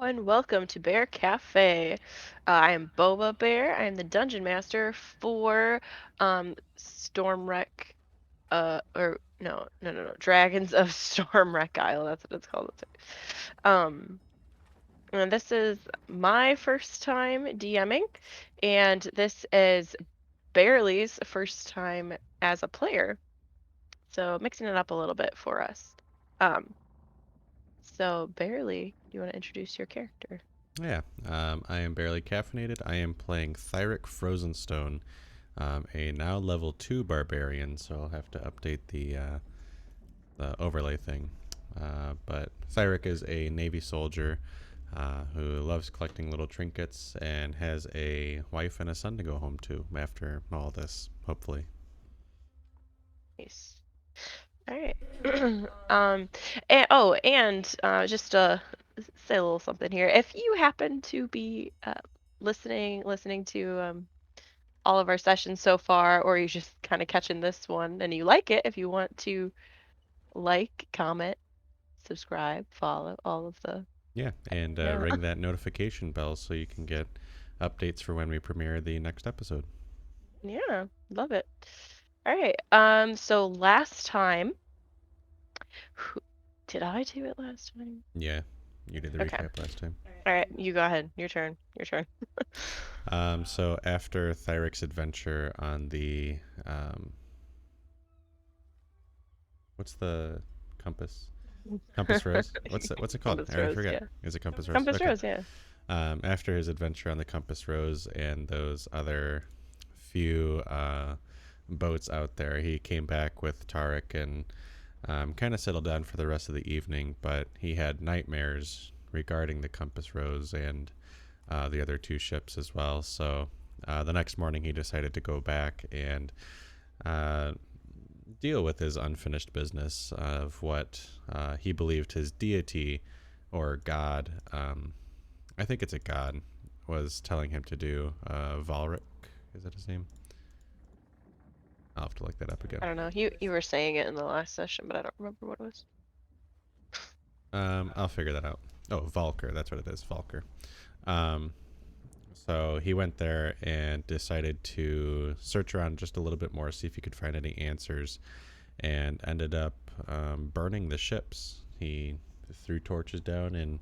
And welcome to Bear Cafe. I am Boba Bear. I am the dungeon master for Stormwreck or no, Dragons of Stormwreck Isle. That's what it's called. Um and this is my first time DMing, and this is Barely's first time as a player. So mixing it up a little bit for us. Um so Barely, do you want to introduce your character? Yeah, I am barely caffeinated. I am playing Thyrick Frozenstone, a now level 2 barbarian, so I'll have to update the overlay thing. But Thyrick is a Navy soldier who loves collecting little trinkets and has a wife and a son to go home to after all this, hopefully. Nice. All right. And just to say a little something here. If you happen to be listening to all of our sessions so far, or you're just kind of catching this one and you like it, if you want to like, comment, subscribe, follow all of the Yeah, and yeah. ring that notification bell so you can get updates for when we premiere the next episode. Yeah, love it. All right. So last time, who, did I do it last time? Yeah, you did the Okay. recap last time. All right, you go ahead. Your turn. Your turn. So after Thyrick's adventure on the what's the compass? Compass Rose. What's it called? Compass I Rose, forget. yeah. Is it Compass Rose? Compass Okay. Rose, yeah. After his adventure on the Compass Rose and those other few boats out there, he came back with Tarak and kind of settled down for the rest of the evening. But he had nightmares regarding the Compass Rose and the other two ships as well. So the next morning, he decided to go back and uh, deal with his unfinished business of what he believed his deity or god, I think it's a god, was telling him to do. Valric, is that his name? I'll have to look that up again. I don't know. You were saying it in the last session, but I don't remember what it was. I'll figure that out. Oh, Valker, that's what it is, Valker. Um, so he went there and decided to search around just a little bit more, see if he could find any answers, and ended up burning the ships. He threw torches down and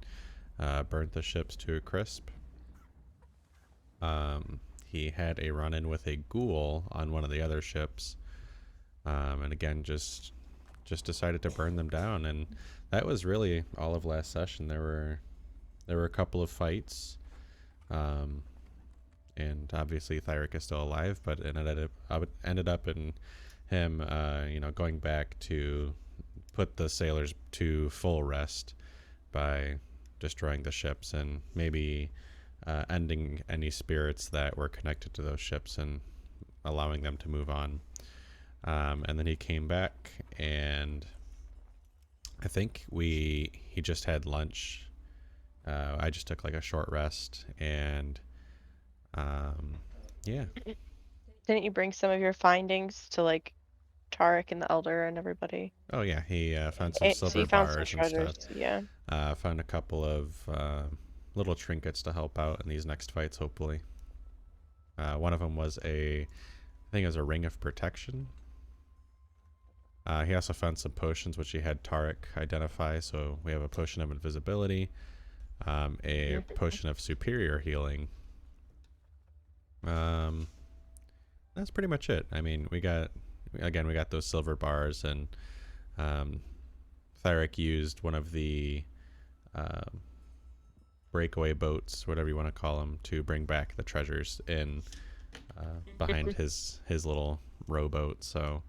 burnt the ships to a crisp. He had a run in with a ghoul on one of the other ships, and again just decided to burn them down. And that was really all of last session. There were a couple of fights, um, and obviously Thyrick is still alive, but it ended up in him, going back to put the sailors to full rest by destroying the ships and maybe ending any spirits that were connected to those ships and allowing them to move on. And then he came back, and I think he just had lunch. I just took like a short rest, and um, yeah. Didn't you bring some of your findings to like Tarak and the Elder and everybody? Oh yeah, he found some So silver you found some bars and treasures, stuff. yeah. Found a couple of little trinkets to help out in these next fights, hopefully. One of them was I think it was a ring of protection. He also found some potions, which he had Tarak identify. So we have a potion of invisibility, a Mhm. potion of superior healing. Um, that's pretty much it. I mean, we got those silver bars, and um, Thyrick used one of the um, breakaway boats, whatever you want to call them, to bring back the treasures in behind his little rowboat. So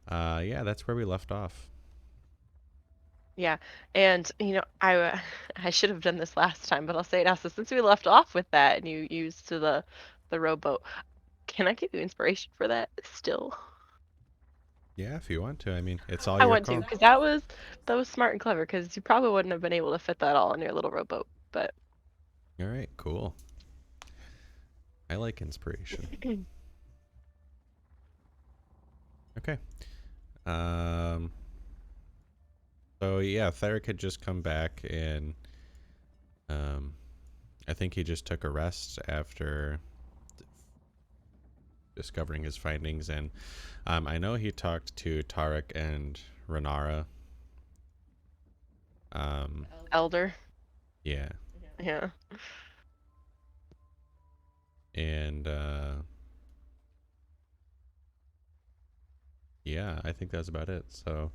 yeah, that's where we left off. Yeah, and I should have done this last time, but I'll say it now. So since we left off with that, and you used to the rowboat, can I give you inspiration for that still? Yeah, if you want to. I mean, it's all I your want to, call. because that was smart and clever, because you probably wouldn't have been able to fit that all in your little rowboat. But All right, cool. I like inspiration. Okay. Um. So yeah, Theric had just come back, and I think he just took a rest after discovering his findings, and I know he talked to Tarak and Renara. Elder. Yeah, Yeah. and yeah, I think that's about it. So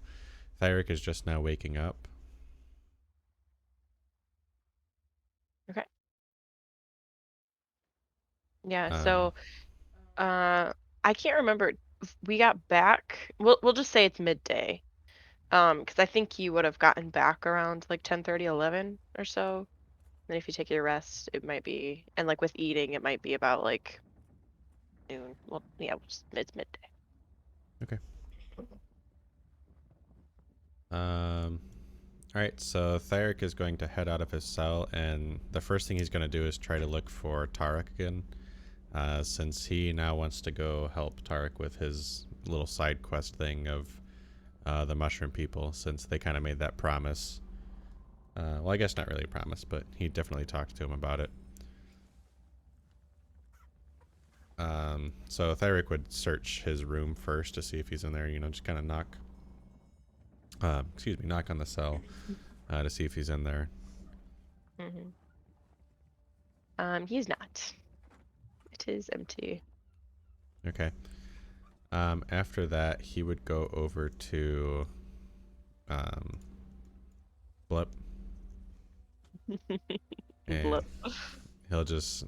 Thyrick is just now waking up. Okay. Yeah. Um, So, I can't remember. We got back. We'll just say it's midday. Because I think you would have gotten back around like 10:30, 11 or so. And if you take your rest, it might be, and like with eating, it might be about like noon. Well, yeah, it's midday. okay. All right. So Thyrick is going to head out of his cell, and the first thing he's going to do is try to look for Tarak again, since he now wants to go help Tarak with his little side quest thing of the mushroom people, since they kind of made that promise. Well, I guess not really a promise, but he definitely talked to him about it. So Thyrick would search his room first to see if he's in there. You know, just kind of knock. Knock on the cell to see if he's in there. Hmm. He's not. It is empty. Okay. After that, he would go over to um, Blip, and Blip. he'll just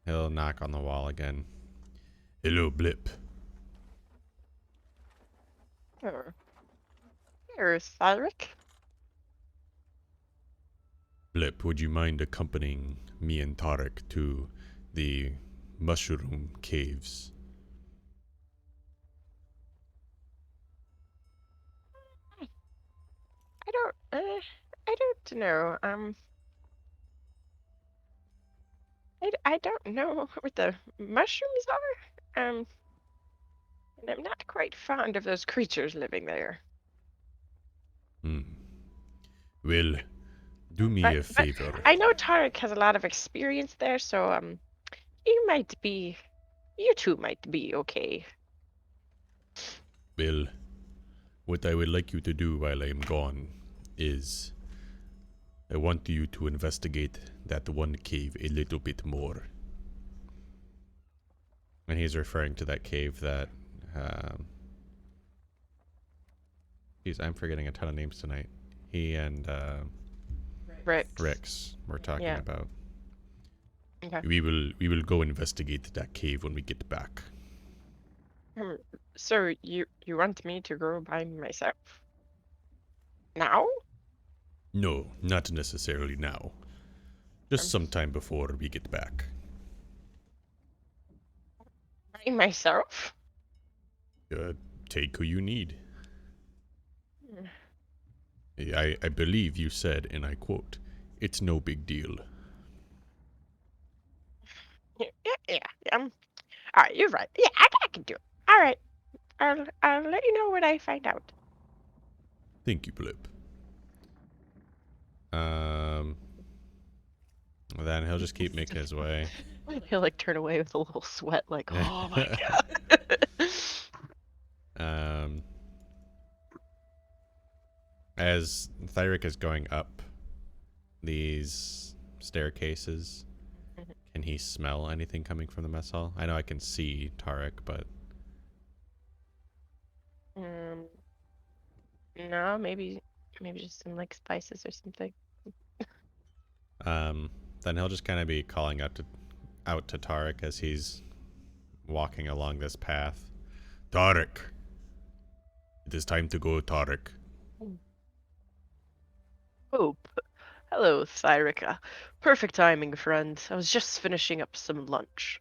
he'll knock on the wall again. Hello, Blip. Here, here, Thyrick. Blip, would you mind accompanying me and Tarak to the mushroom caves? I don't. I don't know. I don't know what the mushrooms are. And I'm not quite fond of those creatures living there. Hmm. Well, do me a But favor. I know Tarek has a lot of experience there, so you might be, you two might be okay. Well, what I would like you to do while I am gone is I want you to investigate that one cave a little bit more. And he's referring to that cave that. Geez, I'm forgetting a ton of names tonight. He and Ricks. Rex were talking Yeah. about. Okay. We will go investigate that cave when we get back. Um, so you want me to go by myself now? No, not necessarily now. Just Um, sometime before we get back. by myself? Uh, take who you need. Hmm. I believe you said, and I quote, "It's no big deal." Yeah, yeah, yeah. All right, you're right. Yeah, I can do it. All right, I'll let you know when I find out. Thank you, Blip. Um, then he'll just keep making his way. He'll like turn away with a little sweat, like, oh my god. um, as Thyrick is going up these staircases, can he smell anything coming from the mess hall? I know I can see Tarak, but Um, no, maybe just some like spices or something. um, then he'll just kind of be calling out to Tarak as he's walking along this path. Tarak, it is time to go, Tarak. Oh, hello, Thyrick. Perfect timing, friend. I was just finishing up some lunch.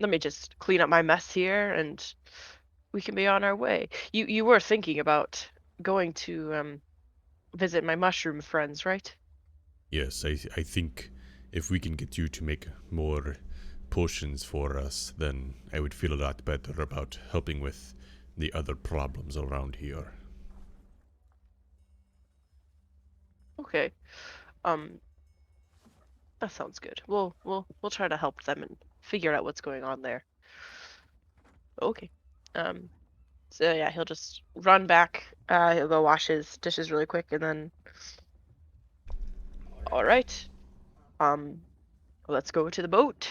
Let me just clean up my mess here, and we can be on our way. You were thinking about going to visit my mushroom friends, right? Yes, I think if we can get you to make more potions for us, then I would feel a lot better about helping with the other problems around here. Okay. Um, that sounds good. We'll try to help them and figure out what's going on there. Okay. Um, so yeah, he'll just run back. He'll go wash his dishes really quick, and then, all right. Um, let's go to the boat.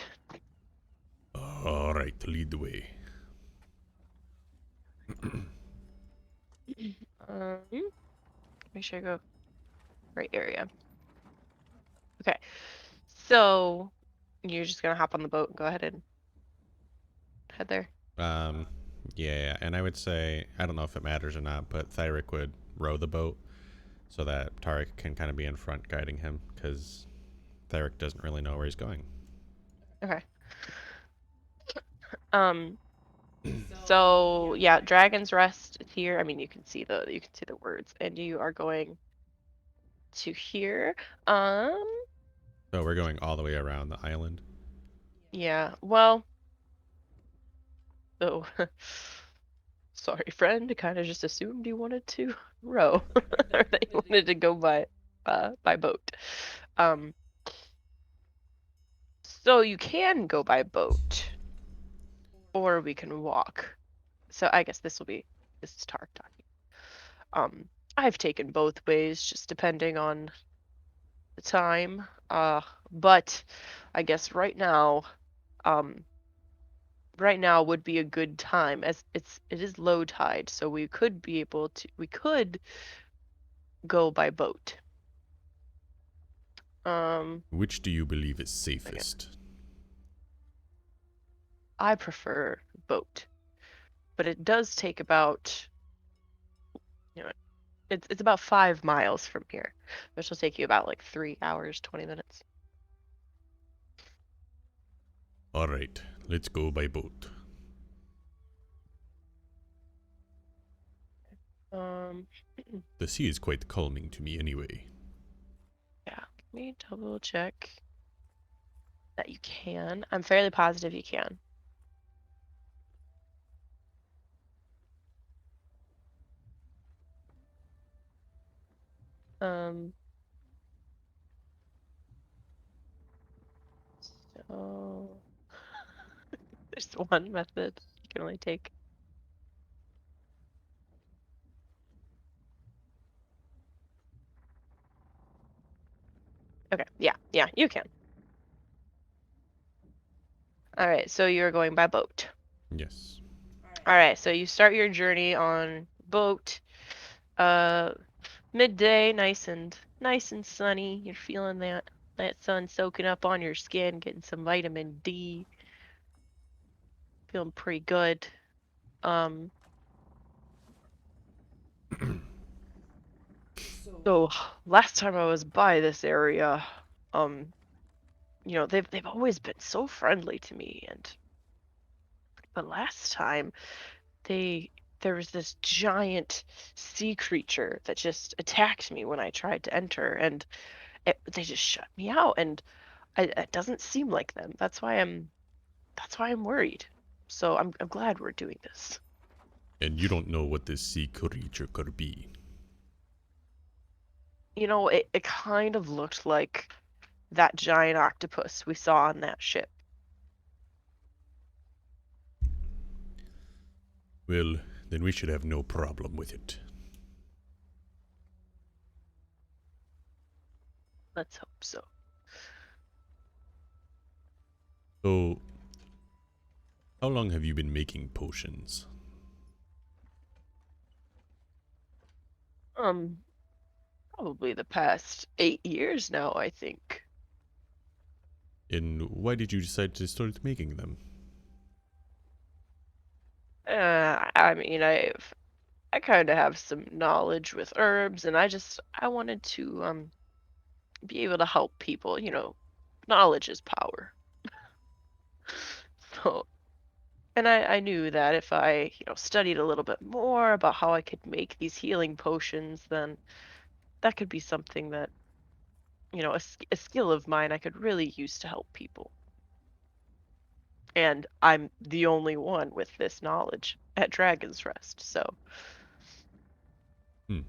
All right, lead the way. Um, make sure I go right area. Okay. So you're just gonna hop on the boat and go ahead and head there. Um, yeah, and I would say, I don't know if it matters or not, but Thyrick would row the boat so that Tarak can kind of be in front guiding him because Thyrick doesn't really know where he's going. Okay. Um, so yeah, Dragon's Rest here. I mean, you can see the words, and you are going to here. Um, So we're going all the way around the island. yeah. Well, oh, sorry, friend. I kind of just assumed you wanted to row, or that you wanted to go by boat. Um, so you can go by boat, or we can walk. So I guess this is Tarak talking. I've taken both ways, just depending on the time. But I guess um, right now would be a good time as it is low tide, so we could go by boat. Which do you believe is Second. safest? I prefer boat, but it does take about, you know, it's about 5 miles from here, which will take you about like 3 hours, 20 minutes. All right, let's go by boat. Um, The sea is quite calming to me anyway. yeah, let me double check that you can. I'm fairly positive you can. Um, so there's one method you can only take. Okay, yeah, you can. All right, so you're going by boat. Yes. All right, so you start your journey on boat. Uh, midday, nice and sunny. You're feeling that sun soaking up on your skin, getting some vitamin D. Feeling pretty good. Um, so last time I was by this area, um, they've always been so friendly to me, but last time they there was this giant sea creature that just attacked me when I tried to enter, and they just shut me out, and it doesn't seem like them. That's why I'm worried. So I'm glad we're doing this. And you don't know what this sea creature could be. It kind of looked like that giant octopus we saw on that ship. Well, then we should have no problem with it. Let's hope so. So, how long have you been making potions? Um, Probably the past 8 years now, I think. And why did you decide to start making them? I mean, I kind of have some knowledge with herbs, and I wanted to be able to help people. Knowledge is power. So, and I knew that if I, studied a little bit more about how I could make these healing potions, then that could be something that, a skill of mine I could really use to help people. And I'm the only one with this knowledge at Dragon's Rest, so Hmm,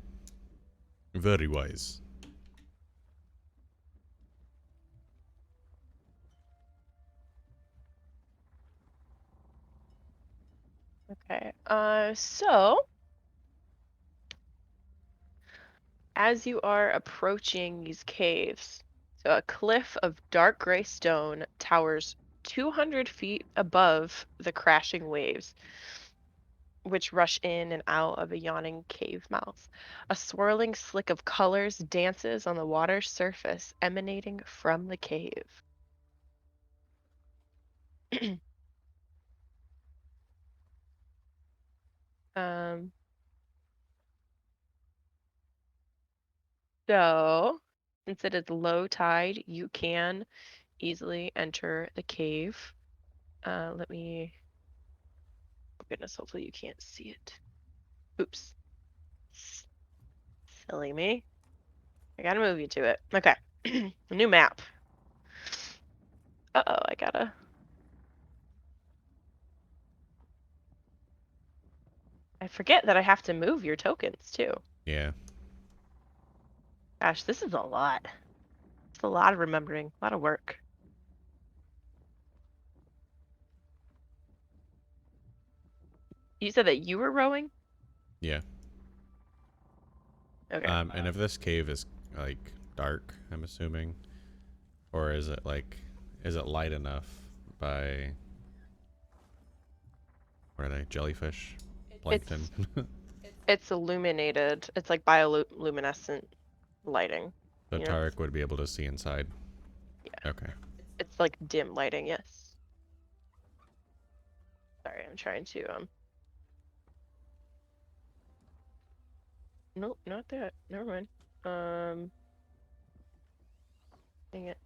very wise. Okay. So as you are approaching these caves, so a cliff of dark gray stone towers 200 feet above the crashing waves, which rush in and out of a yawning cave mouth. A swirling slick of colors dances on the water's surface, emanating from the cave. Um, so, since it is low tide, you can easily enter the cave. Let me. Oh goodness, hopefully you can't see it. Oops. Silly me. I gotta move you to it. Okay. New map. Uh-oh, I gotta. I forget that I have to move your tokens too. Yeah. Gosh, this is a lot. It's a lot of remembering, a lot of work. You said that you were rowing? Yeah. Okay. And if this cave is like dark, I'm assuming, or is it light enough by what are they? Jellyfish, plankton. It's it's illuminated. It's like bioluminescent lighting. So You know, Tarak would be able to see inside. yeah. Okay. It's like dim lighting, yes. Sorry, I'm trying to nope, not that. Never mind. Um Dang it.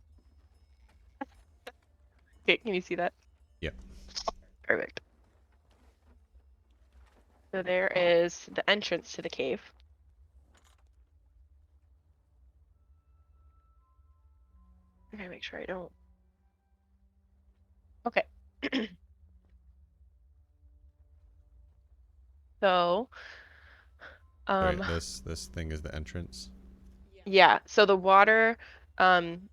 Okay, can you see that? Yep. Perfect. So there is the entrance to the cave. Okay, make sure I don't. Okay. So, So wait, um, this thing is the entrance. yeah, so the water, um,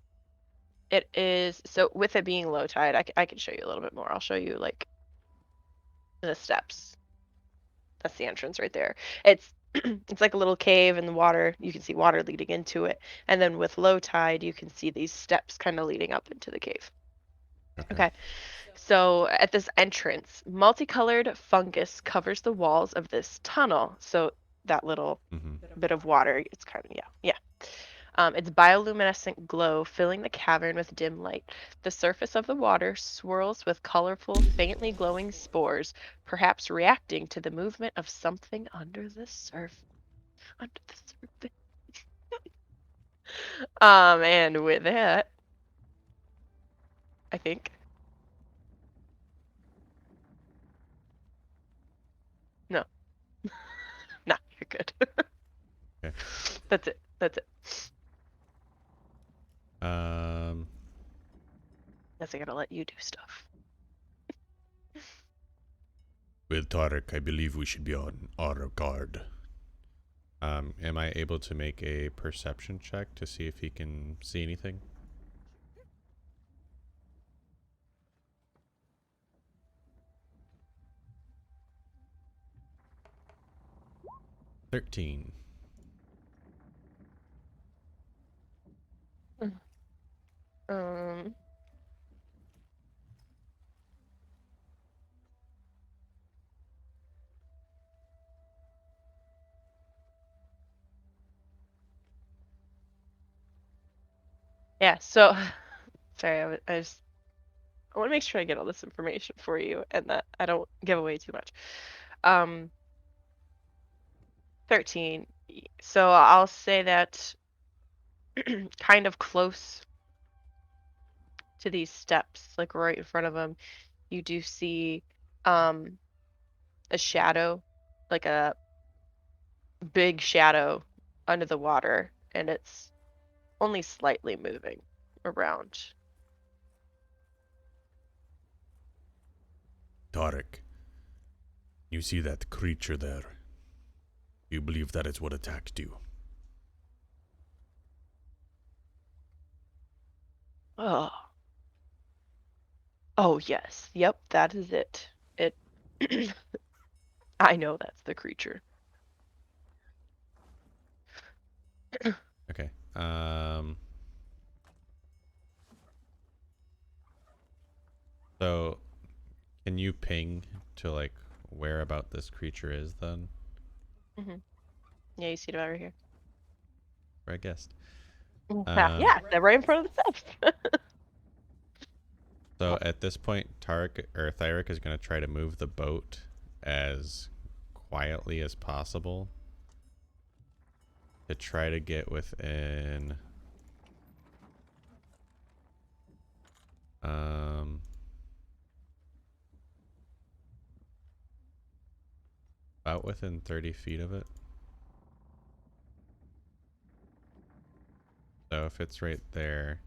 it is, so with it being low tide, I can show you a little bit more. I'll show you like the steps. That's the entrance right there. It's it's like a little cave in the water. You can see water leading into it. And then with low tide, you can see these steps kind of leading up into the cave. Okay. Okay. So at this entrance, multicolored fungus covers the walls of this tunnel. So that little Mm-hmm. bit of water, it's kind of, yeah, yeah. Its bioluminescent glow filling the cavern with dim light. The surface of the water swirls with colorful, faintly glowing spores, perhaps reacting to the movement of something under the surface. Under the surface. And with that, I think. No, no, you're good. Okay. That's it. That's it. Um. Guess I gotta let you do stuff. With Tarak, I believe we should be on our guard. Am I able to make a perception check to see if he can see anything? $13. Um, yeah, so sorry, I want to make sure I get all this information for you and that I don't give away too much. Um, 13. So I'll say that kind of close to these steps, like right in front of them, you do see um a shadow, like a big shadow under the water, and it's only slightly moving around. Tarak, you see that creature there? You believe that is what attacked you? Oh, oh yes, yep, that is it. It I know that's the creature. Okay. So can you ping to like where about this creature is then? Hmm. Yeah, you see it over here. Where I guessed. Yeah, they're right in front of the steps. So at this point, Tarak or Thyrick is going to try to move the boat as quietly as possible to try to get within um about within 30 feet of it. So if it's right there,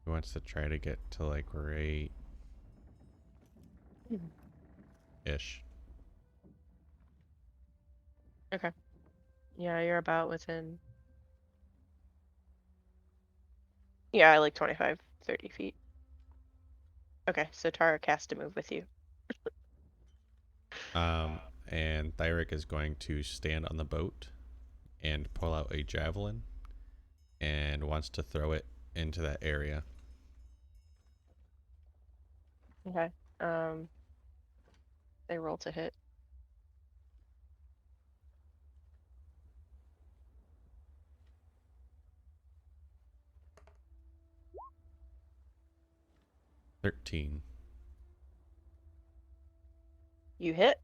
he wants to try to get to like right ish. Okay. Yeah, you're about within, yeah, like 25, 30 feet. Okay, so Tarak has to move with you. And Thyrick is going to stand on the boat and pull out a javelin and wants to throw it into that area. Okay. Um, they roll to hit. 13. You hit.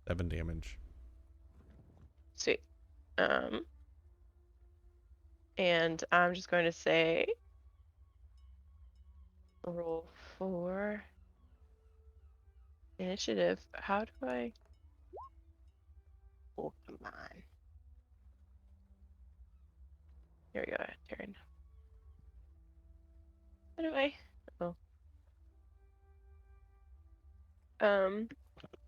7 damage. Sweet. Um, and I'm just going to say roll for initiative. How do I? Oh, come on. Here we go, Taryn. How do I? Oh. Um,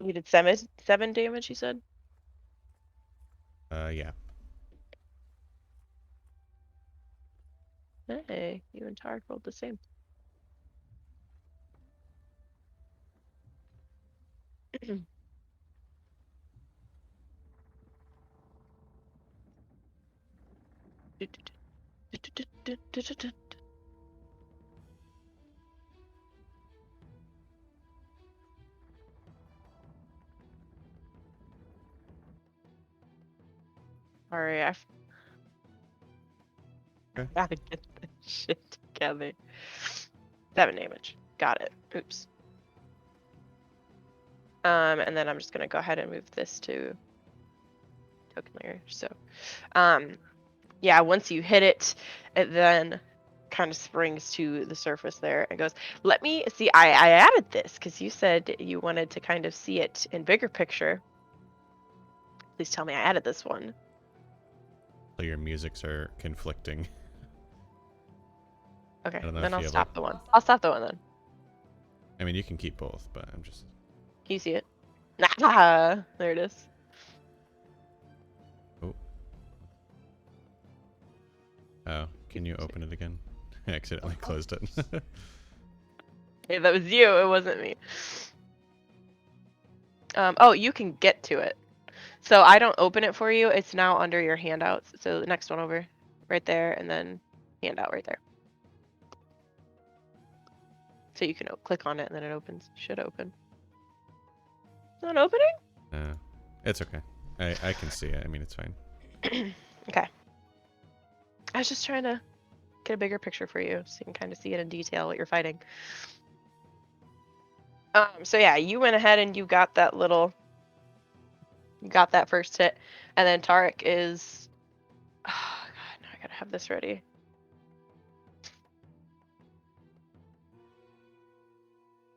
you did seven damage, you said? Yeah. Hey, you and Tark rolled the same. Sorry, Okay. gotta get this shit together. 7 damage. Got it. Oops. And then I'm just gonna go ahead and move this to token layer. So, yeah, once you hit it, it then kind of springs to the surface there and goes, let me see. I added this because you said you wanted to kind of see it in bigger picture. Please tell me I added this one. So your musics are conflicting. I Okay, don't know then if I'll you have a. stop the one. I'll stop the one then. I mean, you can keep both, but I'm just. Can you see it? Nah, there it is. Oh. Oh, can you open it again? I accidentally closed it. Hey, that was you. It wasn't me. Oh, you can get to it. So I don't open it for you. It's now under your handouts. So the next one over, right there, and then handout right there. So you can click on it and then it opens. Should open. Not opening? It's okay. I can see it. I mean, it's fine. Okay. I was just trying to get a bigger picture for you so you can kind of see it in detail what you're fighting. So yeah, you went ahead and you got that first hit, and then Tarak is. Oh God, now I gotta have this ready.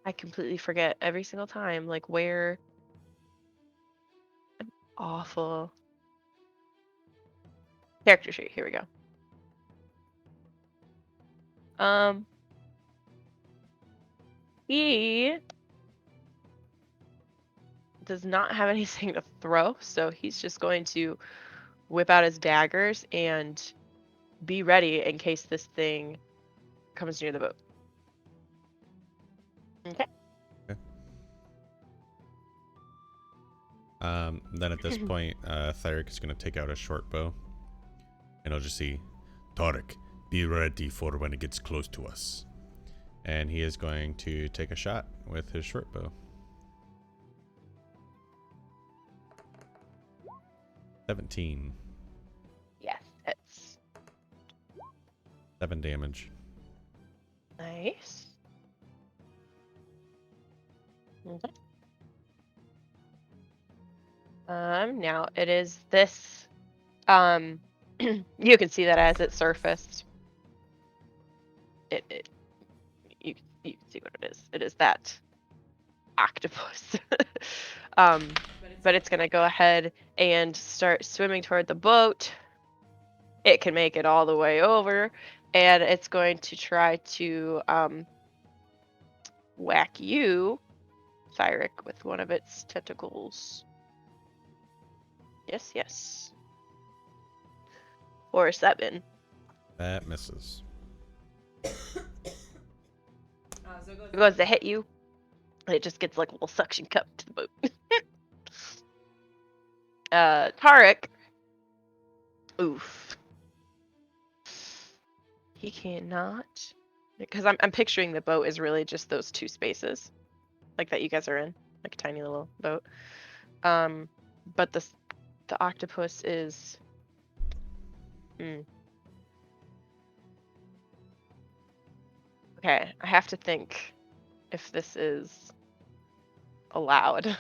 I completely forget every single time, like where. I'm awful. Character sheet. Here we go. Um, he does not have anything to throw, so he's just going to whip out his daggers and be ready in case this thing comes near the boat. Okay. Then at this point, Thyrick is going to take out a short bow. And he'll just see, Tarak, be ready for when it gets close to us. And he is going to take a shot with his short bow. 17. Yes, it's 7 damage. nice. Okay. Now it is this. You can see that as it surfaced. You can see what it is. It is that octopus. um, but it's gonna go ahead and start swimming toward the boat. It can make it all the way over, and it's going to try to whack you, Thyrick, with one of its tentacles. Yes, yes. For 7. That misses. It goes to hit you, and it just gets like a little suction cup to the boat. Tarak. Oof. He cannot. Because I'm picturing the boat is really just those 2 spaces. Like that you guys are in. Like a tiny little boat. But the octopus is... Okay, I have to think if this is allowed.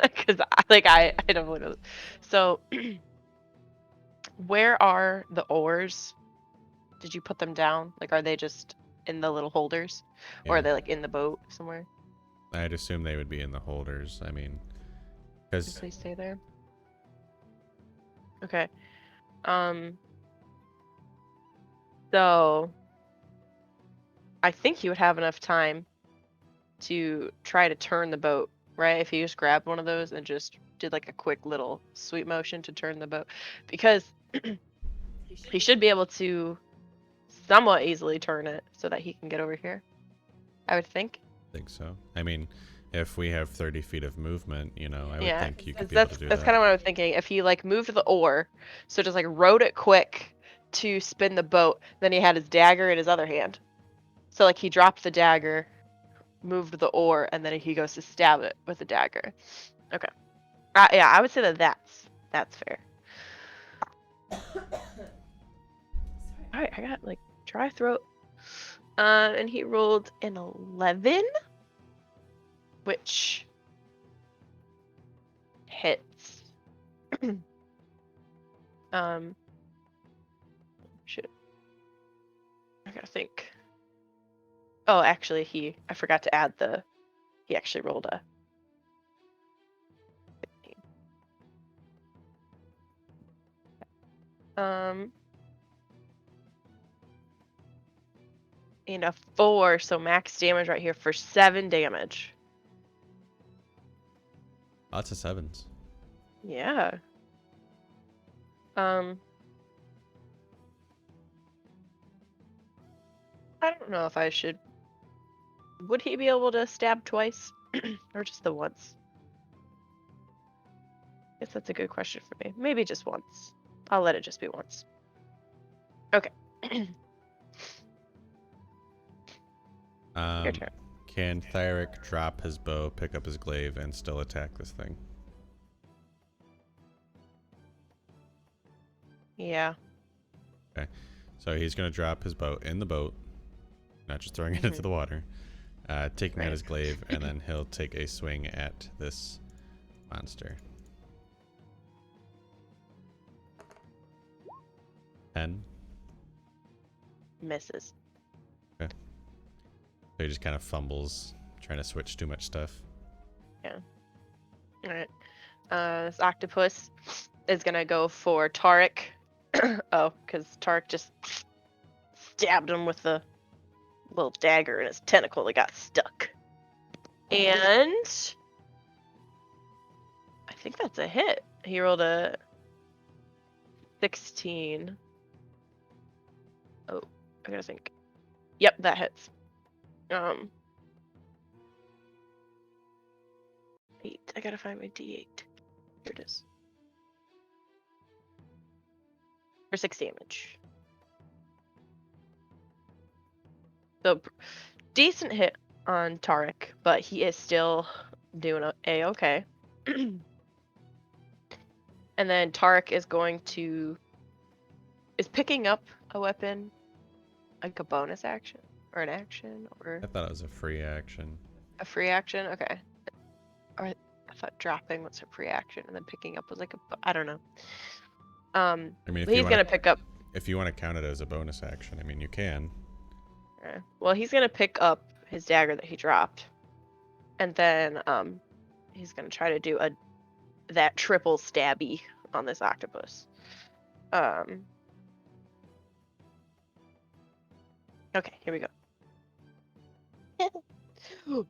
Because I don't know. So, where are the oars? Did you put them down? Like, are they just in the little holders? Or Yeah. are they like in the boat somewhere? I'd assume they would be in the holders. I mean, because Please stay there. Okay. So I think you would have enough time to try to turn the boat, right? If you just grabbed one of those and just did like a quick little sweep motion to turn the boat, because he should be able to somewhat easily turn it so that he can get over here, I would think. I think so. I mean, if we have 30 feet of movement, you know, I would Yeah, think you could be able that's to do that's that. kind of what I was thinking. If he like moved the oar, so just like rode it quick to spin the boat, then he had his dagger in his other hand. So like he dropped the dagger, moved the oar, and then he goes to stab it with the dagger. Okay. Yeah, I would say that that's fair. All right, I got like dry throat. And he rolled an 11, which hits. Shoot. I gotta think. Oh, actually, I forgot to add he actually rolled a 15. And a 4, so max damage right here for 7 damage. Lots of 7s. Yeah. I don't know if I should. Would he be able to stab twice? Or just the once? Guess that's a good question for me. Maybe just once. I'll let it just be once. Okay. Your turn. Can Thyrick drop his bow, pick up his glaive, and still attack this thing? Yeah. Okay. So he's going to drop his bow in the boat, not just throwing it into the water, taking out his glaive, and then he'll take a swing at this monster. 10. Misses. Okay. So he just kind of fumbles, trying to switch too much stuff. Yeah. Alright. This octopus is gonna go for Tarak. Oh, because Tarak just stabbed him with the little dagger in his tentacle that got stuck. And I think that's a hit. He rolled a 16. Oh, I gotta think. Yep, that hits. 8. I gotta find my D8. Here it is. For 6 damage. So decent hit on Tarak, but he is still doing a-okay. And then Tarak is going to picking up a weapon like a bonus action or an action or I thought it was a free action. a free action. Okay. Or I thought dropping was a free action and then picking up was like I don't know. I mean, But he's gonna pick up. if you want to count it as a bonus action, I mean, you can. Well, he's gonna pick up his dagger that he dropped, and then he's gonna try to do that triple stabby on this octopus. Okay, here we go. Ooh,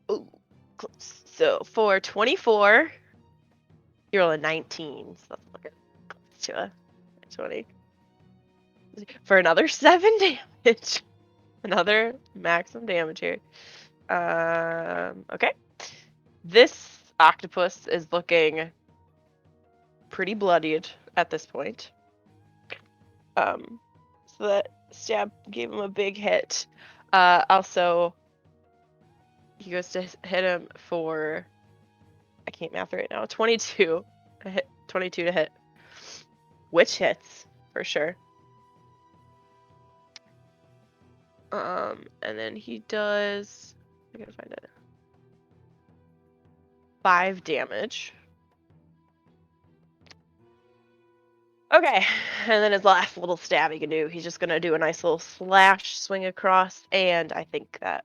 close. So for 24, you roll a 19. So let's look at close to a 20. For another 7 damage. Another maximum damage here. Okay. This octopus is looking pretty bloodied at this point. So that stab gave him a big hit. Also, he goes to hit him for, I can't math right now, 22. 22 to hit. Which hits, for sure. And then he does, I gotta find it. 5 damage. Okay, and then his last little stab he can do, he's just gonna do a nice little slash, swing across, and I think that,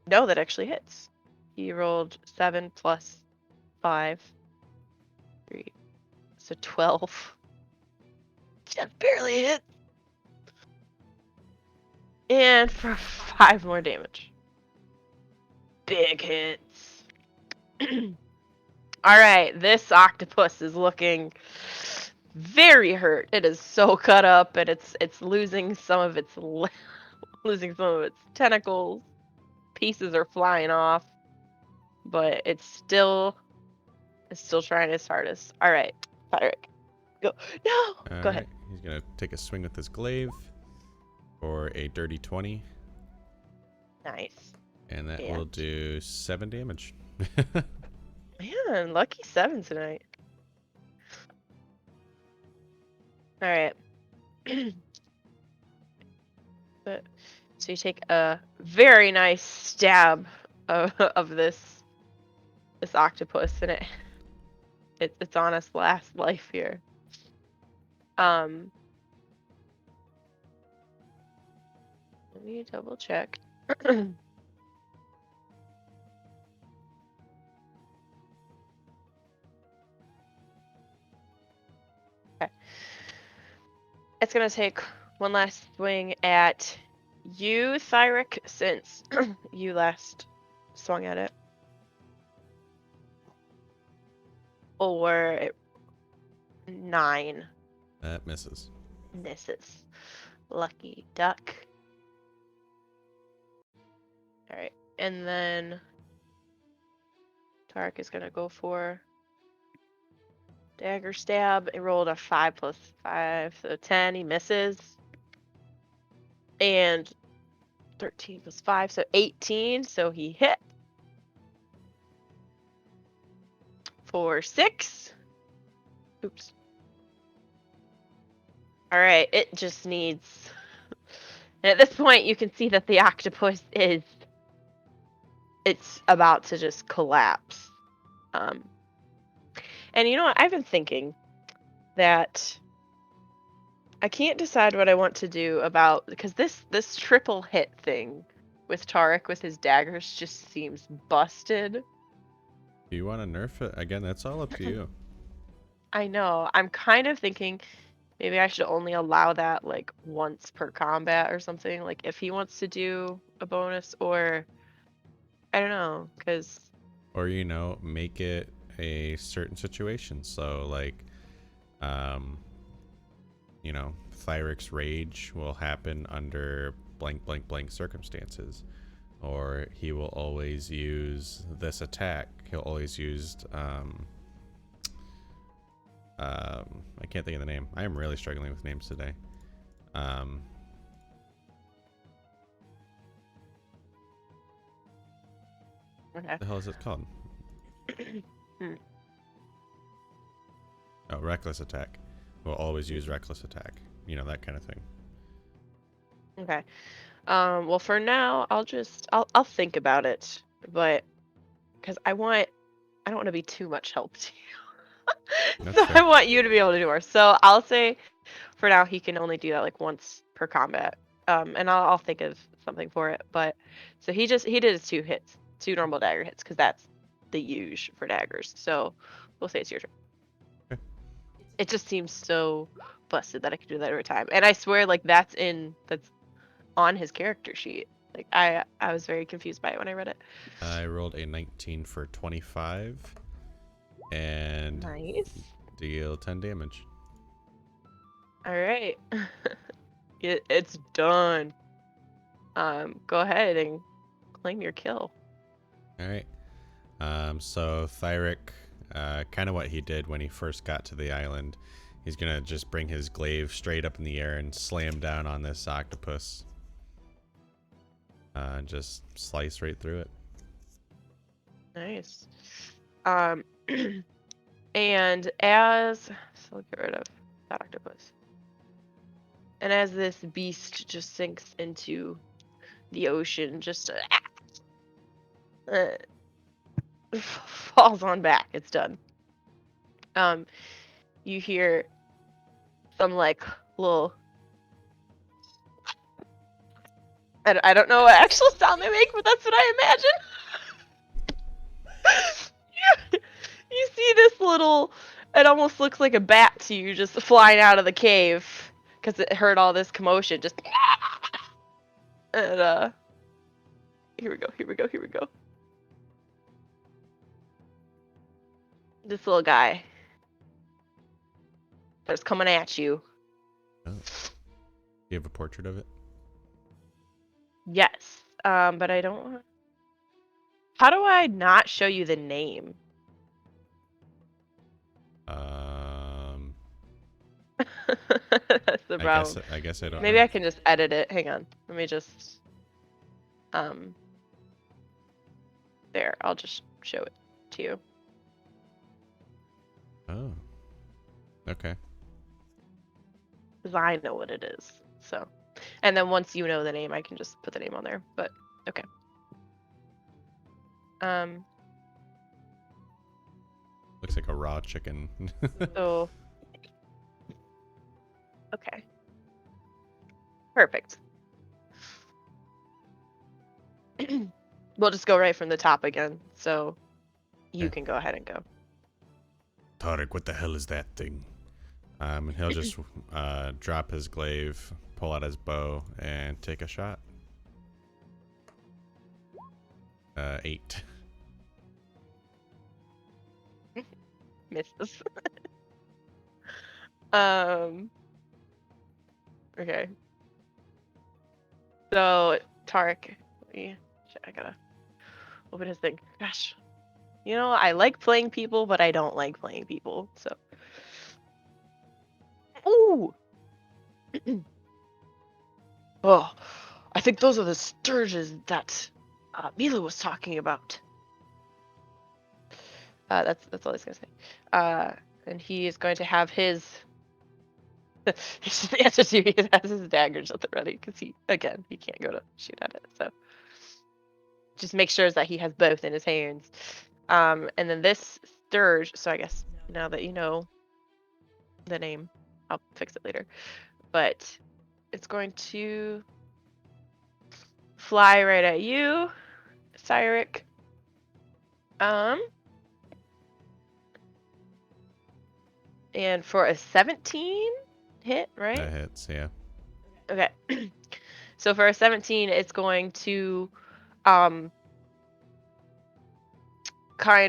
no, that actually hits. He rolled 7 plus 5, 3, so 12. Just barely hit. And for 5 more damage. Big hits. Alright, this octopus is looking very hurt. It is so cut up, and it's losing some of its tentacles. Pieces are flying off, but it's still trying its hardest. All right, Thyrick, go. No, go ahead. He's gonna take a swing with his glaive for a dirty 20. Nice. And that will do 7 damage. Man, lucky 7 tonight. All right. So you take a very nice stab of this octopus, and it's on its last life here. Let me double check. Okay. It's gonna take one last swing at you, Thyrick, since you last swung at it. Or 9. That misses. Misses. Lucky duck. Alright, and then Tarak is gonna go for dagger stab. He rolled a 5 plus 5, so 10. He misses. And 13 plus 5, so 18. So he hit for 6. Oops. All right, it just needs. And at this point, you can see that the octopus it's about to just collapse. And you know what? I've been thinking that I can't decide what I want to do about, because this triple hit thing with Tarak with his daggers just seems busted. Do you want to nerf it? Again, that's all up to you. I know. I'm kind of thinking maybe I should only allow that like once per combat or something. Like if he wants to do a bonus, or I don't know, because. Or, you know, make it a certain situation. So, like, you know, Thyrick's rage will happen under blank blank blank circumstances, or he will always use this attack. He'll always use I can't think of the name. I am really struggling with names today. Okay. What the hell is it called? Hmm. Oh, reckless attack. We'll always use reckless attack. You know, that kind of thing. Okay. Well, for now, I'll think about it, but because I don't want to be too much help to you. That's So I fair. want you to be able to do more. So I'll say for now he can only do that like once per combat. And I'll think of something for it. But so he did his 2 hits, 2 normal dagger hits, because that's the use for daggers. So we'll say it's your turn. Okay. It just seems so busted that I could do that every time. And I swear like that's on his character sheet. Like I was very confused by it when I read it. I rolled a 19 for 25 and Nice. deal 10 damage. All right. It's done. Go ahead and claim your kill. All right. So Thyrick, kind of what he did when he first got to the island, he's gonna just bring his glaive straight up in the air and slam down on this octopus. And just slice right through it. Nice. Um, and so I'll get rid of that octopus. And as this beast just sinks into the ocean, just falls on back. It's done. You hear some like little. I don't know what actual sound they make, but that's what I imagine. You see this little. It almost looks like a bat to you, just flying out of the cave because it heard all this commotion. Just and here we go. Here we go. Here we go. This little guy that's coming at you. Oh. You have a portrait of it? Yes. But I don't. How do I not show you the name? That's the problem. I guess I don't Maybe know. I can just edit it. Hang on. Let me just there. I'll just show it to you. Oh. Okay. Because I know what it is. So, and then once you know the name, I can just put the name on there. But okay. Looks like a raw chicken. So okay. Perfect. We'll just go right from the top again. So you can go ahead and go. Tarak, what the hell is that thing? And he'll just drop his glaive, pull out his bow, and take a shot. 8. Misses. Okay. So Tarak, I gotta open his thing. Gosh. You know, I like playing people, but I don't like playing people. So. Ooh. Oh, I think those are the sturges that Mila was talking about. That's all he's gonna say. And he is going to have his. He's just the answer to he has his daggers at the ready because he can't go to shoot at it. So just make sure that he has both in his hands. And then this sturge. So I guess now that you know the name, I'll fix it later. But it's going to fly right at you, Thyrick. And for a 17 hit, right? That hits, yeah. Okay. So for a 17, it's going to kind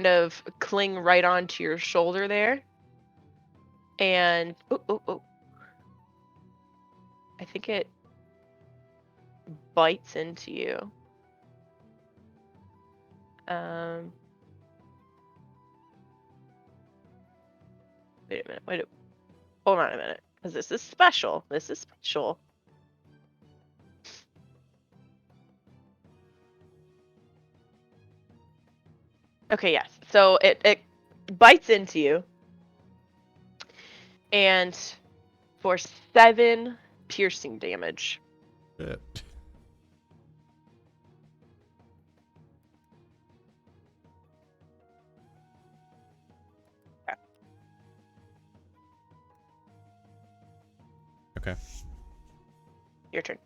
of cling right onto your shoulder there. And I think it bites into you. Wait a minute. Hold on a minute, because this is special. This is special. Okay, yes. So it bites into you, and for 7 piercing damage. Shit. Okay. Your turn.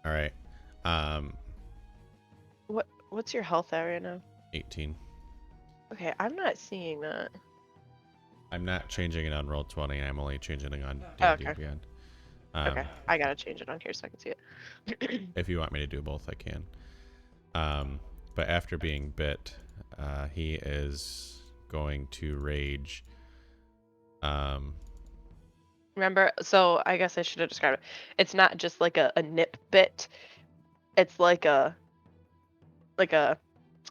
All right. What's your health at right now? 18. Okay, I'm not seeing that. I'm not changing it on Roll20. I'm only changing it on D&D Okay. Beyond. Okay, I gotta change it on here so I can see it. If you want me to do both, I can. But after being bit, he is going to rage. Remember, so I guess I should have described it. It's not just like a nip bit. It's like a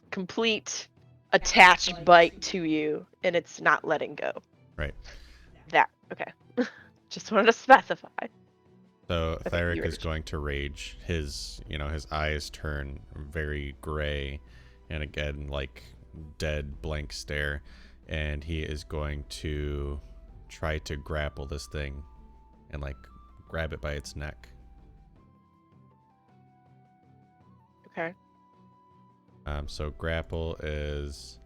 complete attached bite to you, and it's not letting go. Right. That okay. Just wanted to specify. So Okay, Thyrick you is rage. going to rage. His eyes turn very gray, and again like dead blank stare, and he is going to try to grapple this thing, and like grab it by its neck. Okay. So grapple is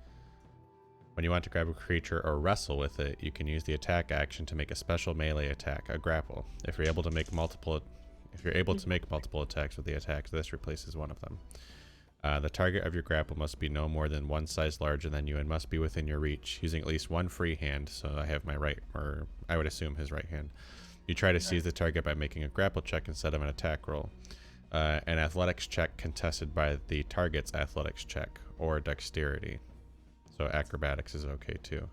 when you want to grab a creature or wrestle with it, you can use the attack action to make a special melee attack, a grapple. If you're able to make multiple attacks with the attack, this replaces one of them. The target of your grapple must be no more than one size larger than you and must be within your reach, using at least one free hand. So I have my right, or I would assume his right hand. You try to seize the target by making a grapple check instead of an attack roll. An athletics check contested by the target's athletics check or dexterity. So acrobatics is okay too.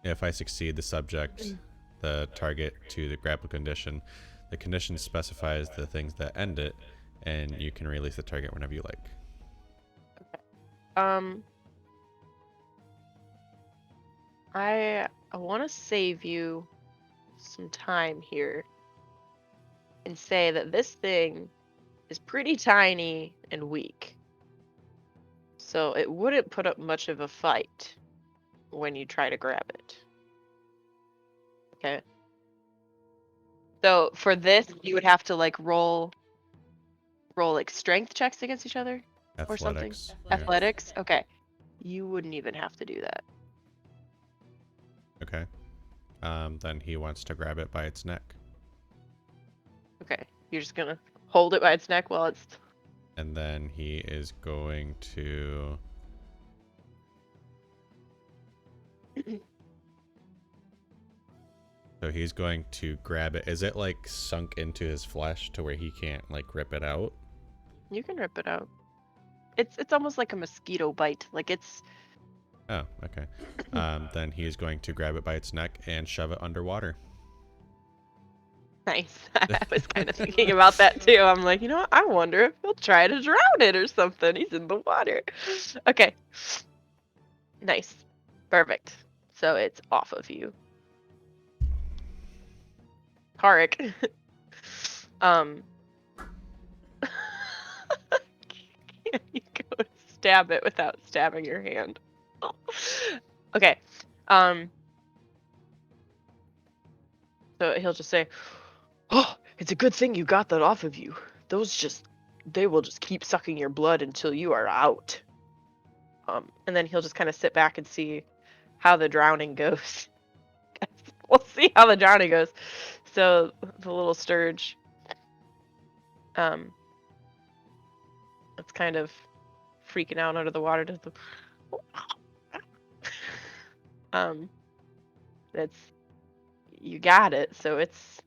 If I succeed the target to the grapple condition, the condition specifies the things that end it, and you can release the target whenever you like. I want to save you some time here and say that this thing is pretty tiny and weak. So it wouldn't put up much of a fight when you try to grab it. Okay. So for this, you would have to like roll like strength checks against each other or something. Athletics. Yeah. Athletics? Okay. You wouldn't even have to do that. Okay. Then he wants to grab it by its neck. Okay. You're just gonna hold it by its neck while it's And then he is going to... So he's going to grab it. Is it like sunk into his flesh to where he can't like rip it out? You can rip it out. It's almost like a mosquito bite. Like it's Oh, okay. Then he is going to grab it by its neck and shove it underwater. nice. I was kind of thinking about that too. I'm like, you know what? I wonder if he'll try to drown it or something. He's in the water. Okay. Nice. Perfect. So it's off of you. Tarak. Can you go stab it without stabbing your hand? Okay. So he'll just say, "Oh, it's a good thing you got that off of you. They will just keep sucking your blood until you are out." And then he'll just kind of sit back and see how the drowning goes. We'll see how the drowning goes. So the little sturge, it's kind of freaking out under the water. It's you got it. So it's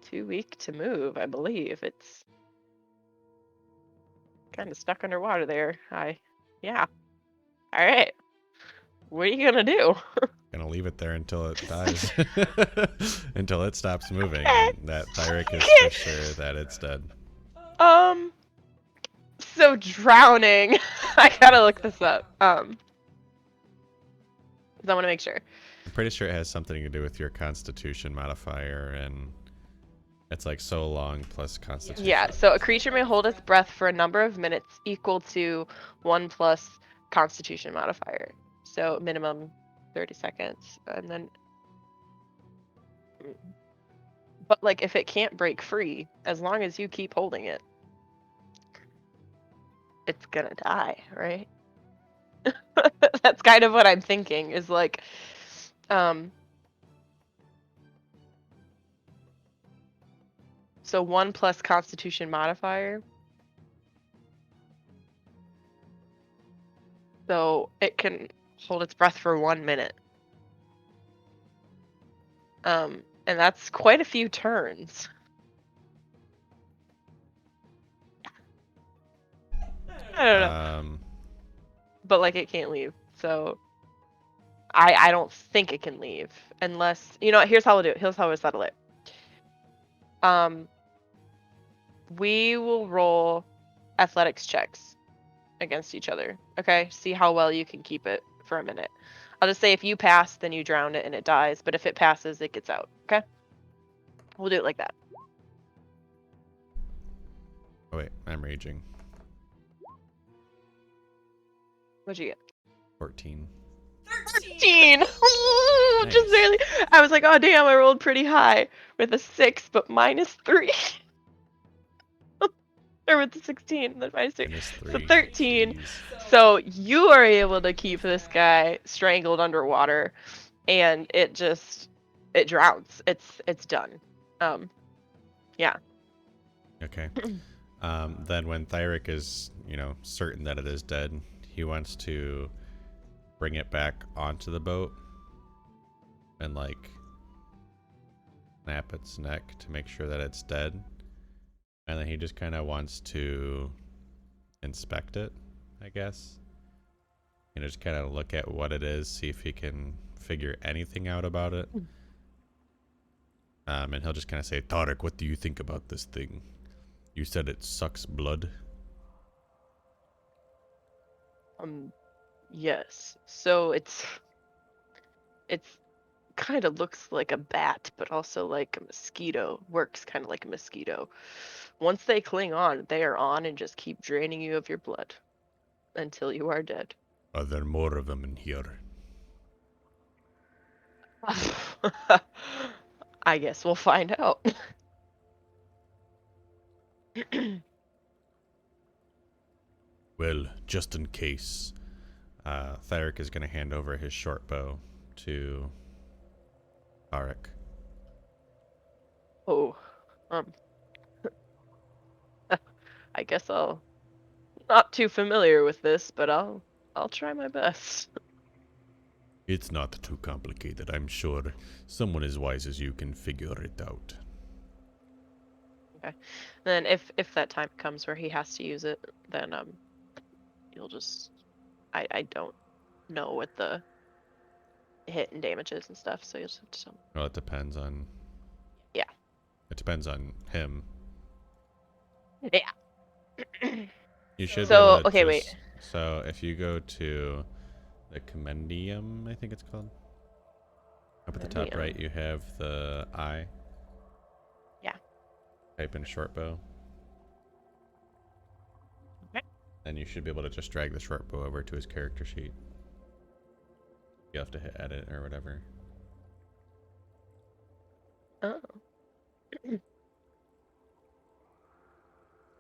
too weak to move, I believe. It's kind of stuck underwater there. Yeah. All right. What are you gonna do? gonna leave it there until it dies, until it stops moving, and that Thyrick is for sure that it's dead. So drowning. I gotta look this up. 'Cause I want to make sure. I'm pretty sure it has something to do with your Constitution modifier, and it's like so long plus Constitution. Yeah, so a creature may hold its breath for a number of minutes equal to 1 plus Constitution modifier. So minimum 30 seconds, and then. But like, if it can't break free, as long as you keep holding it, it's gonna die, right? That's kind of what I'm thinking. Is like, so 1 plus Constitution modifier. So it can hold its breath for 1 minute. And that's quite a few turns. I don't know. But like, it can't leave. So I don't think it can leave unless, you know, here's how we'll do it. Here's how we'll settle it. We will roll athletics checks against each other. Okay, see how well you can keep it for a minute. I'll just say if you pass, then you drown it and it dies. But if it passes, it gets out. Okay, we'll do it like that. Oh wait, I'm raging. What'd you get? 14. 13! Nice. Just barely. I was like, oh damn, I rolled pretty high with a 6, but -3. Or with the 16, then -3. So 13. Jeez. So you are able to keep this guy strangled underwater, and it drowns. It's done. Yeah. Okay. Then when Thyrick is, you know, certain that it is dead, he wants to bring it back onto the boat and like snap its neck to make sure that it's dead. And then he just kind of wants to inspect it, I guess. You know, just kind of look at what it is, see if he can figure anything out about it. And he'll just kind of say, Tarak, what do you think about this thing? You said it sucks blood. Yes. So it's kind of looks like a bat, but also like a mosquito. Works kind of like a mosquito. Once they cling on, they are on and just keep draining you of your blood until you are dead. Are there more of them in here? I guess we'll find out. Well, just in case, Thyrick is going to hand over his short bow to Tarak. Oh, I guess I'll not too familiar with this, but I'll try my best. It's not too complicated, I'm sure. Someone as wise as you can figure it out. Okay. Then if that time comes where he has to use it, then you'll just I don't know what the hit and damage is and stuff, so you'll just have to tell me. Well, it depends on... Yeah. It depends on him. Yeah. You should So, be able to okay, just, wait. So if you go to the Compendium, I think it's called. Up at the top Compendium. right, you have the eye. Yeah. Type in short bow. Okay. And you should be able to just drag the short bow over to his character sheet. You have to hit edit or whatever. Oh.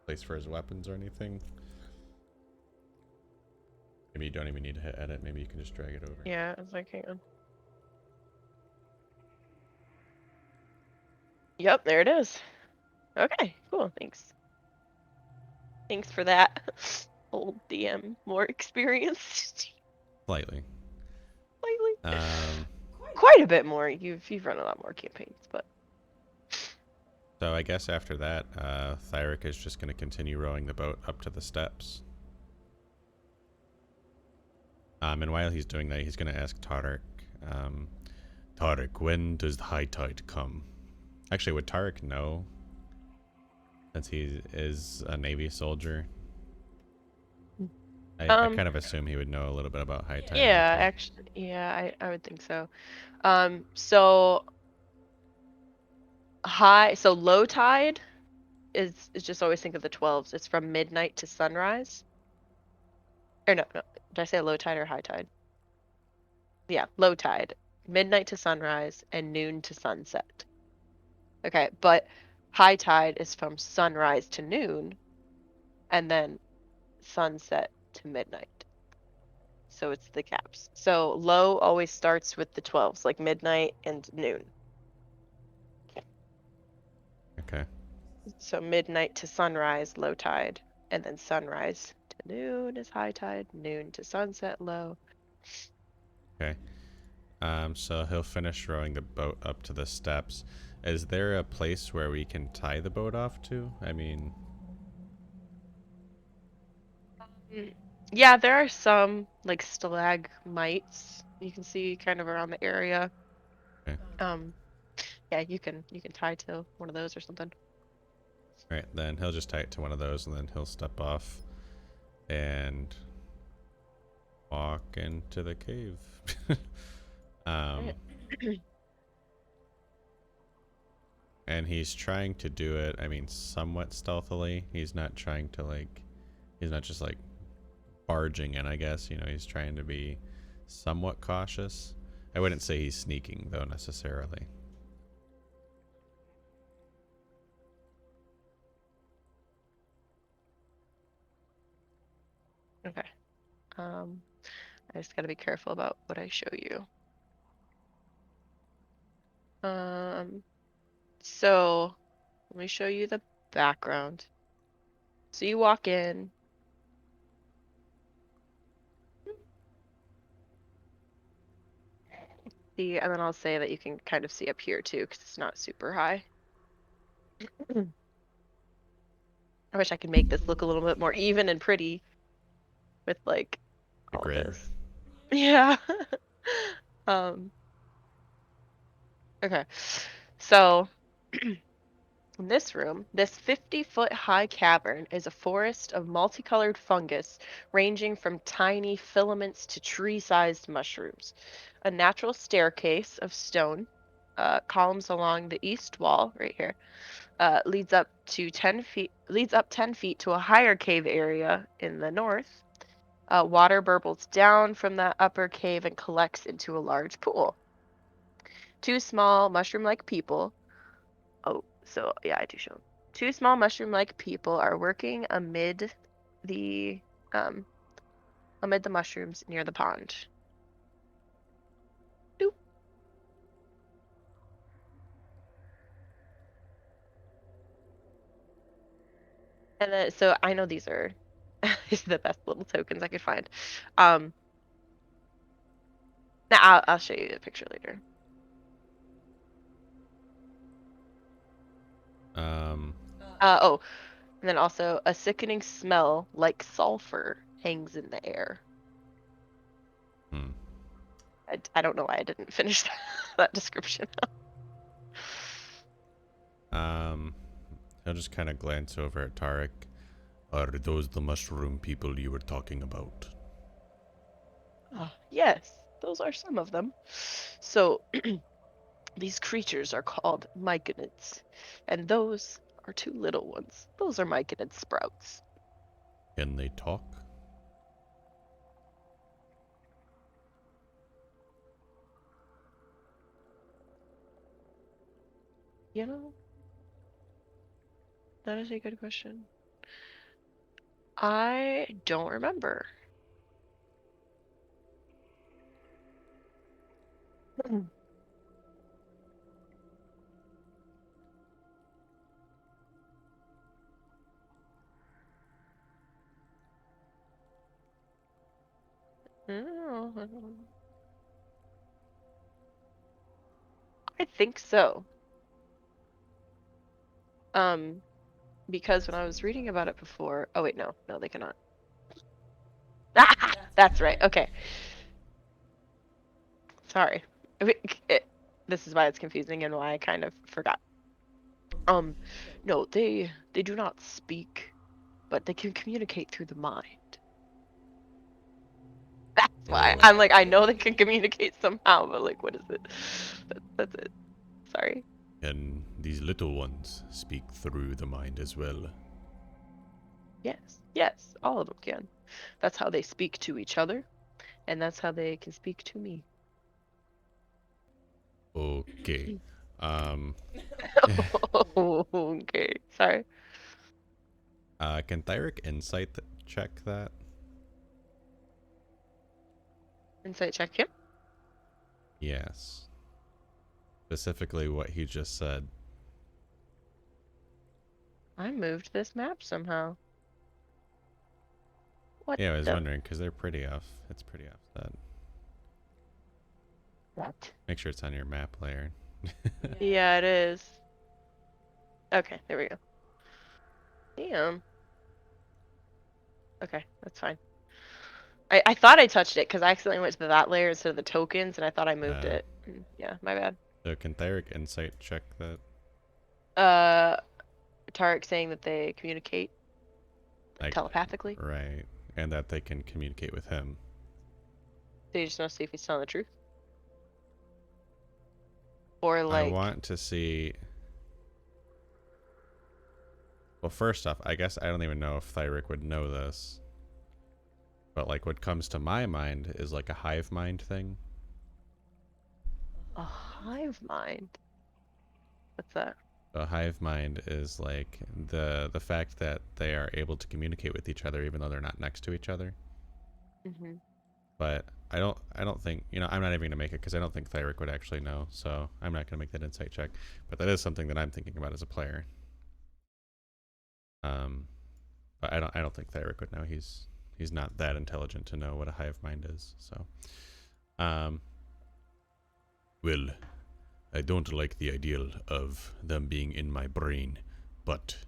Place for his weapons or anything. Maybe you don't even need to hit edit. Maybe you can just drag it over. Yeah, I was like, hang on. Yep, there it is. Okay, cool, thanks. Thanks for that. Old DM, more experienced. Slightly. Slightly. Quite a bit more. You've run a lot more campaigns, but So I guess after that, Thyrick is just going to continue rowing the boat up to the steps. And while he's doing that, he's going to ask Tarak, Um, Tarak, when does the high tide come? Actually, would Tarak know since he is a Navy soldier? I Um, kind of assume he would know a little bit about high tide and low yeah, tide. actually, yeah, I would think so. So so low tide is just always think of the 12s. It's from midnight to sunrise. Or no, no, did I say low tide or high tide? Yeah, low tide, midnight to sunrise, and noon to sunset. Okay, but high tide is from sunrise to noon, and then sunset to midnight. So it's the gaps. So low always starts with the 12s, like midnight and noon. Okay. So midnight to sunrise, low tide, and then sunrise to noon is high tide, noon to sunset, low. Okay. So he'll finish rowing the boat up to the steps. Is there a place where we can tie the boat off to? I mean, Mm, yeah, there are some like stalagmites you can see kind of around the area. okay. Um, yeah, you can tie to one of those or something. All right, then he'll just tie it to one of those, and then he'll step off and walk into the cave. um, Right. and he's trying to do it. I mean, somewhat stealthily. He's not trying to like. He's not just like barging in. I guess he's trying to be somewhat cautious. I wouldn't say he's sneaking though necessarily. Okay. Um, I just gotta be careful about what I show you. Um, so let me show you the background. So you walk in. See, and then I'll say that you can kind of see up here too, because it's not super high. I wish I could make this look a little bit more even and pretty with like The all grid. this. Yeah. Um, okay. So in this room, this 50-foot high cavern is a forest of multicolored fungus ranging from tiny filaments to tree-sized mushrooms. A natural staircase of stone, columns along the east wall, right here, leads up 10 feet to a higher cave area in the north. Water burbles down from that upper cave and collects into a large pool. Two small mushroom-like people. Oh, so yeah, I do show 'em. Two small mushroom-like people are working the um amid the mushrooms near the pond. Doop. And then so I know these are these are the best little tokens I could find. Um, now I'll show you the picture later. Um, Oh, and then also a sickening smell like sulfur hangs in the air. hmm. I don't know why I didn't finish that description. Um, he'll just kind of glance over at Tarek. Are those the mushroom people you were talking about? Yes, those are some of them. So these creatures are called myconids, and those are two little ones. Those are myconid sprouts. Can they talk? You know, that is a good question. I don't remember. I think so. Um, because when I was reading about it before, oh wait, no, no, they cannot. Ah, that's right. Okay, sorry. This is why it's confusing and why I kind of forgot. No, they do not speak, but they can communicate through the mind. That's why Oh, I'm like, I know they can communicate somehow, but like, what is it? That's it. Sorry. and these little ones speak through the mind as well. Yes, yes, all of them can. That's how they speak to each other, and that's how they can speak to me. Okay. Um, Okay, sorry. can Thyrick insight check that? Insight check him. Yes. Specifically what he just said. I moved this map somehow. What Yeah, I was the? wondering because they're pretty off. It's pretty offset. What? Make sure it's on your map layer. Yeah, it is. Okay, there we go. Damn. Okay, that's fine. I thought I touched it because I accidentally went to that layer instead of the tokens, and I thought I moved Uh, it. Yeah, my bad. so can Thyrick insight check that? Uh, Tarak saying that they communicate Like, telepathically. right. And that they can communicate with him. So you just want to see if he's telling the truth, or I like, want to see. Well, first off, I guess I don't even know if Thyrick would know this. But, like, what comes to my mind is like a hive mind thing. a hive mind. What's that? A hive mind is like the fact that they are able to communicate with each other even though they're not next to each other. Hmm. But I don't think, I'm not even gonna make it because I don't think Thyrick would actually know. So I'm not gonna make that insight check. But that is something that I'm thinking about as a player. Um, but I don't think Thyrick would know. He's not that intelligent to know what a hive mind is. So, um, well, I don't like the ideal of them being in my brain, but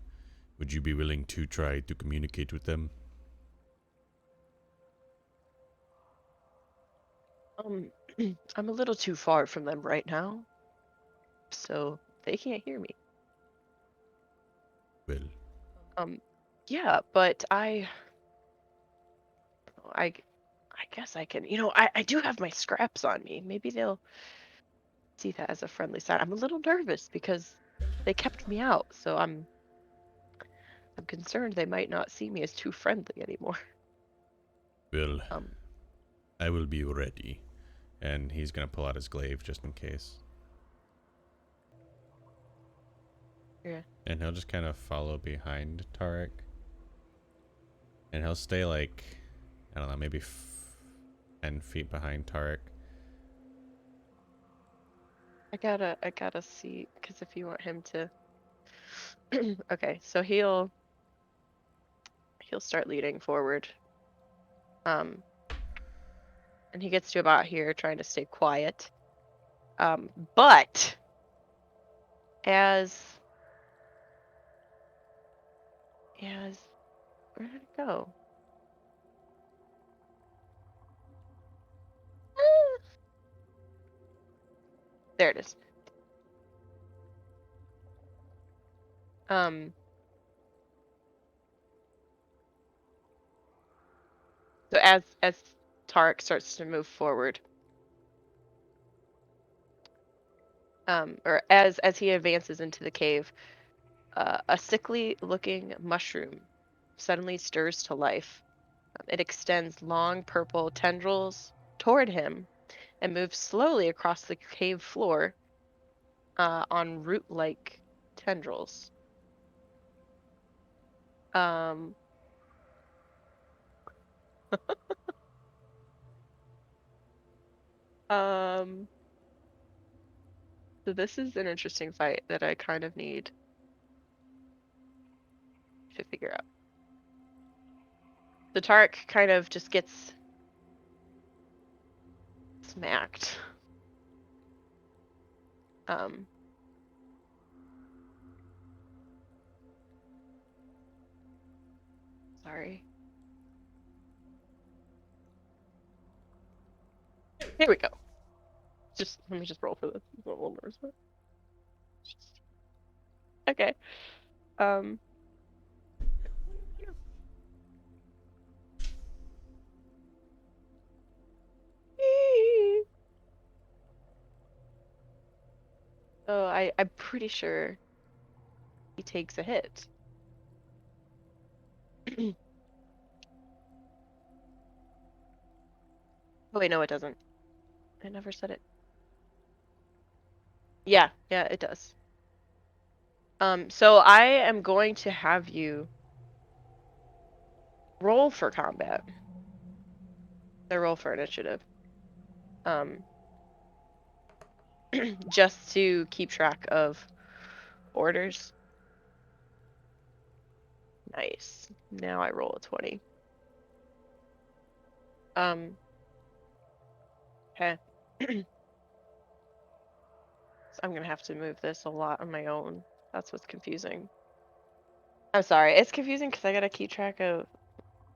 would you be willing to try to communicate with them? Um, I'm a little too far from them right now, so they can't hear me. Well, Um, yeah, but I, I guess I can. I do have my scraps on me. Maybe they'll see that as a friendly sign. I'm a little nervous because they kept me out, so I'm concerned they might not see me as too friendly anymore. well, Um, I will be ready. And he's gonna pull out his glaive just in case. yeah. And he'll just kind of follow behind Tarak. And he'll stay like, I don't know, maybe 10 feet behind Tarak. I gotta see because if you want him to, okay, so he'll start leading forward. Um, and he gets to about here, trying to stay quiet. But as as where did it go? Ah, there it is. Um, so as Tarek starts to move forward, or as he advances into the cave, a sickly-looking mushroom suddenly stirs to life. It extends long purple tendrils toward him and moves slowly across the cave floor on root-like tendrils. Um, um, so this is an interesting fight that I kind of need to figure out. The Tark kind of just gets smacked. Um, sorry. Here we go. Just let me just roll for this. I'm a little nervous. Okay. Um. Oh, I'm pretty sure he takes a hit. Oh wait, no, it doesn't. I never said it. Yeah, yeah, it does. So I am going to have you roll for combat. The roll for initiative. Um, just to keep track of orders. Nice. Now I roll a 20. Um, okay. So I'm gonna have to move this a lot on my own. That's what's confusing. I'm sorry. It's confusing because I gotta keep track of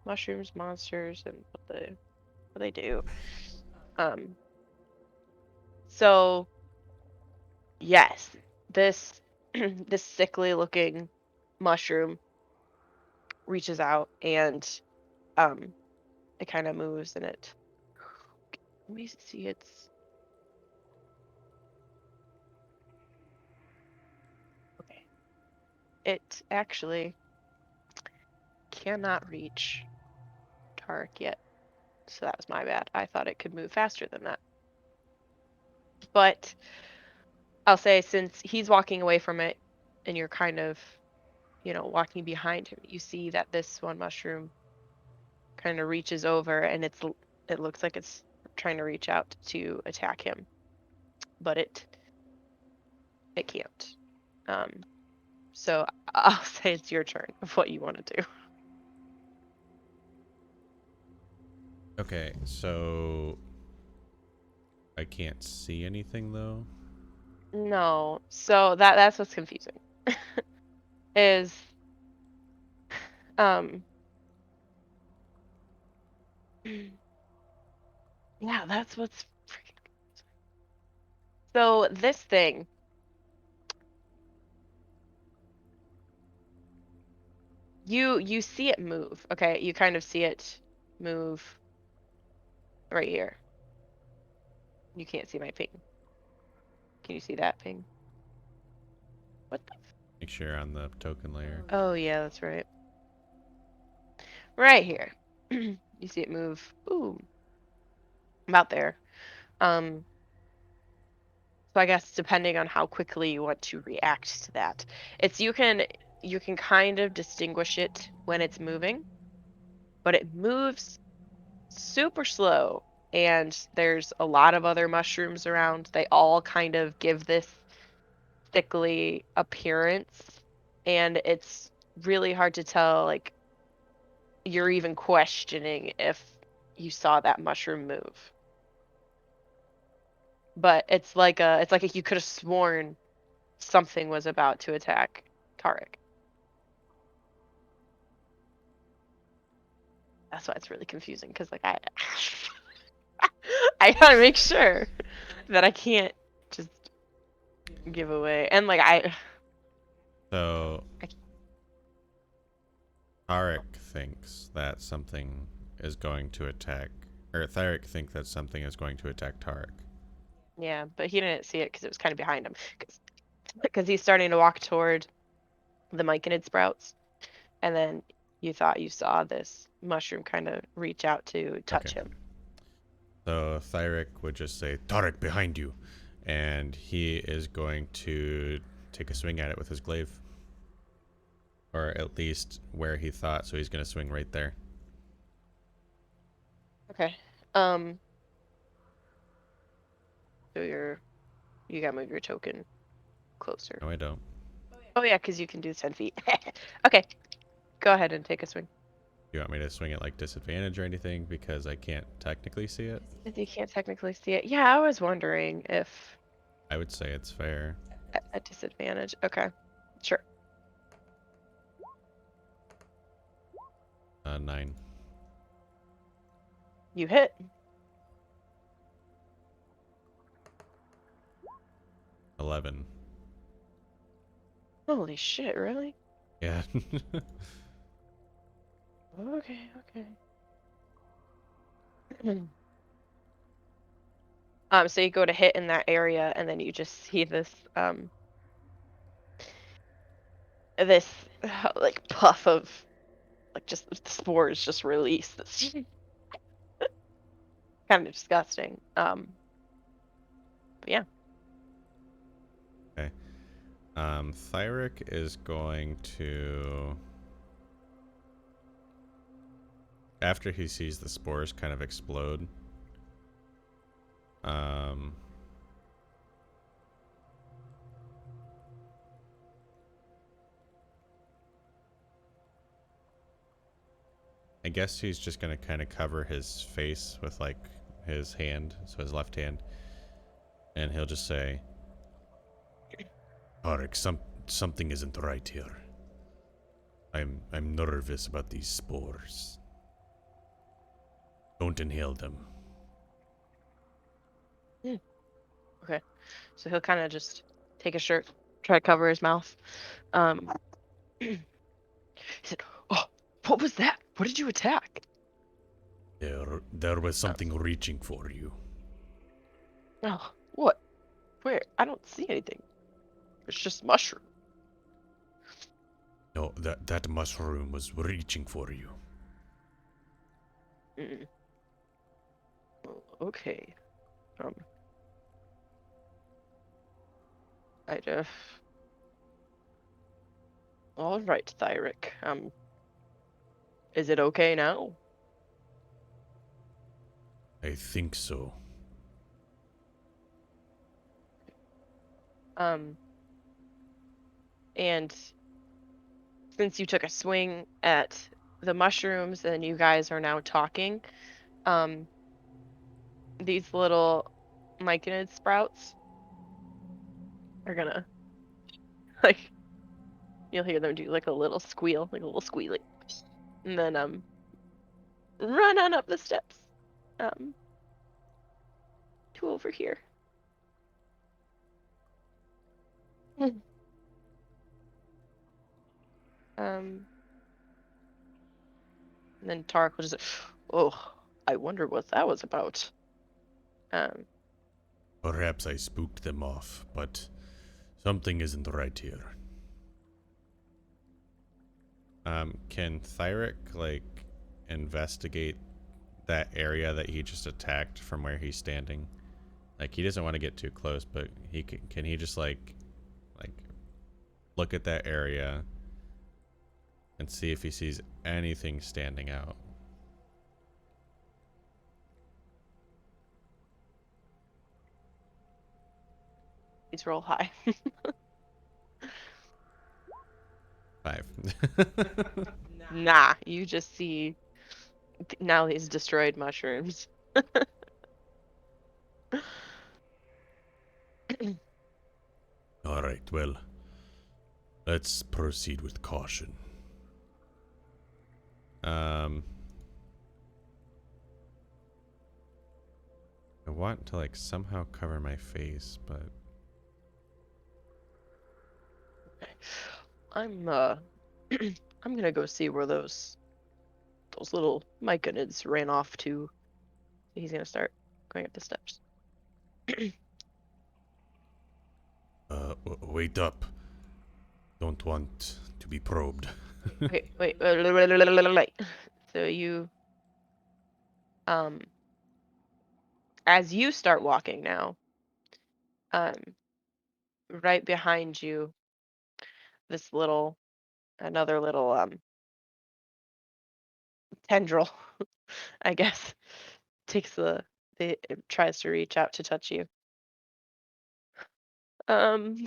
mushrooms, monsters, and what they do. Um, so yes, this this sickly looking mushroom reaches out and um it kind of moves and it let me see it's okay. It actually cannot reach Tarak yet. So that was my bad. I thought it could move faster than that. But I'll say since he's walking away from it and you're kind of, walking behind him, you see that this one mushroom kind of reaches over and it looks like it's trying to reach out to attack him, but it can't. Um, so I'll say it's your turn of what you want to do. Okay, so I can't see anything though. No, so that's what's confusing. Is um yeah, that's what's freaking so this thing you see it move, okay? You kind of see it move right here. You can't see my ping. Can you see that ping? What the Make sure on the token layer. Oh yeah, that's right. Right here. You see it move. Ooh, about there. Um, so I guess depending on how quickly you want to react to that, it's you can kind of distinguish it when it's moving, but it moves super slow. And there's a lot of other mushrooms around. They all kind of give this thickly appearance, and it's really hard to tell, like, you're even questioning if you saw that mushroom move. But it's like you could have sworn something was about to attack Tarak. That's why it's really confusing because like I I gotta make sure that I can't just give away and like So I Tarak thinks that something is going to attack, or Thyrick think that something is going to attack Tarak. yeah, but he didn't see it because it was kind of behind him because he's starting to walk toward the Myconid sprouts, and then you thought you saw this mushroom kind of reach out to Okay. touch him. So Thyrick would just say, Tarak, behind you. And he is going to take a swing at it with his glaive. Or at least where he thought, so he's going to swing right there. Okay. So you gotta move your token closer. No, I don't. Oh yeah, because you can do 10 feet. Okay, go ahead and take a swing. You want me to swing at like disadvantage or anything because I can't technically see it? If you can't technically see it. Yeah, I was wondering if I would say it's fair. a disadvantage. Okay, sure. 9. You hit. 11. Holy shit, really? Yeah. Okay, okay. So you go to hit in that area, and then you just see this like puff of like just the spores just released. That's kind of disgusting. But yeah. Okay. Thyrick is going to, after he sees the spores kind of explode, um, I guess he's just going to kind of cover his face with like his hand, so his left hand, and he'll just say, Tarak, something isn't right here. I'm nervous about these spores. Don't inhale them. Hmm, okay. So he'll kind of just take his shirt, try to cover his mouth. Um, he said, "Oh, what was that? What did you attack?" There was something reaching for you. Oh, what? Where? I don't see anything. It's just mushroom. No, that mushroom was reaching for you. Mm, well, okay. Um, I just. All right, Thyrick. Is it okay now? I think so. Um, and since you took a swing at the mushrooms and you guys are now talking, um, these little myconid sprouts are gonna like you'll hear them do like a little squeal, like a little squealing, and then run on up the steps, um, to over here. Um, and then Tarak will just, oh, I wonder what that was about. Um, Perhaps I spooked them off, but something isn't right here. Can Thyrick, like, investigate that area that he just attacked from where he's standing? Like, he doesn't want to get too close, but can he just, like, look at that area and see if he sees anything standing out? please roll high. 5. Nah, you just see now these destroyed mushrooms. Alright, well, let's proceed with caution. Um, I want to, like, somehow cover my face, but Okay. I'm I'm gonna go see where those little myconids ran off to. He's gonna start going up the steps. wait up. Don't want to be probed. Okay, wait. So you, um, as you start walking now, um, right behind you, this another little tendril, I guess, takes it tries to reach out to touch you. Um,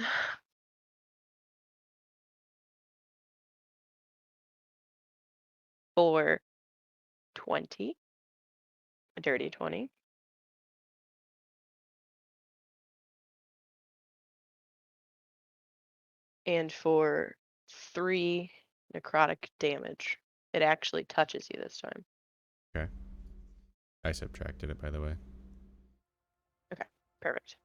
for 20, a dirty 20, and for 3 necrotic damage. It actually touches you this time. Okay. I subtracted it, by the way. Okay, perfect.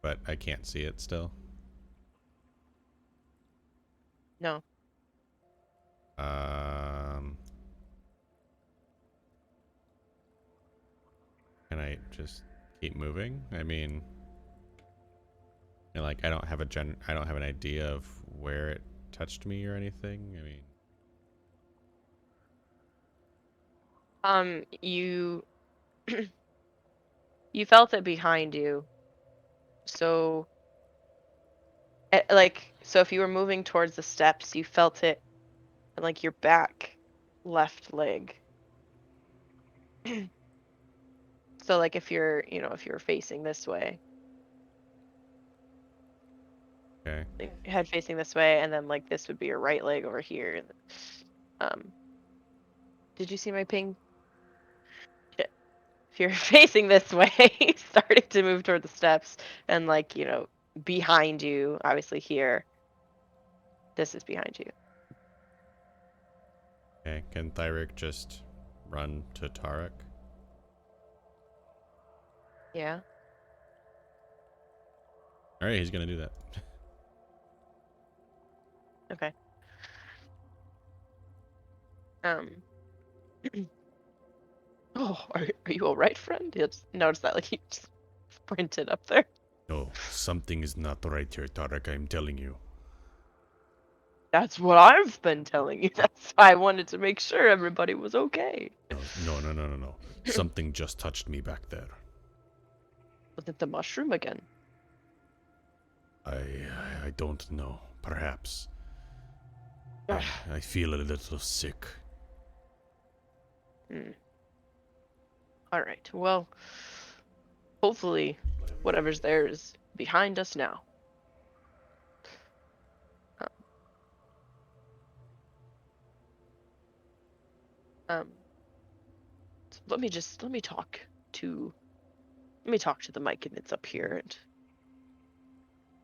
but I can't see it still. No. Um, can I just keep moving? I mean, like I don't have an idea of where it touched me or anything. I mean, You you felt it behind you. So, so if you were moving towards the steps, you felt it in like your back left leg. So like if if you're facing this way, okay, like head facing this way, and then like this would be your right leg over here. Um, did you see my ping? Shit. If you're facing this way, starting to move toward the steps, and like, behind you, obviously here, this is behind you. okay. Can Thyrick just run to Tarak? Yeah. All right, he's gonna do that. Okay. Um. Oh, are you all right, friend? You just notice that like he just sprinted up there. No, something is not right here, Tarak. I'm telling you. That's what I've been telling you. That's why I wanted to make sure everybody was okay. No, no, no, no, no, no. Something just touched me back there. Was it the mushroom again? I don't know. Perhaps. Ugh. I feel a little sick. Hmm. All right. Well, hopefully, whatever's there is behind us now. Um, um, so let me talk to the Myconids up here and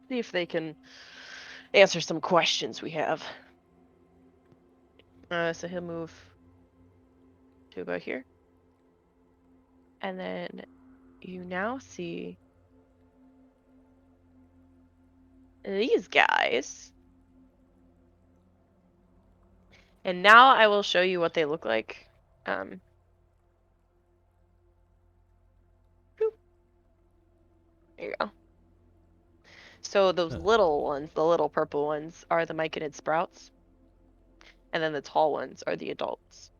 see if they can answer some questions we have. So he'll move to about here, and then you now see these guys. And now I will show you what they look like. Um, boop, there you go. So those Huh. little ones, the little purple ones, are the Myconid sprouts, and then the tall ones are the adults.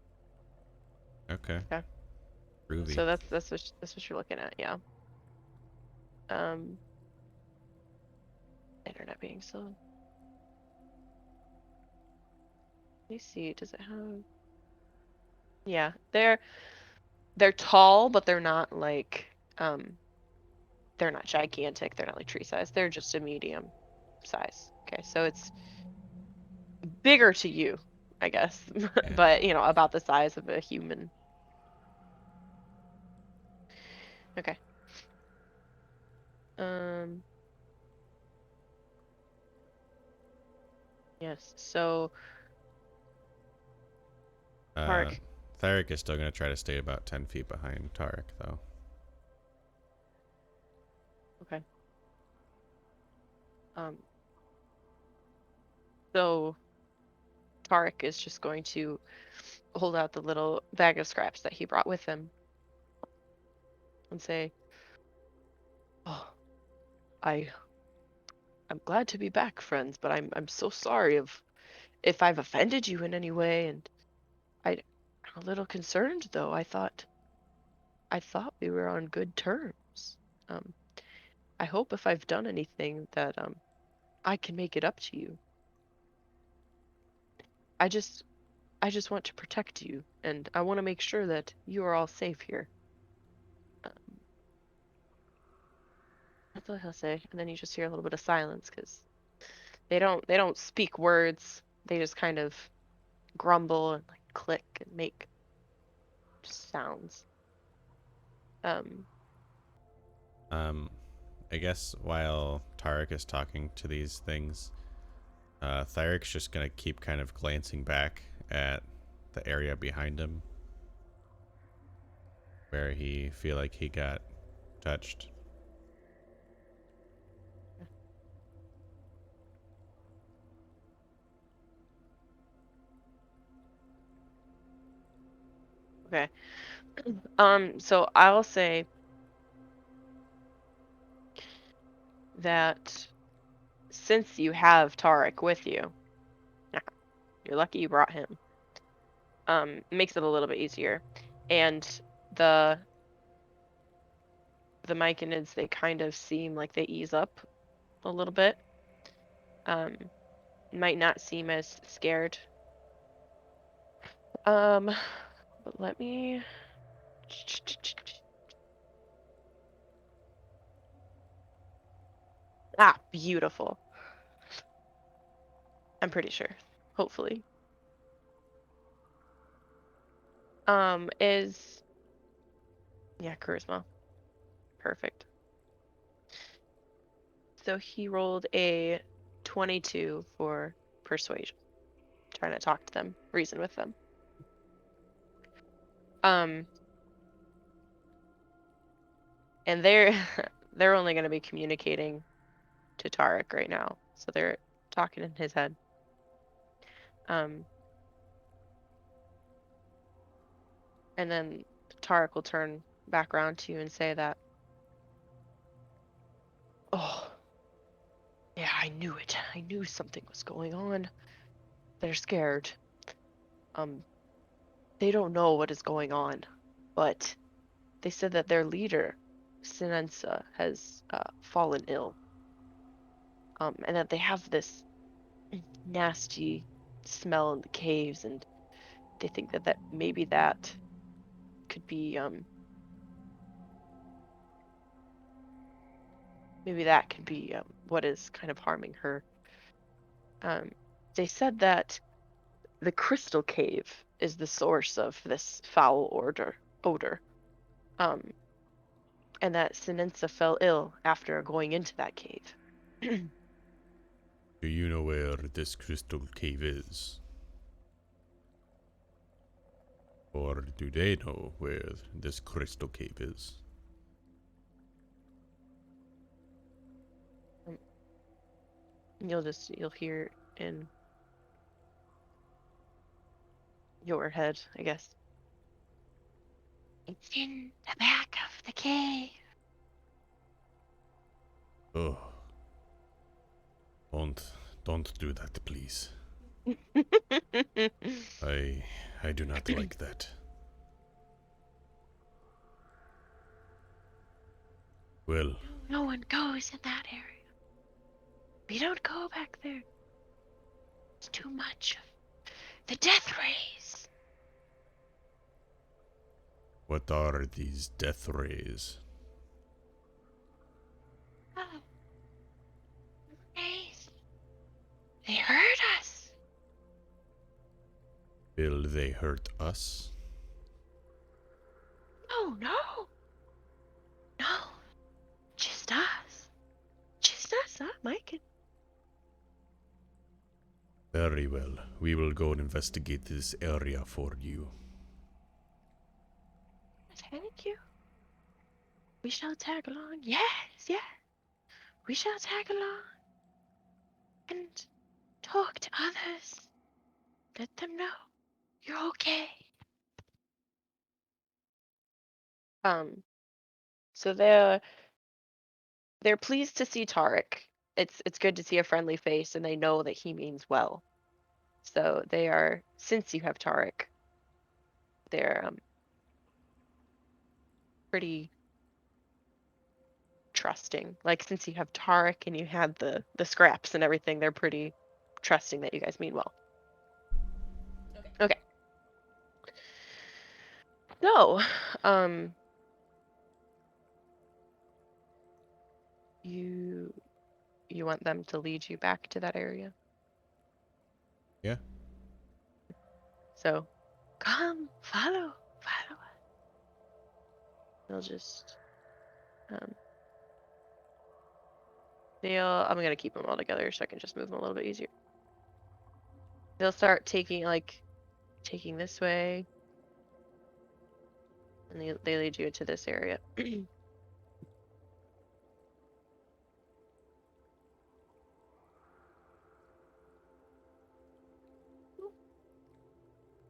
Okay. Okay. Groovy. So that's what you're looking at, yeah. Um, internet being slow. Let me see. Does it have? Yeah, they're tall, but they're not gigantic. They're not like tree size. They're just a medium size. Okay, so it's bigger to you, I guess, Yeah. but about the size of a human. Okay. Um, yes. So Uh, Tarak. Thyrick is still gonna try to stay about 10 feet behind Tarak, though. Okay. Um, so Tarak is just going to hold out the little bag of scraps that he brought with him and say, "Oh, I I'm glad to be back, friends, but I'm so sorry if I've offended you in any way, and I'm a little concerned though. I thought we were on good terms. Um, I hope if I've done anything that I can make it up to you. I just I just want to protect you, and I want to make sure that you are all safe here." Um, that's what he'll say, and then you just hear a little bit of silence because they don't speak words. They just kind of grumble and like click and make sounds. Um, Um, I guess while Tarak is talking to these things, Thyric's just gonna keep kind of glancing back at the area behind him where he feel like he got touched. Okay. So I'll say that since you have Tarak with you, you're lucky you brought him. Makes it a little bit easier. And the the Myconids, they kind of seem like they ease up a little bit. Um, might not seem as scared. But let me. Ah, beautiful. I'm pretty sure. Hopefully. Is yeah, charisma. Perfect. So he rolled a 22 for persuasion. Trying to talk to them, reason with them. Um, and they're they're only going to be communicating to Tarak right now, so they're talking in his head. Um, and then Tarak will turn back around to you and say that, "Oh, yeah, I knew it. I knew something was going on. They're scared. Um, they don't know what is going on, but they said that their leader, Sinensa, has fallen ill. And that they have this nasty smell in the caves, and they think that maybe that could be what is kind of harming her. Um, they said that the crystal cave is the source of this foul odor. Um, and that Sinensa fell ill after going into that cave. Do you know where this crystal cave is? Or do they know where this crystal cave is? Um, you'll hear in your head, I guess. It's in the back of the cave. Oh, don't, don't do that, please. I, I do not like that. Well, No one goes in that area. We don't go back there. It's too much of the death rays. what are these death rays? Oh, rays. They hurt us. Will they hurt us? No, no, no. Just us. Just us, huh, Mike? Very well. We will go and investigate this area for you. Thank you. We shall tag along. Yes, yes. We shall tag along and talk to others. Let them know you're okay. Um, so they're pleased to see Tarak. It's good to see a friendly face, and they know that he means well. So they are, since you have Tarak, they're pretty trusting. Like since you have Tarak and you had the scraps and everything, they're pretty trusting that you guys mean well. Okay. So, um, you you want them to lead you back to that area? Yeah? So, come, follow. They'll just um I'm gonna keep them all together so I can just move them a little bit easier. They'll start taking this way, and they lead you to this area.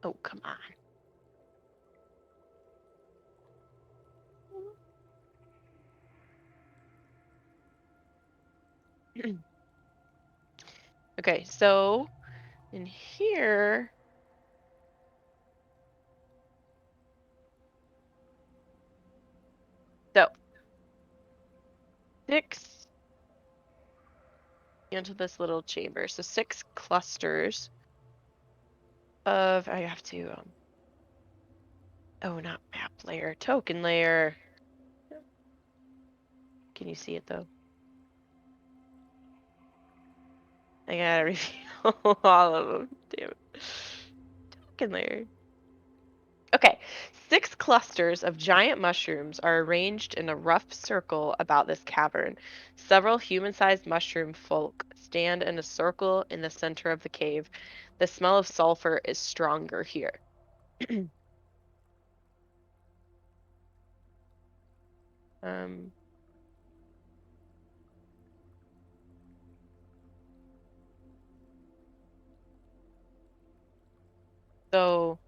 Oh, come on. Okay, so in here, so 6 into this little chamber. So 6 clusters of, I have to, oh, not map layer, token layer. Can you see it though? I gotta reveal all of them. Damn it. Token layer. Okay, 6 clusters of giant mushrooms are arranged in a rough circle about this cavern. Several human-sized mushroom folk stand in a circle in the center of the cave. The smell of sulfur is stronger here. um, so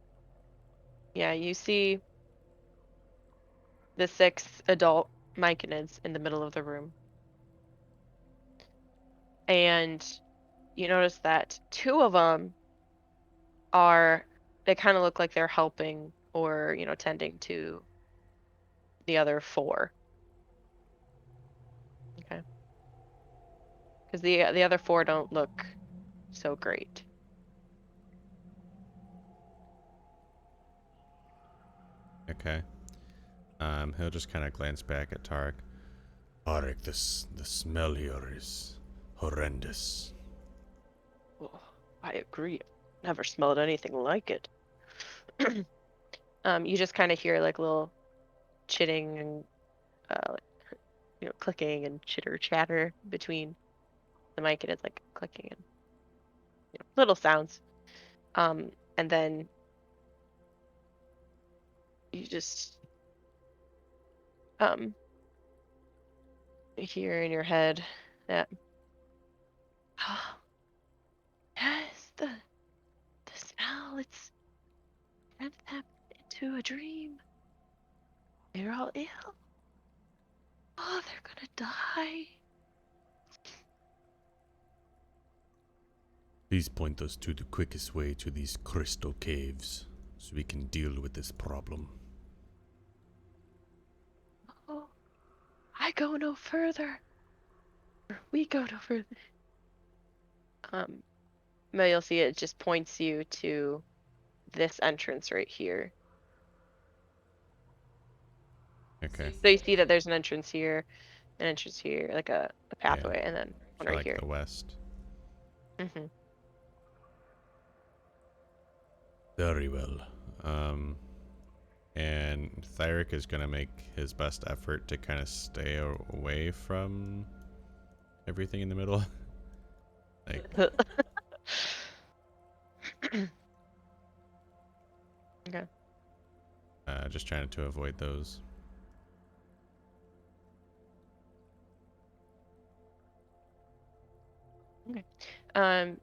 yeah, you see the 6 adult Myconids in the middle of the room. And you notice that 2 of them are, they kind of look like they're helping or, tending to the other 4. Okay. Because the other 4 don't look so great. Okay. He'll just kind of glance back at Tarak. Tarak, the smell here is horrendous. Oh, I agree. Never smelled anything like it. You just kind of hear like little chitting and like, clicking and chitter chatter between the mic, and it's like clicking and little sounds. And then you just um hear in your head that oh, yes, the smell, it's sent them into a dream. They're all ill. Oh, they're gonna die. Please point us to the quickest way to these crystal caves so we can deal with this problem. Oh, I go no further. We go no further. Um, but you'll see it just points you to this entrance right here. Okay. So you see that there's an entrance here, like a Yeah. pathway, and then one For right like here. the west. Hmm. Very well. And Thyrick is gonna make his best effort to kind of stay away from everything in the middle. Like, Okay. just trying to avoid those. Okay. Um,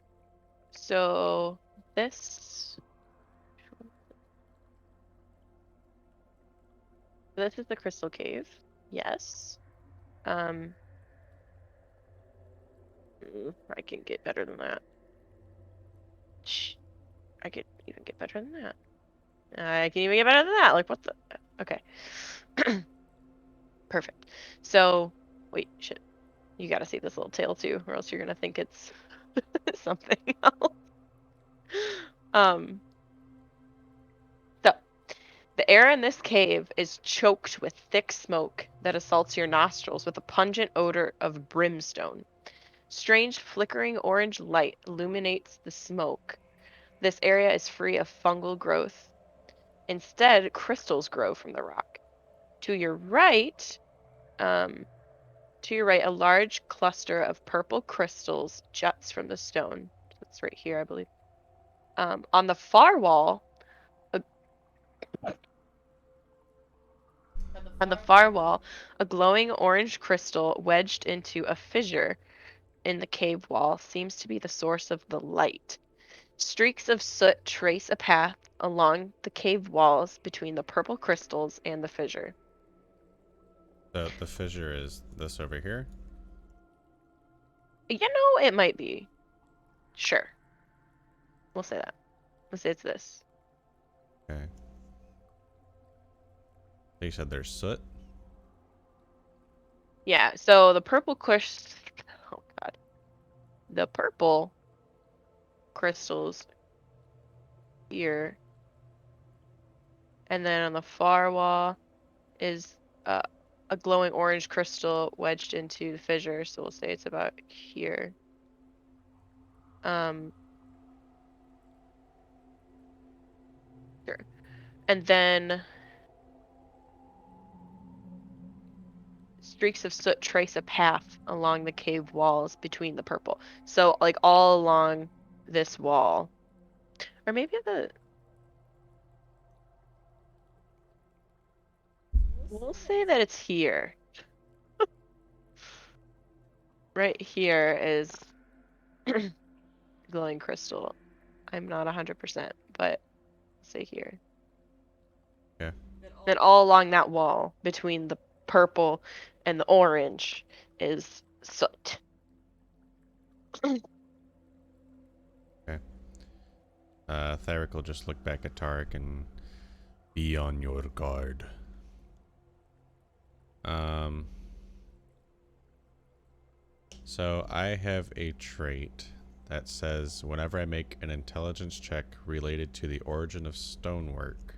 so this this is the Crystal Cave. Yes. Um, I can get better than that. Shh, I could even get better than that. I can even get better than that. Like, what the? Okay. Perfect. So, wait, shit. You gotta see this little tail too, or else you're gonna think it's something else. Um, so the air in this cave is choked with thick smoke that assaults your nostrils with a pungent odor of brimstone. Strange flickering orange light illuminates the smoke. This area is free of fungal growth. Instead, crystals grow from the rock. To your right, um, a large cluster of purple crystals juts from the stone. That's right here, I believe. On the far wall, a, on the far wall, a glowing orange crystal wedged into a fissure in the cave wall seems to be the source of the light. Streaks of soot trace a path along the cave walls between the purple crystals and the fissure. The fissure is this over here. It might be. Sure. We'll say that. We'll say it's this. Okay. You said there's soot? Yeah, so the purple oh god. The purple crystals here. And then on the far wall is a glowing orange crystal wedged into the fissure, so we'll say it's about here. Um, sure. And then streaks of soot trace a path along the cave walls between the purple. So like all along this wall. Or maybe we'll say that it's here. Right here is glowing crystal. I'm not 100%, but say here. Yeah. And all along that wall between the purple and the orange is soot. Okay. Thyrick will just look back at Tarak and be on your guard. Um, so I have a trait that says whenever I make an intelligence check related to the origin of stonework,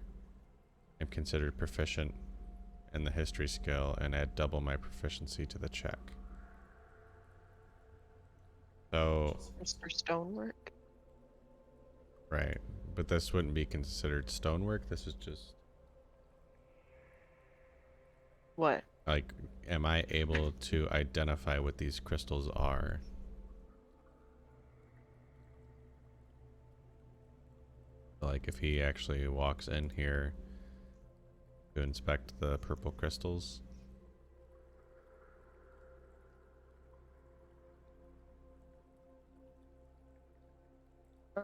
I'm considered proficient in the history skill and add double my proficiency to the check. So, It's for stonework. right. But this wouldn't be considered stonework. This is just What? like, am I able to identify what these crystals are? Like, if he actually walks in here to inspect the purple crystals. Um,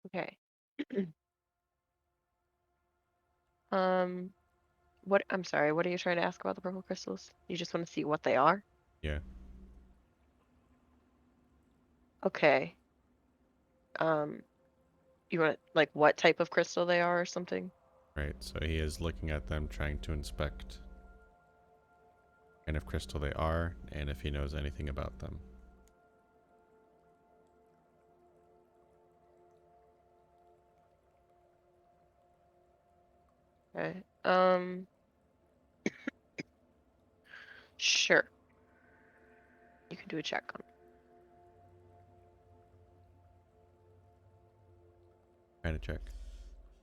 okay. Um, I'm sorry, what are you trying to ask about the purple crystals? You just want to see what they are? Yeah, Okay. Um, you want like what type of crystal they are or something? right. So he is looking at them, trying to inspect what kind of crystal they are and if he knows anything about them. Okay. Sure. You can do a check on Kind of check.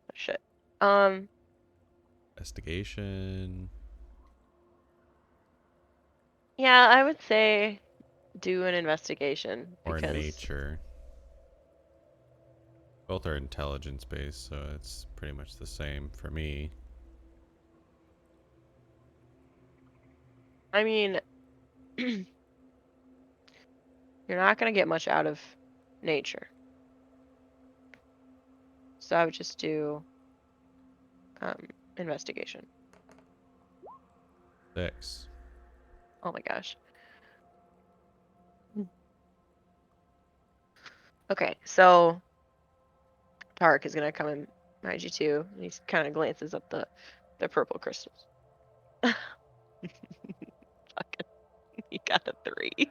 that shit. Um, Investigation yeah, I would say do an investigation or because nature. Both are intelligence based, so it's pretty much the same for me. I mean, you're not gonna get much out of nature. So I would just do investigation. 6. Oh my gosh. Okay, so Tarak is gonna come and behind you too, and he kind of glances up the purple crystals. Fucking, he got a 3.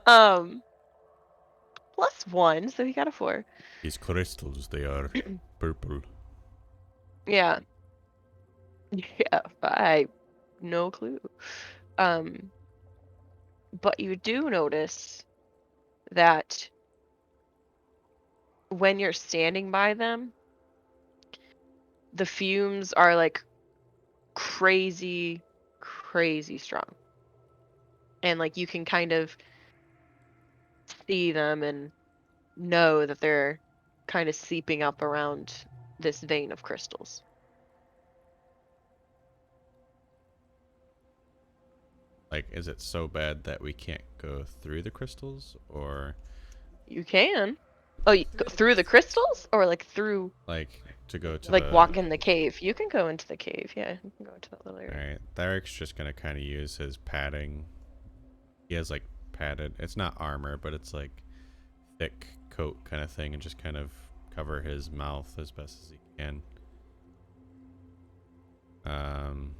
um, +1, so he got a 4. These crystals, they are purple. Yeah, yeah, I no clue. Um, but you do notice that when you're standing by them, the fumes are like crazy, crazy strong. And like you can kind of see them and know that they're kind of seeping up around this vein of crystals. Like, is it so bad that we can't go through the crystals, or You can. Oh, you go through the crystals, or like through, like to go to like the? walk in the cave? You can go into the cave. Yeah, you can go into that little All area. right, Thyrick's just gonna kind of use his padding. He has like padded. It's not armor, but it's like thick coat kind of thing, and just kind of cover his mouth as best as he can. Um,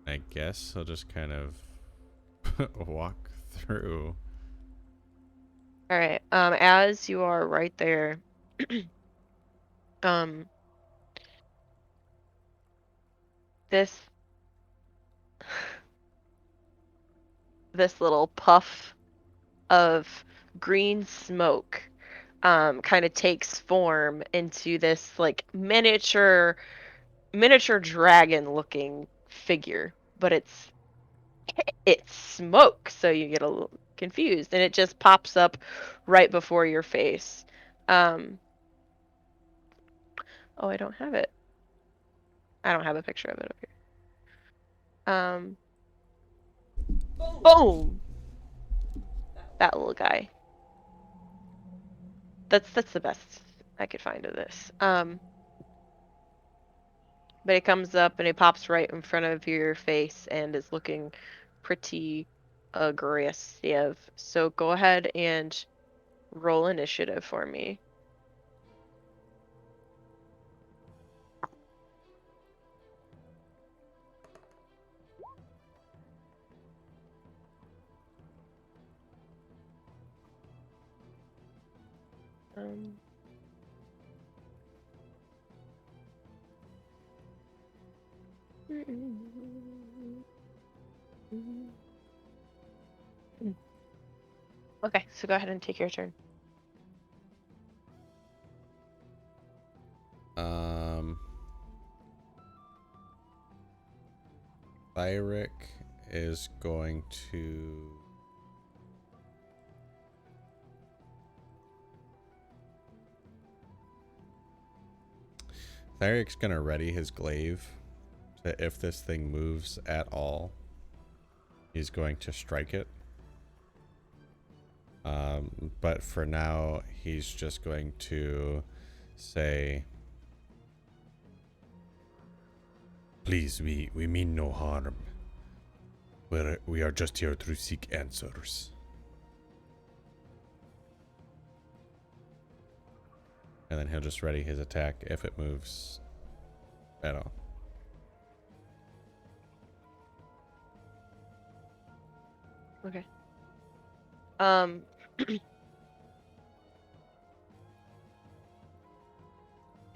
I guess I'll just kind of walk through. All right. As you are right there, um, this this little puff of green smoke kind of takes form into this like miniature dragon looking figure, but it's smoke, so you get a little confused, and it just pops up right before your face. Um, oh, I don't have it. I don't have a picture of it up here. Boom! That little guy. That's the best I could find of this. But it comes up and it pops right in front of your face and is looking pretty aggressive. So go ahead and roll initiative for me. Um, okay, so go ahead and take your turn. Um, Thyrick is going to. Thyrick's gonna ready his glaive. So if this thing moves at all, he's going to strike it. But for now, he's just going to say, "Please, we mean no harm. We are just here to seek answers." And then he'll just ready his attack if it moves at all. Okay. Um,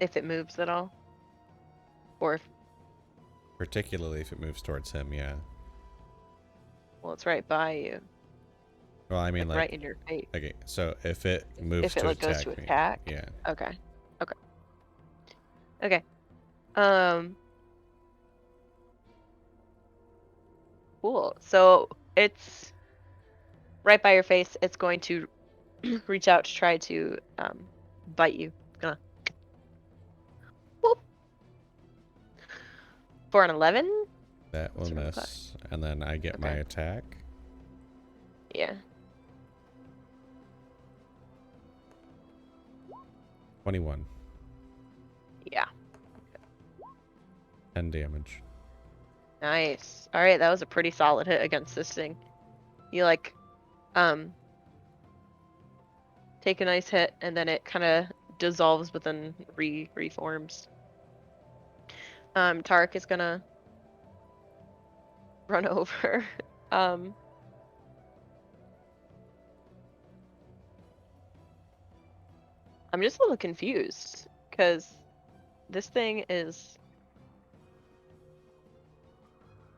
if it moves at all, or if, Particularly if it moves towards him, yeah. well, it's right by you, Well, I mean, like right like, in your face. okay, so if it moves If it to like goes to attack me, attack. yeah. Okay. Okay. Okay. Um, cool. So it's right by your face. It's going to reach out to try to bite you. It's gonna whoop for an 11. That will What's your modifier? miss. And then I get my Okay. attack. Yeah. 21. Yeah. 10 damage. Nice. All right, that was a pretty solid hit against this thing. You like um take a nice hit and then it kind of dissolves but then reforms. Tarak is gonna run over. um I'm just a little confused because this thing is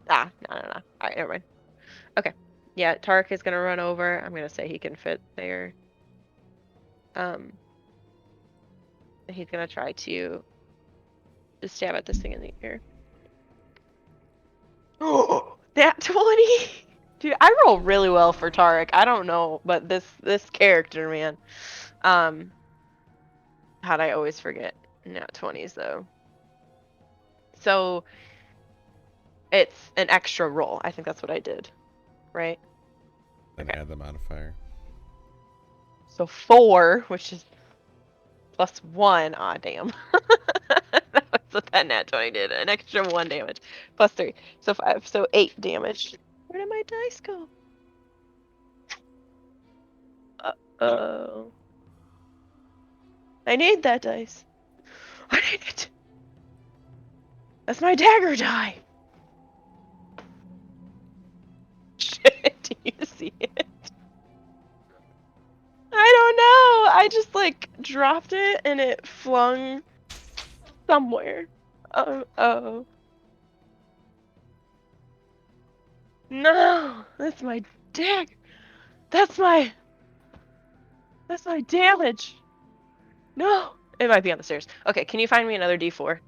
no. All right, never mind. Okay. Yeah, Tarak is gonna run over. I'm gonna say he can fit there. Um he's gonna try to just stab at this thing in the ear. Oh, that 20! Dude, I roll really well for Tarak. I don't know, but this character, man. How'd I always forget? Nat 20s though. So it's an extra roll. I think that's what I did, right? Then Okay. add the modifier. So 4, which is +1. Ah, damn. That's what that nat 20 did. An extra 1 damage. +3. So 5. So 8 damage. Where did my dice go? Uh-oh. I need that dice. I need it. That's my dagger die. Shit, do you see it? I don't know. I just like dropped it and it flung somewhere. Oh. No, that's my dagger. That's my damage. No. It might be on the stairs. Okay, can you find me another D4?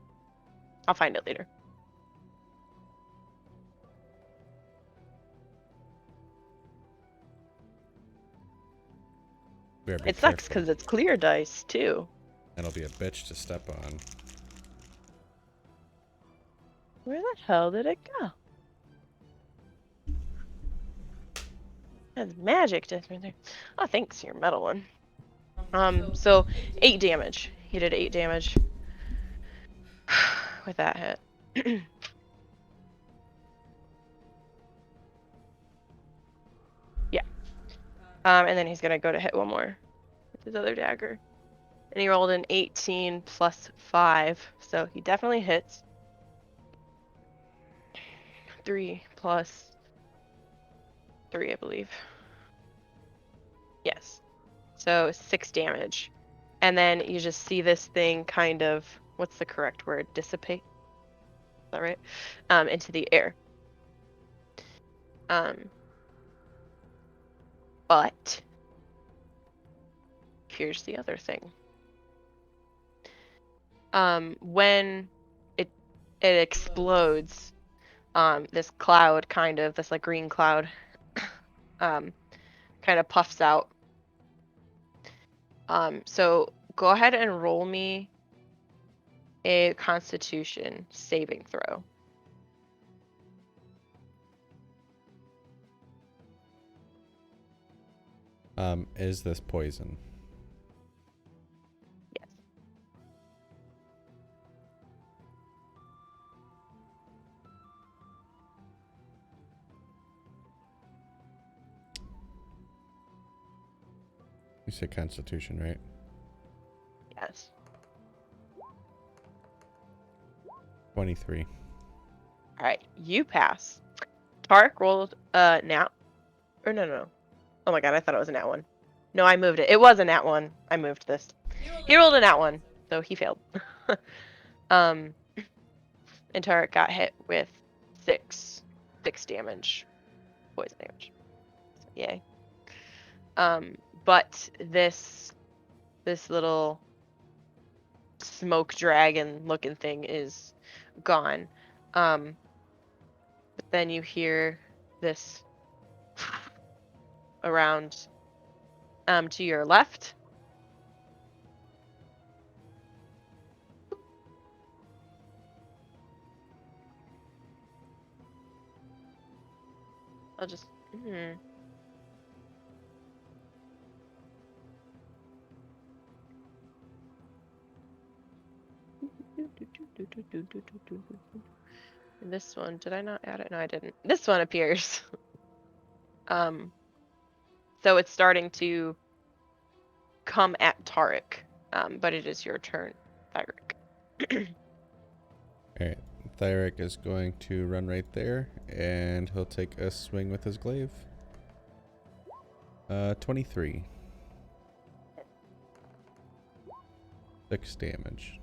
I'll find it later. Better be It sucks careful. because it's clear dice too. That'll be a bitch to step on. Where the hell did it go? That's magic right there. Oh, thanks, your metal one. So 8 damage. He did 8 damage with that hit. Yeah. And then he's gonna go to hit one more with his other dagger. And he rolled an 18 plus 5, so he definitely hits. 3 plus 3, I believe. Yes. So 6 damage. And then you just see this thing kind of, what's the correct word? Dissipate? Is that right? Into the air. But here's the other thing. When it explodes, this cloud kind of, this like green cloud, kind of puffs out. So go ahead and roll me a Constitution saving throw. Is this poison? Yes. You said Constitution, right? Yes. 23. All right, you pass. Tarak rolled nat. Or no. Oh my god, I thought it was a nat 1. No, I moved it. It was a nat 1. I moved this. He rolled a nat 1, so he failed. And Tarak got hit with 6 damage, poison damage. So, yay. But this little smoke dragon looking thing is gone. But then you hear this around to your left. I'll just And this one, did I not add it? No, I didn't. This one appears. So it's starting to come at Tarak, but it is your turn, Thyrick. Alright. Thyrick is going to run right there, and he'll take a swing with his glaive. 23. 6 damage.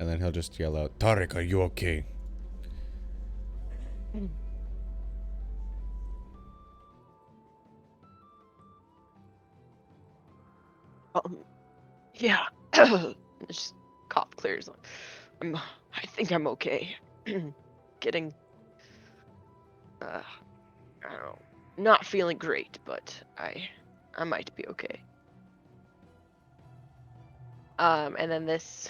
And then he'll just yell out, Tarak, are you okay? Yeah. Just cough clears. I think I'm okay. Getting I don't know, not feeling great, but I might be okay. And then this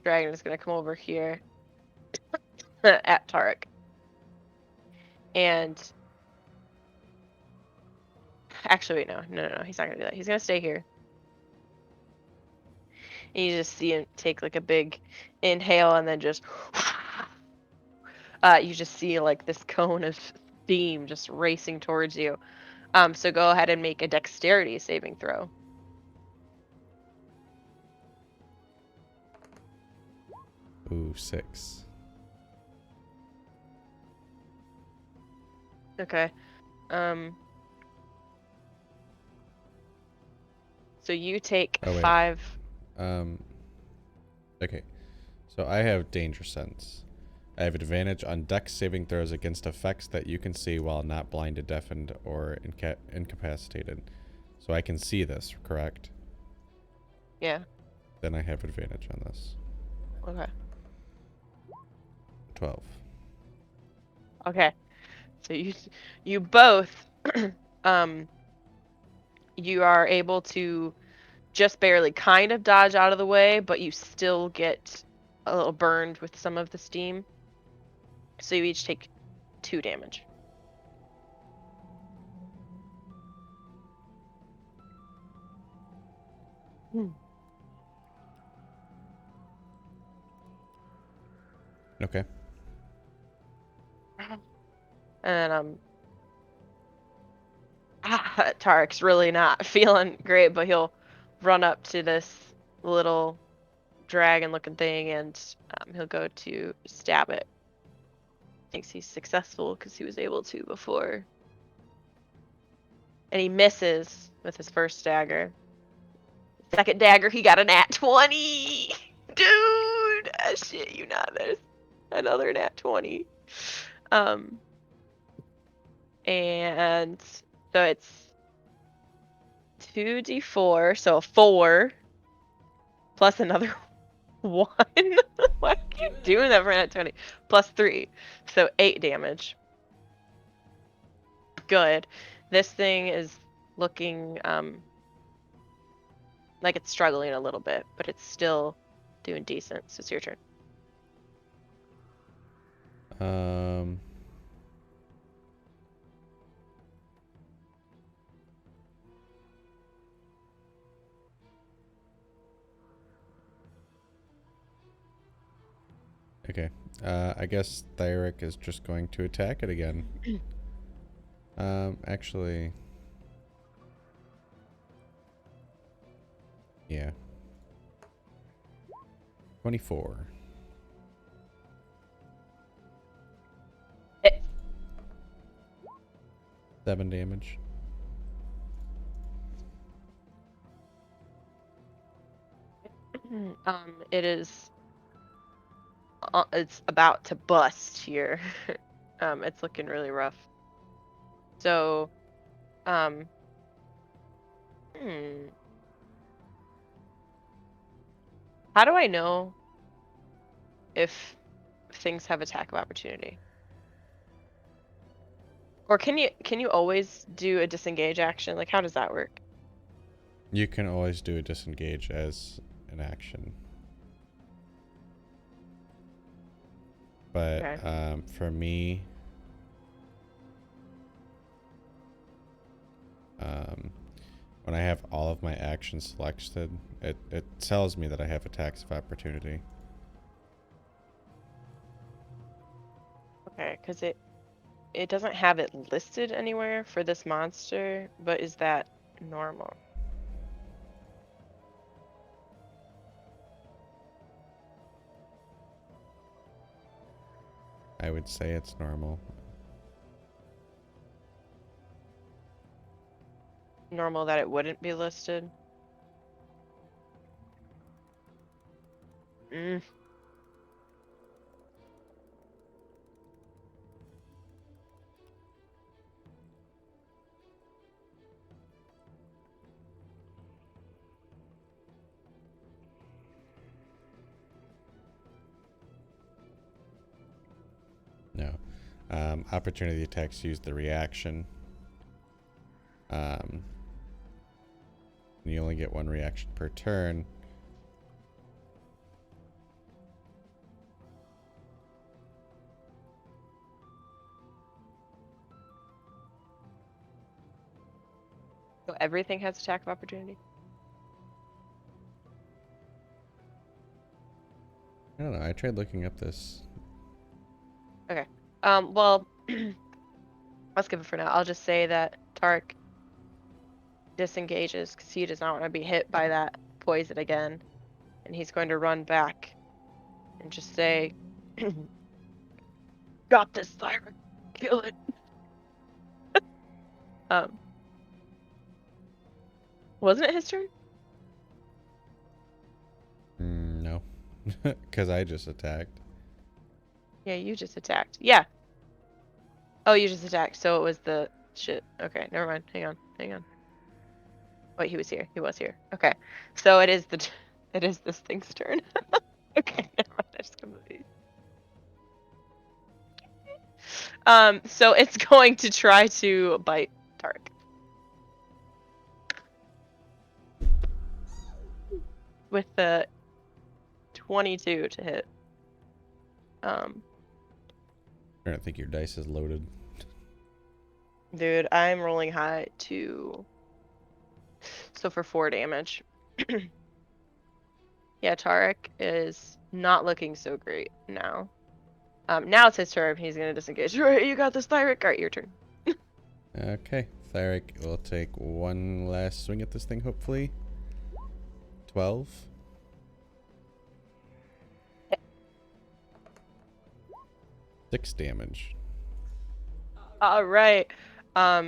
dragon is gonna come over here at Tarak, and actually, wait, no, he's not gonna do that. He's gonna stay here. And you just see him take like a big inhale, and then just you just see like this cone of steam just racing towards you. So go ahead and make a dexterity saving throw. Ooh, 6. Okay. Um. So you take Oh, wait. 5. Okay. So I have Danger Sense. I have advantage on dex saving throws against effects that you can see while not blinded, deafened, or incapacitated. So I can see this, correct? Yeah. Then I have advantage on this. Okay. 12. Okay. So you both um you are able to just barely kind of dodge out of the way, but you still get a little burned with some of the steam. So you each take 2 damage. Hmm. Okay. And then Tarek's really not feeling great, but he'll run up to this little dragon looking thing, and he'll go to stab it. Thinks he's successful because he was able to before. And he misses with his first dagger. Second dagger, he got a nat 20. Dude, I shit you not. There's another nat 20. Um, and so it's 2d4, so a 4 plus another 1. Why are you doing that for nat 20? Plus 3, so 8 damage. Good. This thing is looking like it's struggling a little bit, but it's still doing decent. So it's your turn. Um. Okay. I guess Thyrick is just going to attack it again. Actually. Yeah. 24. It, 7 damage. it is. It's about to bust here. It's looking really rough. So, um, hmm, how do I know if things have attack of opportunity? Or can you always do a disengage action? Like, how does that work? You can always do a disengage as an action. But Okay. for me, when I have all of my actions selected, it tells me that I have attacks of opportunity. Okay, because it doesn't have it listed anywhere for this monster, but is that normal? I would say it's normal. Normal that it wouldn't be listed? Mm. Opportunity attacks use the reaction. You only get one reaction per turn. So everything has attack of opportunity? I don't know. I tried looking up this. Okay. Well, I'll skip it for now. I'll just say that Tarak disengages because he does not want to be hit by that poison again. And he's going to run back and just say, got this, Thyrick. Kill it. Um, wasn't it his turn? No. Because I just attacked. Yeah, you just attacked. Yeah. Oh, you just attacked. So it was the shit. Okay, never mind. Hang on. Hang on. Wait, he was here. He was here. Okay. So it is it is this thing's turn. Okay, never mind. I just completely. So it's going to try to bite Tarak. With the 22 to hit. I don't think your dice is loaded. Dude, I'm rolling high to. So for 4 damage. Yeah, Tarak is not looking so great now. Now it's his turn. He's gonna disengage. Right, you got this, Thyrick. All right, your turn. Okay. Thyrick will take one last swing at this thing, hopefully. 12. Yeah. 6 damage. All right. How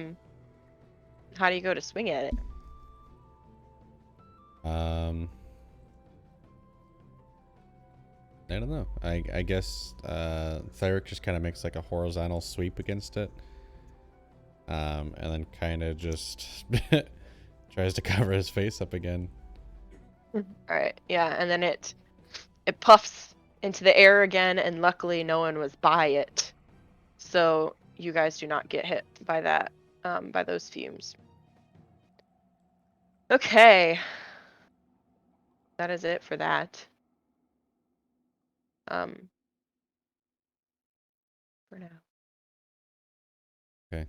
do you go to swing at it? I don't know. I guess Thyrick just kind of makes like a horizontal sweep against it. And then kind of just tries to cover his face up again. All right. Yeah, and then it puffs into the air again, and luckily no one was by it, so you guys do not get hit by that, by those fumes. Okay, that is it for that. For now. Okay.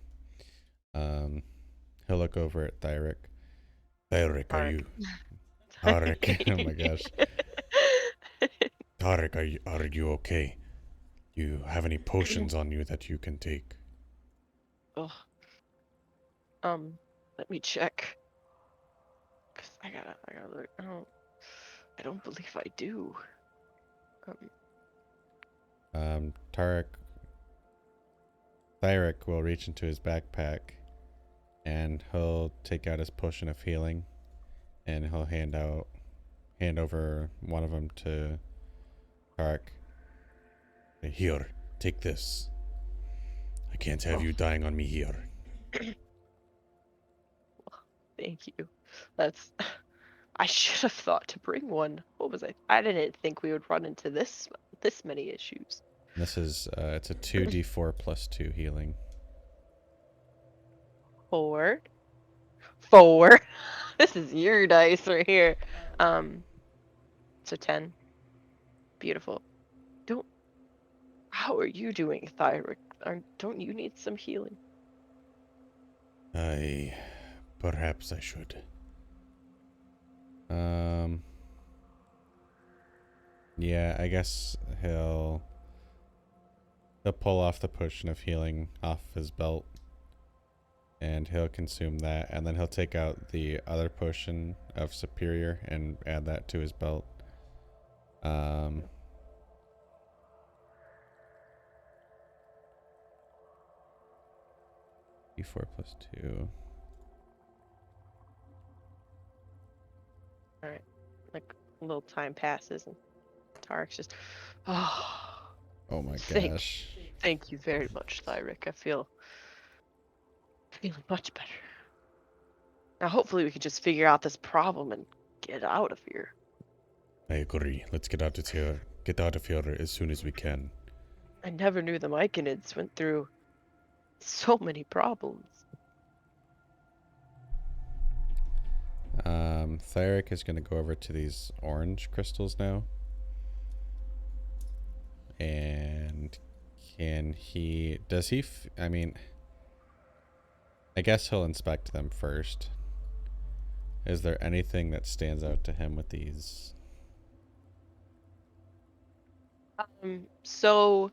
He'll look over at Thyrick. Thyrick, are Tarak. you? Tarik. Oh my gosh. Tarik, are you okay? Do you have any potions on you that you can take? Ugh. Let me check. 'Cause I gotta look. I don't believe I do. Tarik. Thyrick will reach into his backpack and he'll take out his potion of healing and he'll hand over one of them to Tarik. Here, take this. I can't have you dying on me here. Thank you. That's. I should have thought to bring one. What was I? I didn't think we would run into this many issues. This is it's a 2d4 plus 2 healing. 4. 4. This is your dice right here. So 10. Beautiful. Don't. How are you doing, Thyrick? Don't you need some healing? Perhaps I should. Yeah, I guess he'll pull off the potion of healing off his belt. And he'll consume that, and then he'll take out the other potion of superior and add that to his belt. D4 plus 2. All right. Like a little time passes, and Tarek's just. Oh, Oh my thank, gosh. thank you very much, Thyrick. I feel feeling much better. Now, hopefully, we can just figure out this problem and get out of here. I agree. Let's get out of here. Get out of here as soon as we can. I never knew the Myconids went through so many problems. Thyrick is going to go over to these orange crystals now. And I mean, I guess he'll inspect them first. Is there anything that stands out to him with these? So,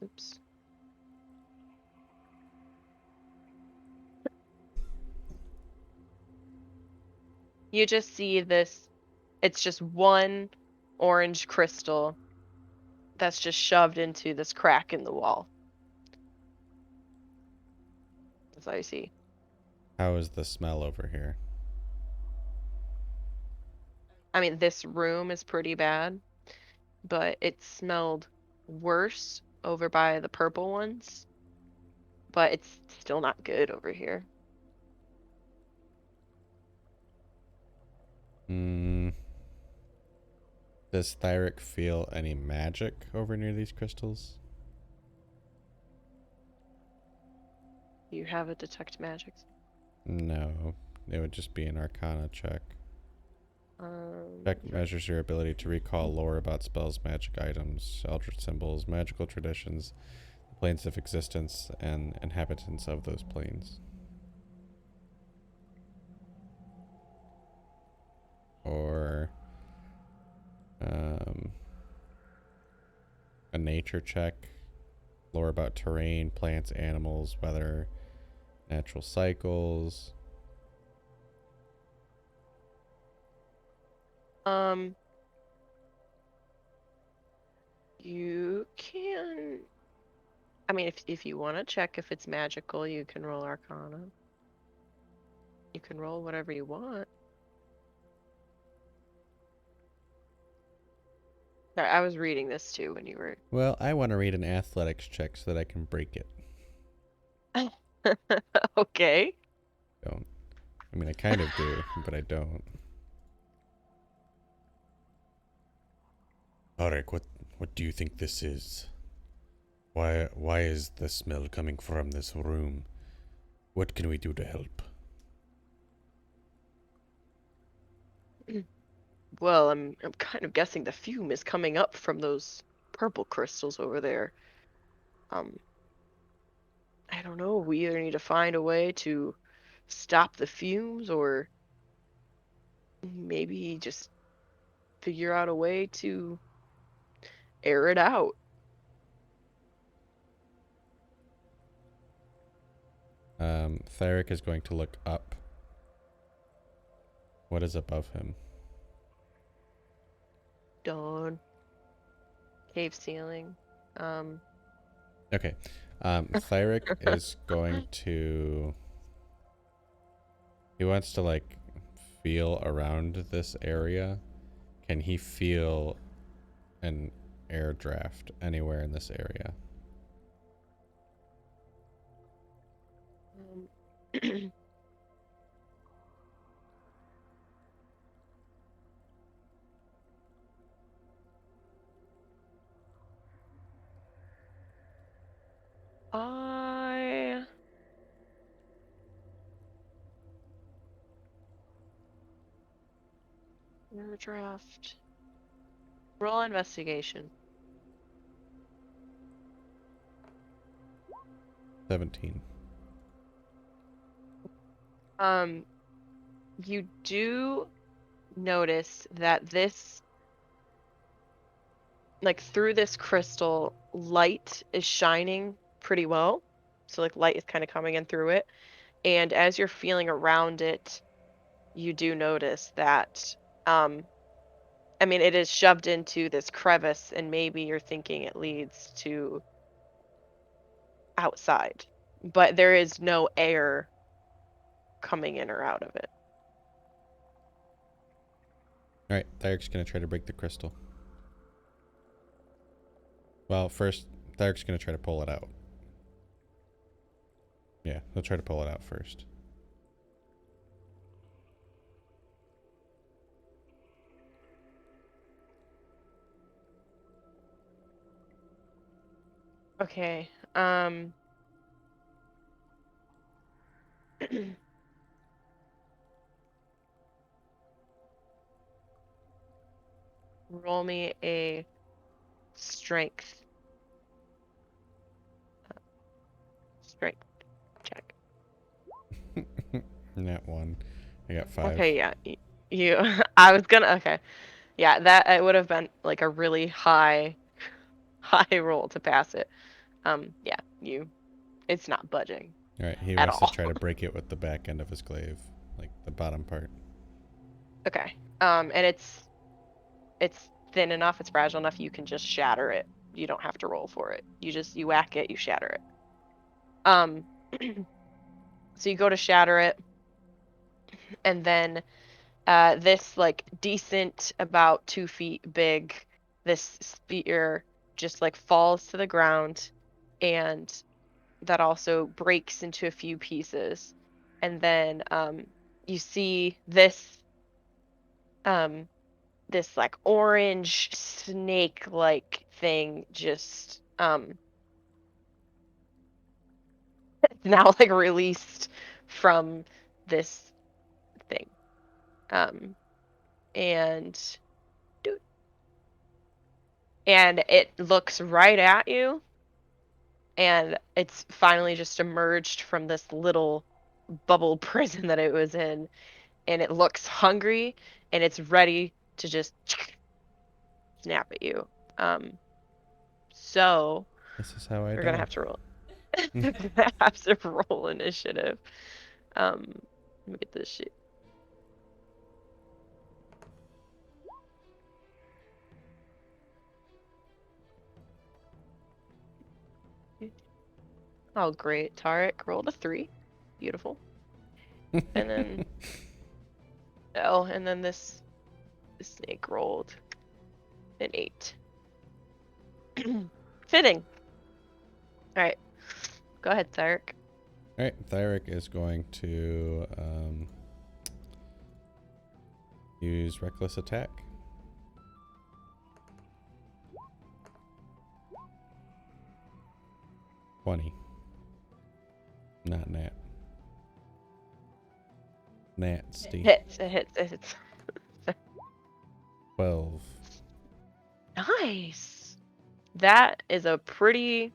oops. You just see this, it's just one orange crystal that's just shoved into this crack in the wall. That's all you see. How is the smell over here? I mean, this room is pretty bad, but it smelled worse over by the purple ones, but it's still not good over here. Hmm. Does Thyrick feel any magic over near these crystals? You have a detect magic. No. It would just be an arcana check. Check Sure. measures your ability to recall lore about spells, magic items, eldritch symbols, magical traditions, the planes of existence, and inhabitants of those planes. Or um, a nature check, lore about terrain, plants, animals, weather, natural cycles. Um, you can. I mean, if you want to check if it's magical, you can roll Arcana. You can roll whatever you want. I was reading this too when you were. Well, I want to read an athletics check so that I can break it. Okay. Don't. I mean, I kind of do, but I don't. Tarak, what do you think this is? Why is the smell coming from this room? What can we do to help? Well, I'm kind of guessing the fume is coming up from those purple crystals over there. Um, I don't know. We either need to find a way to stop the fumes or maybe just figure out a way to air it out. Thyrick is going to look up. What is above him? Dawn, cave ceiling. Um, Okay. Thyrick is going to. He wants to, like, feel around this area. Can he feel an air draft anywhere in this area? um I air draft. Roll investigation. 17. Um, you do notice that this, like through this crystal, light is shining pretty well. So like light is kind of coming in through it. And as you're feeling around it, you do notice that um I mean it is shoved into this crevice and maybe you're thinking it leads to outside. But there is no air coming in or out of it. Alright, Thyric's going to try to break the crystal. Well, first, Thyric's going to try to pull it out. Yeah, he'll try to pull it out first. Okay. Roll me a strength strength check. Nat 1. I got 5. Okay, yeah. You I was gonna okay. Yeah, that it would have been like a really high roll to pass it. Yeah, it's not budging Alright, he at wants to all. try to break it with the back end of his glaive. Like the bottom part. Okay. And it's thin enough, it's fragile enough you can just shatter it. You don't have to roll for it. You whack it, you shatter it. Um so you go to shatter it, and then this like decent about 2 feet big, this spear just like falls to the ground, and that also breaks into a few pieces. And then you see um this like orange snake like thing just now like released from this thing. Um and and it looks right at you, and it's finally just emerged from this little bubble prison that it was in, and it looks hungry, and it's ready to just snap at you. Um so This is how I we're gonna die. have to roll have to roll initiative. Let me get this shit. Oh, great. Tarak rolled a 3. Beautiful. And then, oh, and then this snake rolled an 8. Fitting. All right. Go ahead, Thyrick. Alright, Thyrick is going to use Reckless Attack. 20. Not Nat. Nasty. It hits. 12. Nice. That is a pretty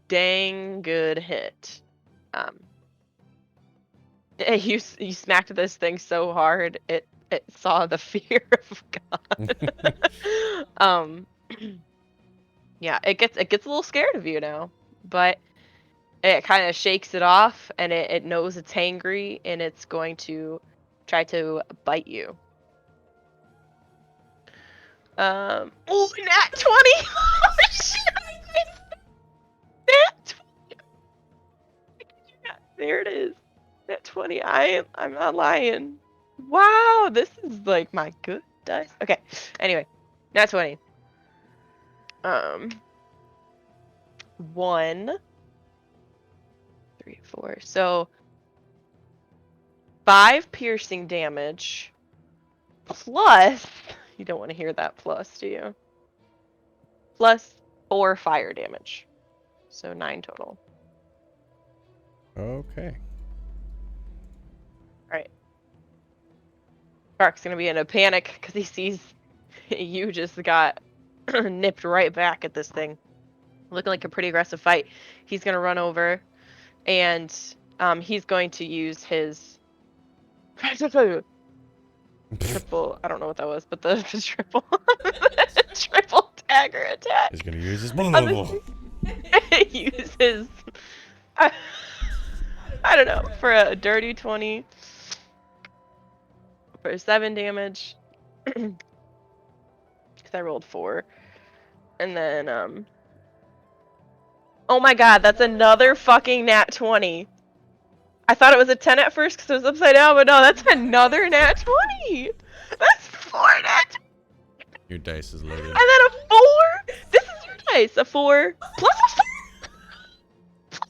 dang good hit. Um, you smacked this thing so hard it saw the fear of God. um, yeah, it gets a little scared of you now, but it kind of shakes it off, and it knows it's hangry, and it's going to try to bite you. Oh, nat 20. Oh shit, nat 20. There it is. Nat 20. I'm not lying. Wow, this is like my good dice. Okay. Anyway, nat 20. 1, 3, 4. So 5 piercing damage plus, you don't want to hear that plus, do you? Plus 4 fire damage. So 9 total. Okay. All right. Park's gonna be in a panic because he sees you just got nipped right back at this thing. Looking like a pretty aggressive fight. He's gonna run over, and he's going to use his triple. I don't know what that was, but the triple triple dagger attack. He's gonna use his Use his. I, I don't know, for a dirty 20 for 7 damage. Because I rolled 4, and then oh my god, that's another fucking nat 20. I thought it was a 10 at first because it was upside down, but no, that's another nat 20. That's 4 nat 20. Your dice is loaded. And then a 4. This is your dice. A 4 plus a 4.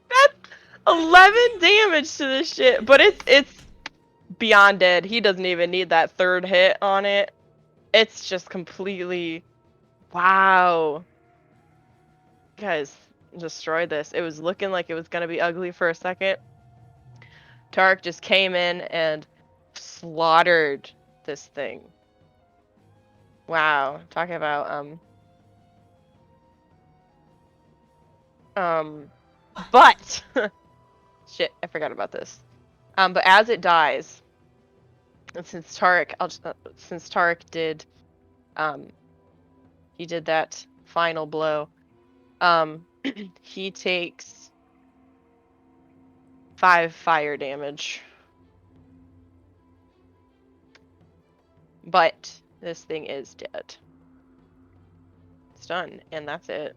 That's 11 damage to this shit. But it's beyond dead. He doesn't even need that 3rd hit on it. It's just completely, wow. guys destroyed this. It was looking like it was gonna be ugly for a second. Tarak just came in and slaughtered this thing. Wow, talking about but shit, I forgot about this. But as it dies, and since Tarak, since Tarak did, um, he did that final blow, he takes 5 fire damage. But this thing is dead. It's done, and that's it.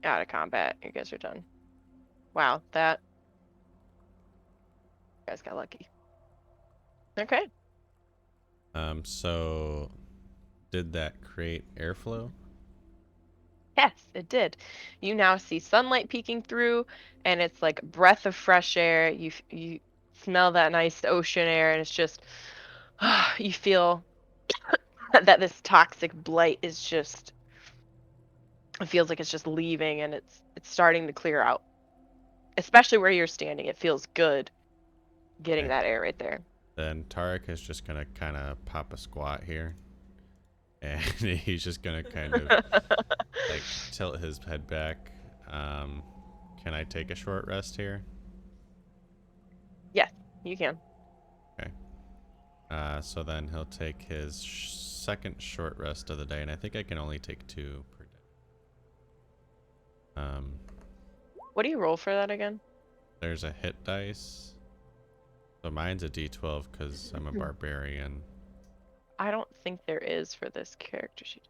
Out of combat. You guys are done. Wow, that you guys got lucky. Okay. So did that create airflow? Yes, it did. You now see sunlight peeking through, and it's like a breath of fresh air. You smell that nice ocean air, and it's just you feel that this toxic blight is just it feels like it's just leaving, and it's starting to clear out. Especially where you're standing, it feels good getting Okay. that air right there. Then Tarek is just gonna kind of pop a squat here, and he's just gonna kind of like tilt his head back. Can I take a short rest here? Yes, you can. Okay. So then he'll take his second short rest of the day, and I think I can only take 2 per day. What do you roll for that again? There's a hit dice. So mine's a D12 because I'm a barbarian. I don't think there is for this character sheet.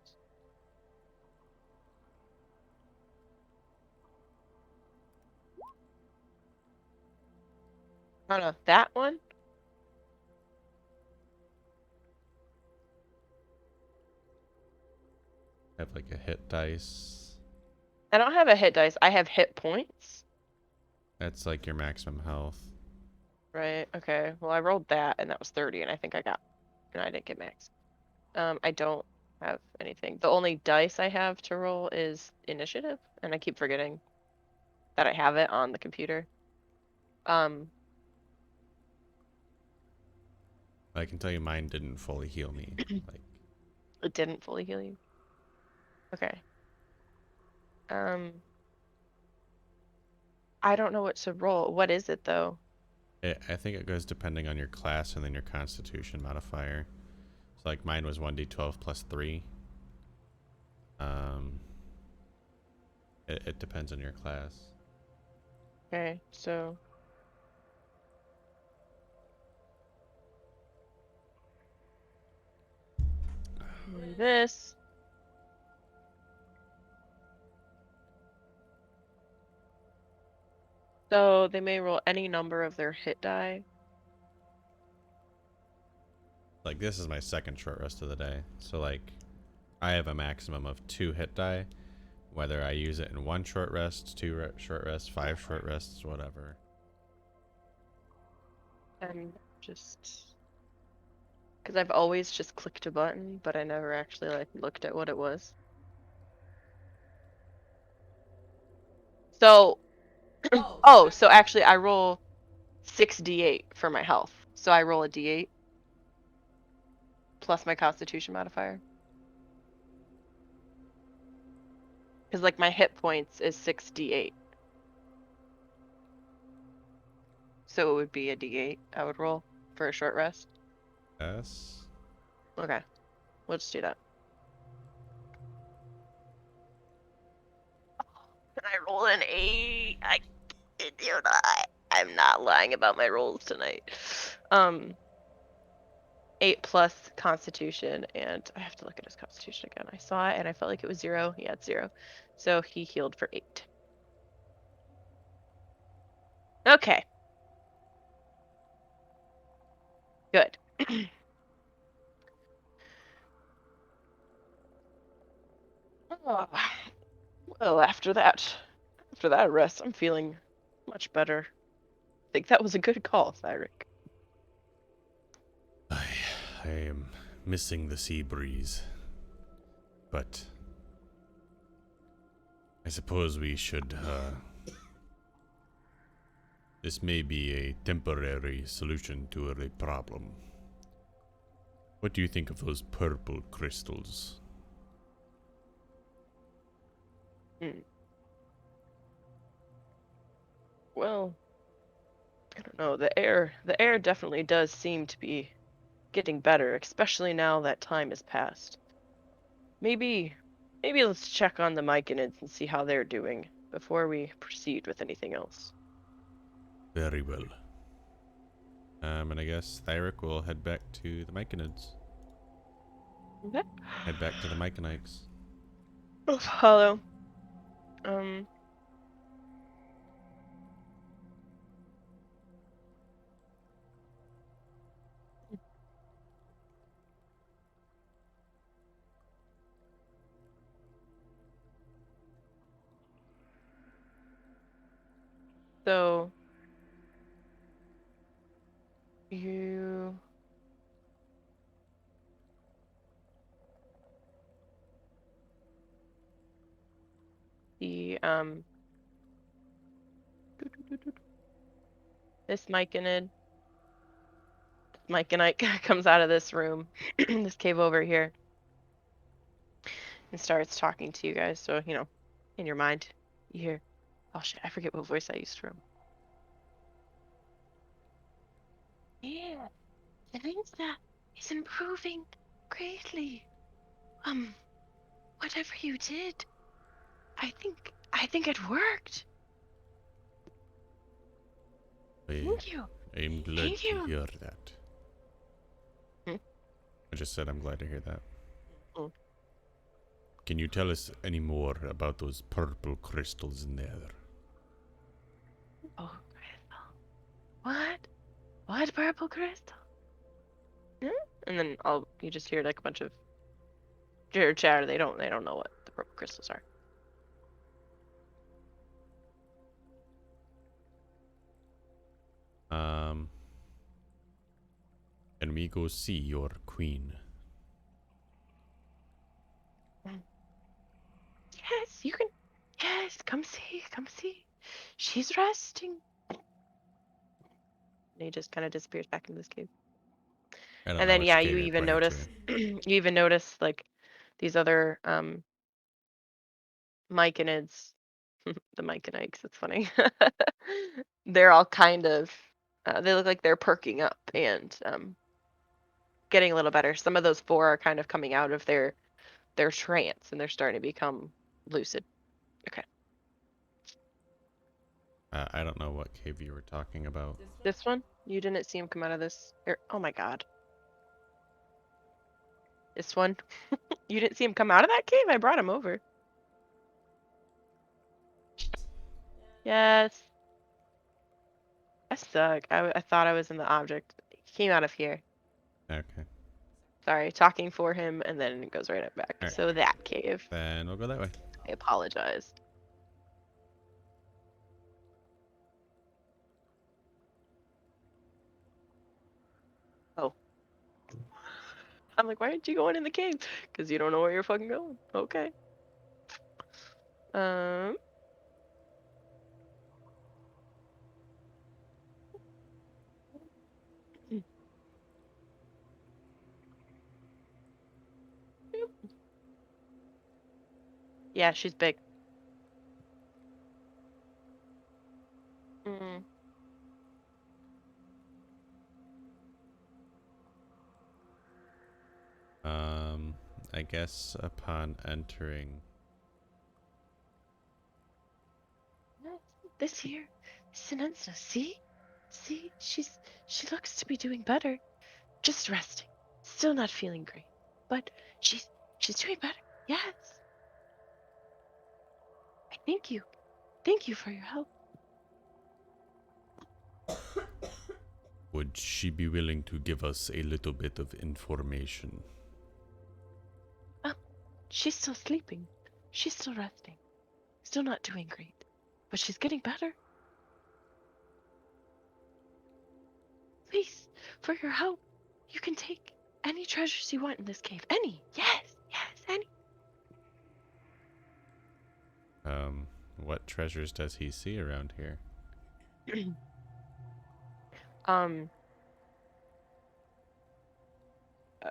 Oh no, that one? I have like a hit dice. I don't have a hit dice. I have hit points. That's like your maximum health. Right. Okay. Well, I rolled that and that was 30 and I think I didn't get max. I don't have anything. The only dice I have to roll is initiative, and I keep forgetting that I have it on the computer. Um, I can tell you mine didn't fully heal me. Like, it didn't fully heal you. Okay. Um, I don't know what to roll. What is it though? I think it goes depending on your class and then your constitution modifier. So like mine was 1d12 plus 3. Um, it depends on your class. Okay, so this. So they may roll any number of their hit die. Like this is my second short rest of the day. So like I have a maximum of 2 hit die, whether I use it in 1 short rest, 2 short rests, 5 short rests, whatever. And just because I've always just clicked a button, but I never actually like looked at what it was. So, oh, so actually I roll 6d8 for my health. So I roll a d8 plus my constitution modifier. Because like my hit points is 6d8. So it would be a d8 I would roll for a short rest. Yes. Okay, we'll just do that. I roll an 8. I do not. I'm not lying about my rolls tonight. 8 plus Constitution, and I have to look at his Constitution again. I saw it and I felt like it was 0. He had 0, so he healed for 8. Okay, good. Oh, well, after that rest, I'm feeling much better. I think that was a good call, Thyrick. I, I am missing the sea breeze, but I suppose we should, this may be a temporary solution to a problem. What do you think of those purple crystals? Hmm. Well, I don't know. The air definitely does seem to be getting better, especially now that time has passed. Maybe, maybe let's check on the Myconids and see how they're doing before we proceed with anything else. Very well. And I guess Thyrick will head back to the Myconids. Okay. Head back to the Myconites. Oh, hello. Um, so you the this Myconid comes out of this room, this cave over here, and starts talking to you guys. So, in your mind, you hear, oh shit, I forget what voice I used for him. Yeah, the Linsa is improving greatly. Um, whatever you did, I think it worked. Thank you. I'm glad Thank to you. hear that. Hmm? I just said I'm glad to hear that. Oh, Can you tell us any more about those purple crystals in there? oh, crystal. What? What purple crystal? Hmm? And then you just hear like a bunch of chitter chatter. They don't know what the purple crystals are. Um, can we go see your queen? Mm. Yes, you can. Yes, come see, come see. She's resting. And he just kind of disappears back into this cave. I don't And know then which yeah, cave you you're even pointing to. notice you even notice like these other Myconids, the Myconites, it's funny. They're all kind of they look like they're perking up and getting a little better. Some of those four are kind of coming out of their trance and they're starting to become lucid. Okay. I don't know what cave you were talking about. This one, you didn't see him come out of this. Oh my god. This one, you didn't see him come out of that cave? I brought him over. Yes. I suck. I thought I was in the object. He came out of here. Okay. Sorry, talking for him, and then it goes right up back. Alright. So that cave. Then we'll go that way. I apologize. Oh. I'm like, why aren't you going in the cave? Because you don't know where you're fucking going. Okay. Um. Yeah, she's big. Mm. Um, I guess upon entering. This here, Sinensa. See? See? She looks to be doing better. Just resting. Still not feeling great. But she's doing better. Yes. I thank you. Thank you for your help. Would she be willing to give us a little bit of information? Oh, she's still sleeping. She's still resting. Still not doing great. But she's getting better. Please, for your help, you can take any treasures you want in this cave. Any. Yes, yes, any. What treasures does he see around here? um, uh,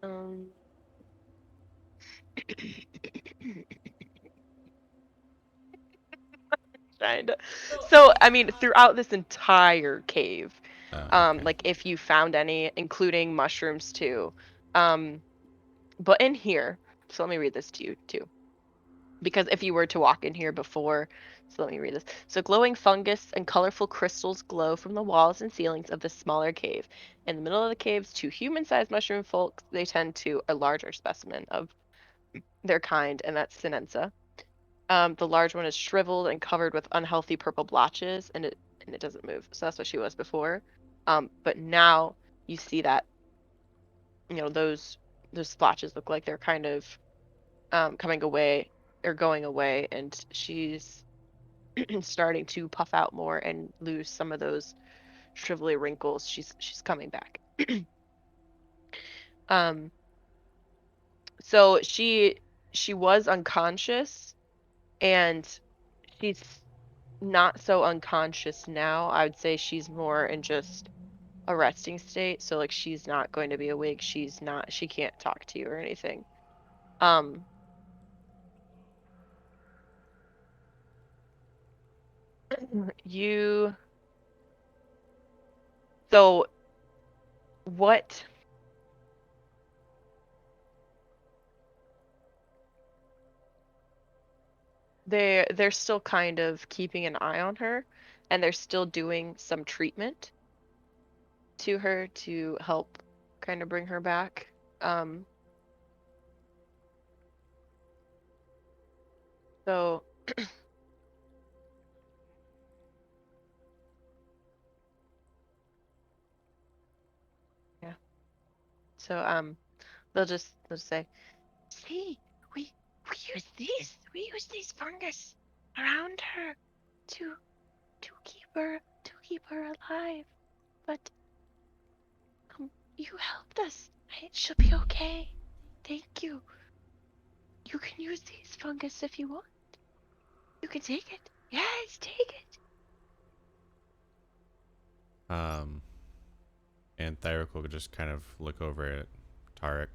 um, kinda. So, I mean, throughout this entire cave, Okay. like if you found any, including mushrooms too, um, but in here, so let me read this to you too. Because if you were to walk in here before, so let me read this. So glowing fungus and colorful crystals glow from the walls and ceilings of this smaller cave. In the middle of the caves, two human-sized mushroom folks. They tend to a larger specimen of their kind, and that's Sinensa. The large one is shriveled and covered with unhealthy purple blotches, and it doesn't move. So that's what she was before. But now you see that those splotches look like they're kind of coming away or going away, and she's starting to puff out more and lose some of those shrivelly wrinkles. She's coming back. Um, so she was unconscious, and she's not so unconscious now. I would say she's more in just a resting state. So like she's not going to be awake. She can't talk to you or anything. Um, you so what they're still kind of keeping an eye on her, and they're still doing some treatment to her to help kind of bring her back. Um, so yeah. So they'll just say, "See, we we use these fungus around her to to keep her alive. But you helped us. She'll be okay. Thank you. You can use these fungus if you want. You can take it. Yes, take it." Um, and Thyrick will just kind of look over at Tarak.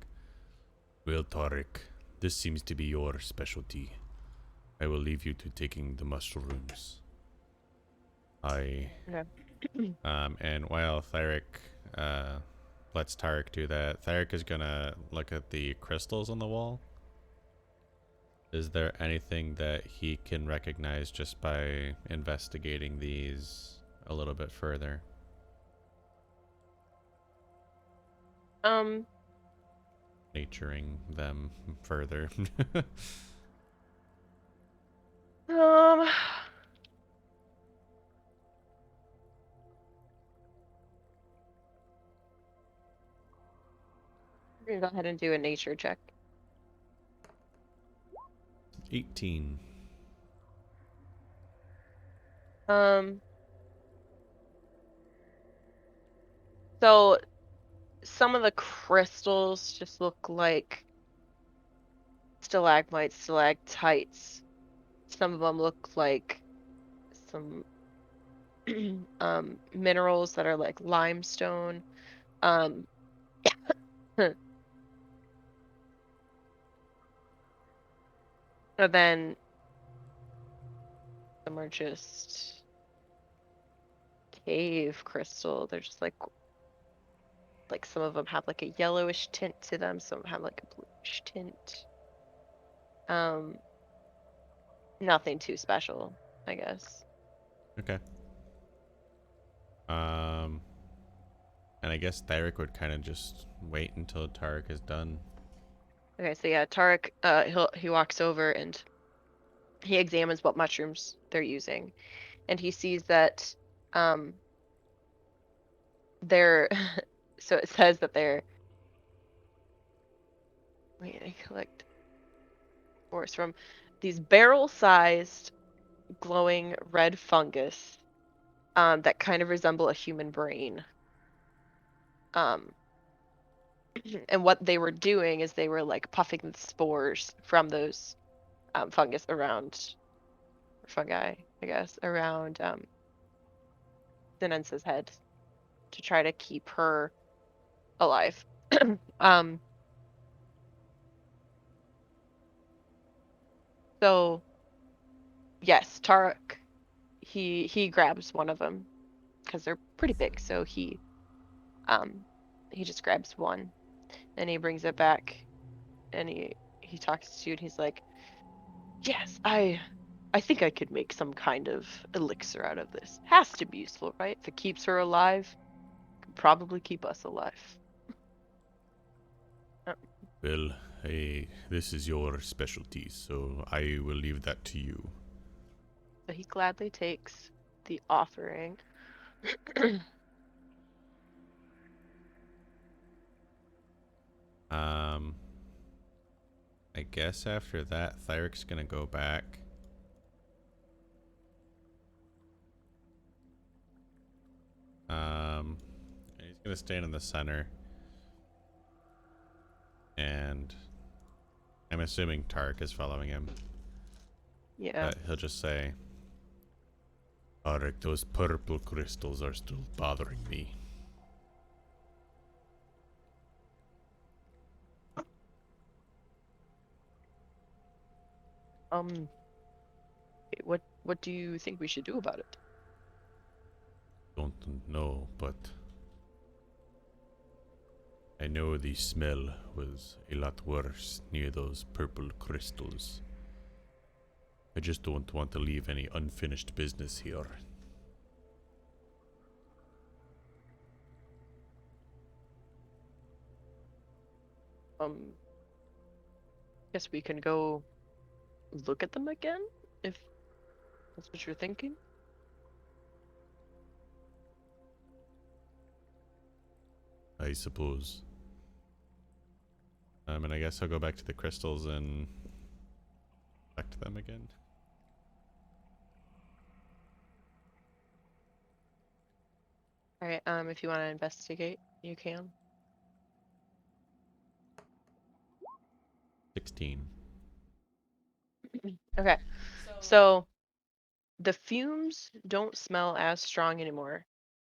Well, Tarak, this seems to be your specialty. I will leave you to taking the mushrooms. I Okay. and while Thyrick lets Tarak do that, Thyrick is gonna look at the crystals on the wall. Is there anything that he can recognize just by investigating these a little bit further? Um, Naturing them further. um, we're gonna go ahead and do a nature check. 18. Um, so some of the crystals just look like stalagmites, stalactites. Some of them look like some minerals that are like limestone. Um, and then some are just cave crystal. They're just like some of them have like a yellowish tint to them, some have like a bluish tint. Um, Nothing too special, I guess. Okay. Um, and I guess Thyrick would kind of just wait until Tarak is done. Okay, so yeah, Tarak, he walks over and he examines what mushrooms they're using, and he sees that um they're so it says that they're wait, I collect force from these barrel-sized glowing red fungus that kind of resemble a human brain. Um, and what they were doing is they were like puffing the spores from those fungus around fungi, I guess, around Sinence's head to try to keep her alive. um, so yes, Tarak he grabs one of them because they're pretty big. So um he just grabs one and he brings it back and he talks to you and he's like, "Yes, I think I could make some kind of elixir out of this. Has to be useful, right? If it keeps her alive, could probably keep us alive." Uh, Well, this is your specialty, so I will leave that to you. So he gladly takes the offering. Um, I guess after that, Thyrick's gonna go back. And he's gonna stand in the center, and I'm assuming Tarak is following him. Yeah. But he'll just say, Tarak, those purple crystals are still bothering me. Um, what do you think we should do about it? Don't know, but I know the smell was a lot worse near those purple crystals. I just don't want to leave any unfinished business here. Um, guess we can go look at them again if that's what you're thinking. I suppose. And I guess I'll go back to the crystals and back to them again. All right. If you want to investigate, you can. 16. Okay. So the fumes don't smell as strong anymore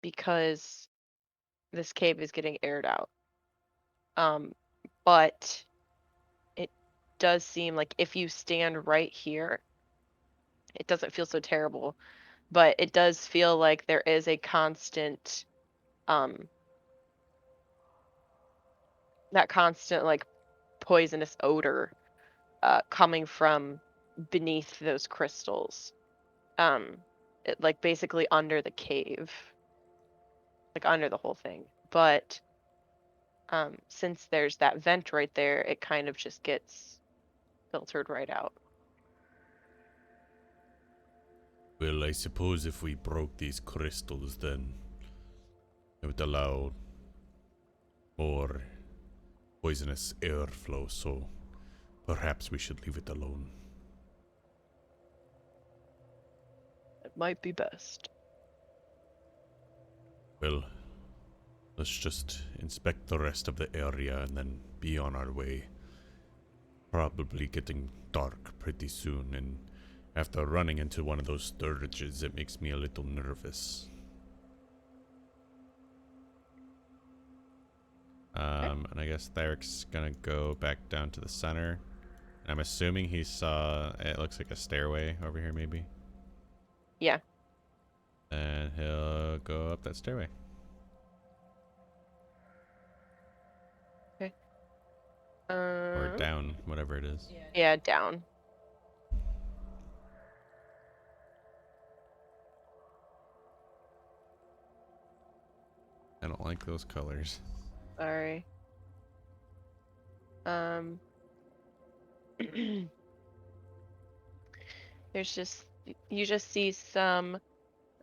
because this cave is getting aired out. Um, but it does seem like if you stand right here, it doesn't feel so terrible. But it does feel like there is a constant, um, that constant like poisonous odor coming from beneath those crystals. Like basically under the cave, like under the whole thing. But since there's that vent right there, it kind of just gets filtered right out. Well, I suppose if we broke these crystals, then it would allow more poisonous airflow, so perhaps we should leave it alone. It might be best. Well, let's just inspect the rest of the area and then be on our way. Probably getting dark pretty soon, and after running into one of those sturges, it makes me a little nervous. Okay. And I guess Thyric's gonna go back down to the center. And I'm assuming he saw, it looks like a stairway over here maybe. Yeah. And he'll go up that stairway. Okay. Or down, whatever it is. Yeah, down. I don't like those colors. Sorry. Um, there's just you just see some.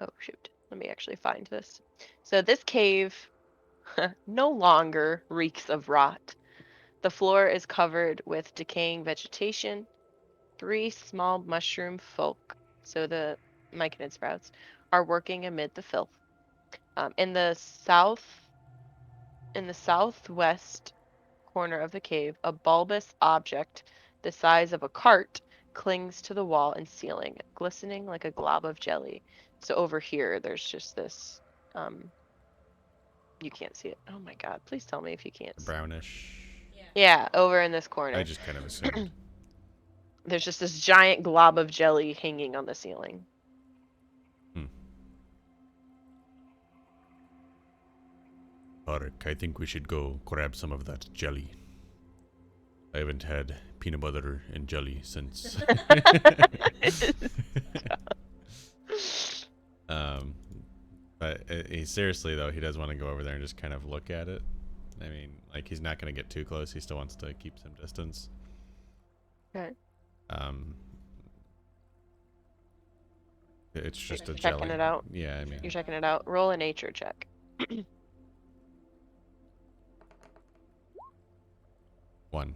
Oh shoot. Let me actually find this. So this cave no longer reeks of rot. The floor is covered with decaying vegetation. Three small mushroom folk so the Myconid sprouts, are working amid the filth. In the southwest corner of the cave, a bulbous object the size of a cart clings to the wall and ceiling, glistening like a glob of jelly. So over here, there's just this. You can't see it. Oh my God! Please tell me if you can't see. Brownish. Yeah, over in this I corner, just kind of assumed. there's just this giant glob of jelly hanging on the ceiling. Hmm. Tarak, I think we should go grab some of that jelly. I haven't had peanut butter and jelly since. um, but he seriously though, he does want to go over there and just kind of look at it. I mean, like he's not going to get too close. He still wants to keep some distance. Okay. Um, it's just a Checking jelly. it out. Yeah, I mean, You're checking it out. Roll a nature check. one.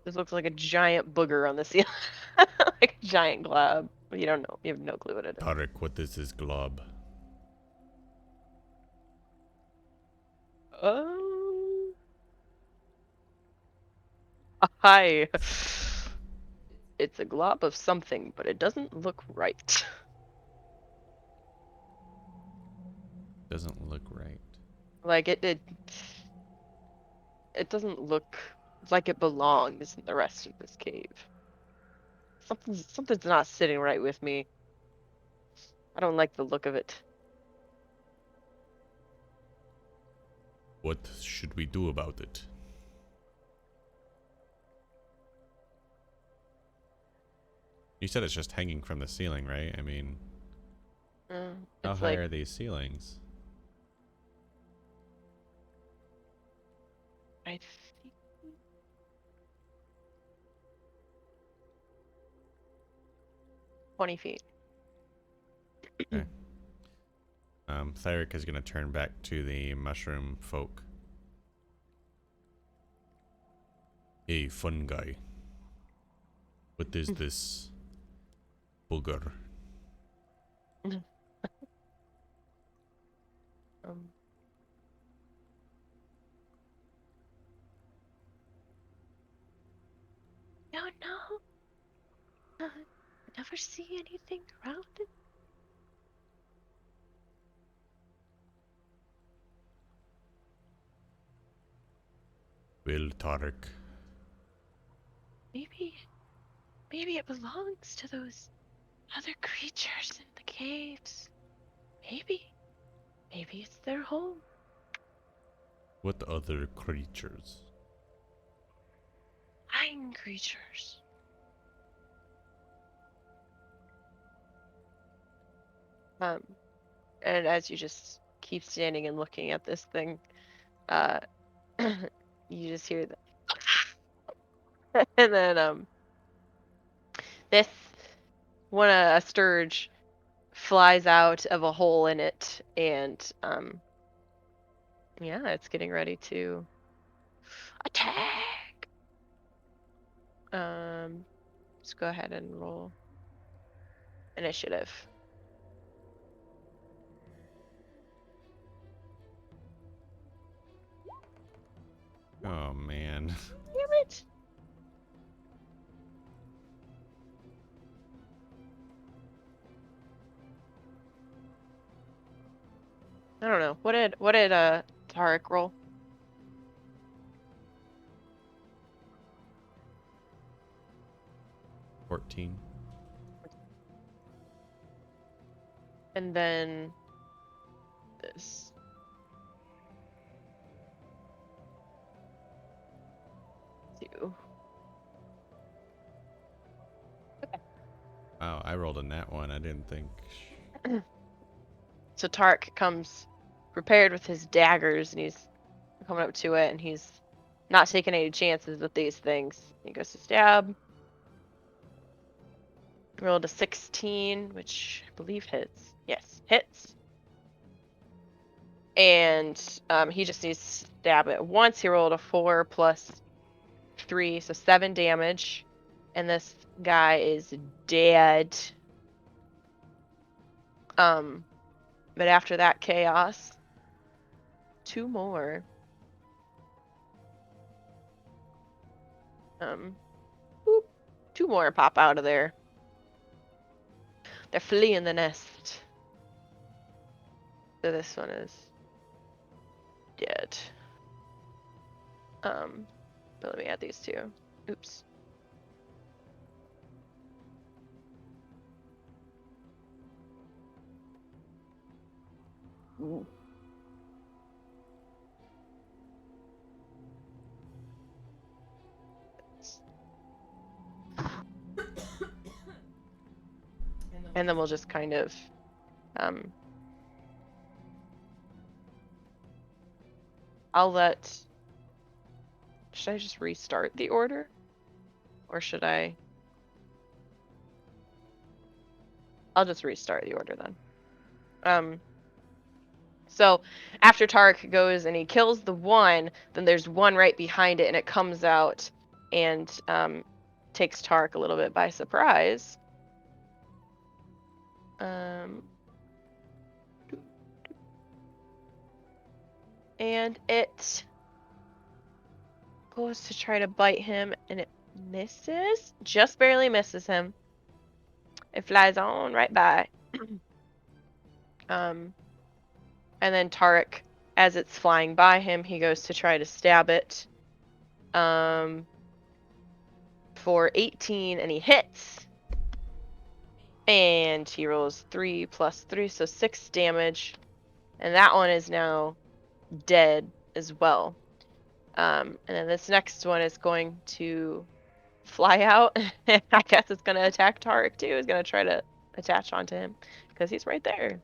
This looks like a giant booger on the ceiling. Like a giant glob. You don't know. You have no clue what it is. Tarak, what is this glob? Um, hi. It's a glob of something, but it doesn't look right. Doesn't look right. Like it doesn't look like it belongs in the rest of this cave. Something's not sitting right with me. I don't like the look of it. What should we do about it? You said it's just hanging from the ceiling, right? I mean, how It's high like are these ceilings? I think 20 feet. Okay. Thyrick is going to turn back to the mushroom folk. Hey, fun guy. What is this booger? Um, no, no. Never see anything around it. Well, Tarak, Maybe, maybe it belongs to those other creatures in the caves. Maybe, maybe it's their home. what other creatures? Flying creatures. Um, and as you just keep standing and looking at this thing, uh, you just hear the, and then this one a sturge flies out of a hole in it, and yeah, it's getting ready to attack. Let's go ahead and roll initiative. Oh man. Damn it! I don't know. What did Tarak roll? 14. And then this. Two. Wow, I rolled a nat one. I didn't think. So Tarak comes prepared with his daggers, and he's coming up to it, and he's not taking any chances with these things. He goes to stab. Rolled a 16, which I believe hits. Yes, hits. And he just needs to stab it once. He rolled a 4 plus 3, so 7 damage. And this guy is dead. But after that chaos, 2 more. Boop, 2 more pop out of there. They're fleeing the nest. So this one is dead. But let me add these 2. Oops. Ooh. And then we'll just kind of should I just restart the order? Or should I'll just restart the order then. So after Tarak goes and he kills the one, then there's one right behind it and it comes out and takes Tarak a little bit by surprise. And it goes to try to bite him and it misses. Just barely misses him. It flies on right by. And then Tarak, as it's flying by him, he goes to try to stab it. For 18 and he hits. And he rolls 3 plus 3, so 6 damage. And that one is now dead as well. And then this next one is going to fly out. I guess it's going to attack Tarak too. It's going to try to attach onto him because he's right there.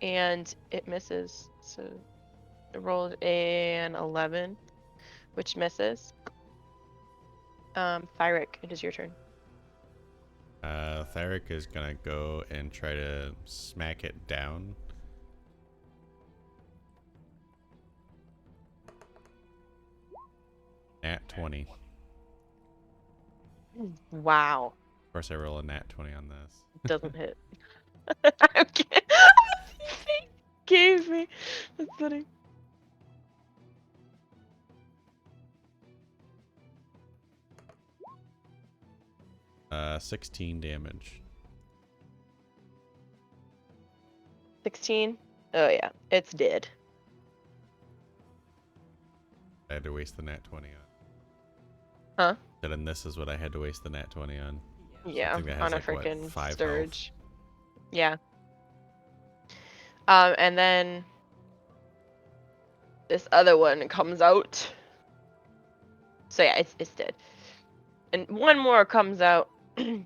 And it misses. So it rolled an 11, which misses. Thyrick, it is your turn. Thyrick is gonna go and try to smack it down. Nat 20. Wow. Of course, I roll a nat 20 on this. Doesn't hit. I'm kidding. He gave me. That's funny. Uh, 16 damage. 16? Oh yeah, it's dead. I had to waste the nat 20 on. Huh? And this is what I had to waste the nat 20 on. Yeah, Something that has on a like, what, freaking 5 sturge. health. Yeah. And then this other one comes out. So yeah, it's dead. And one more comes out. And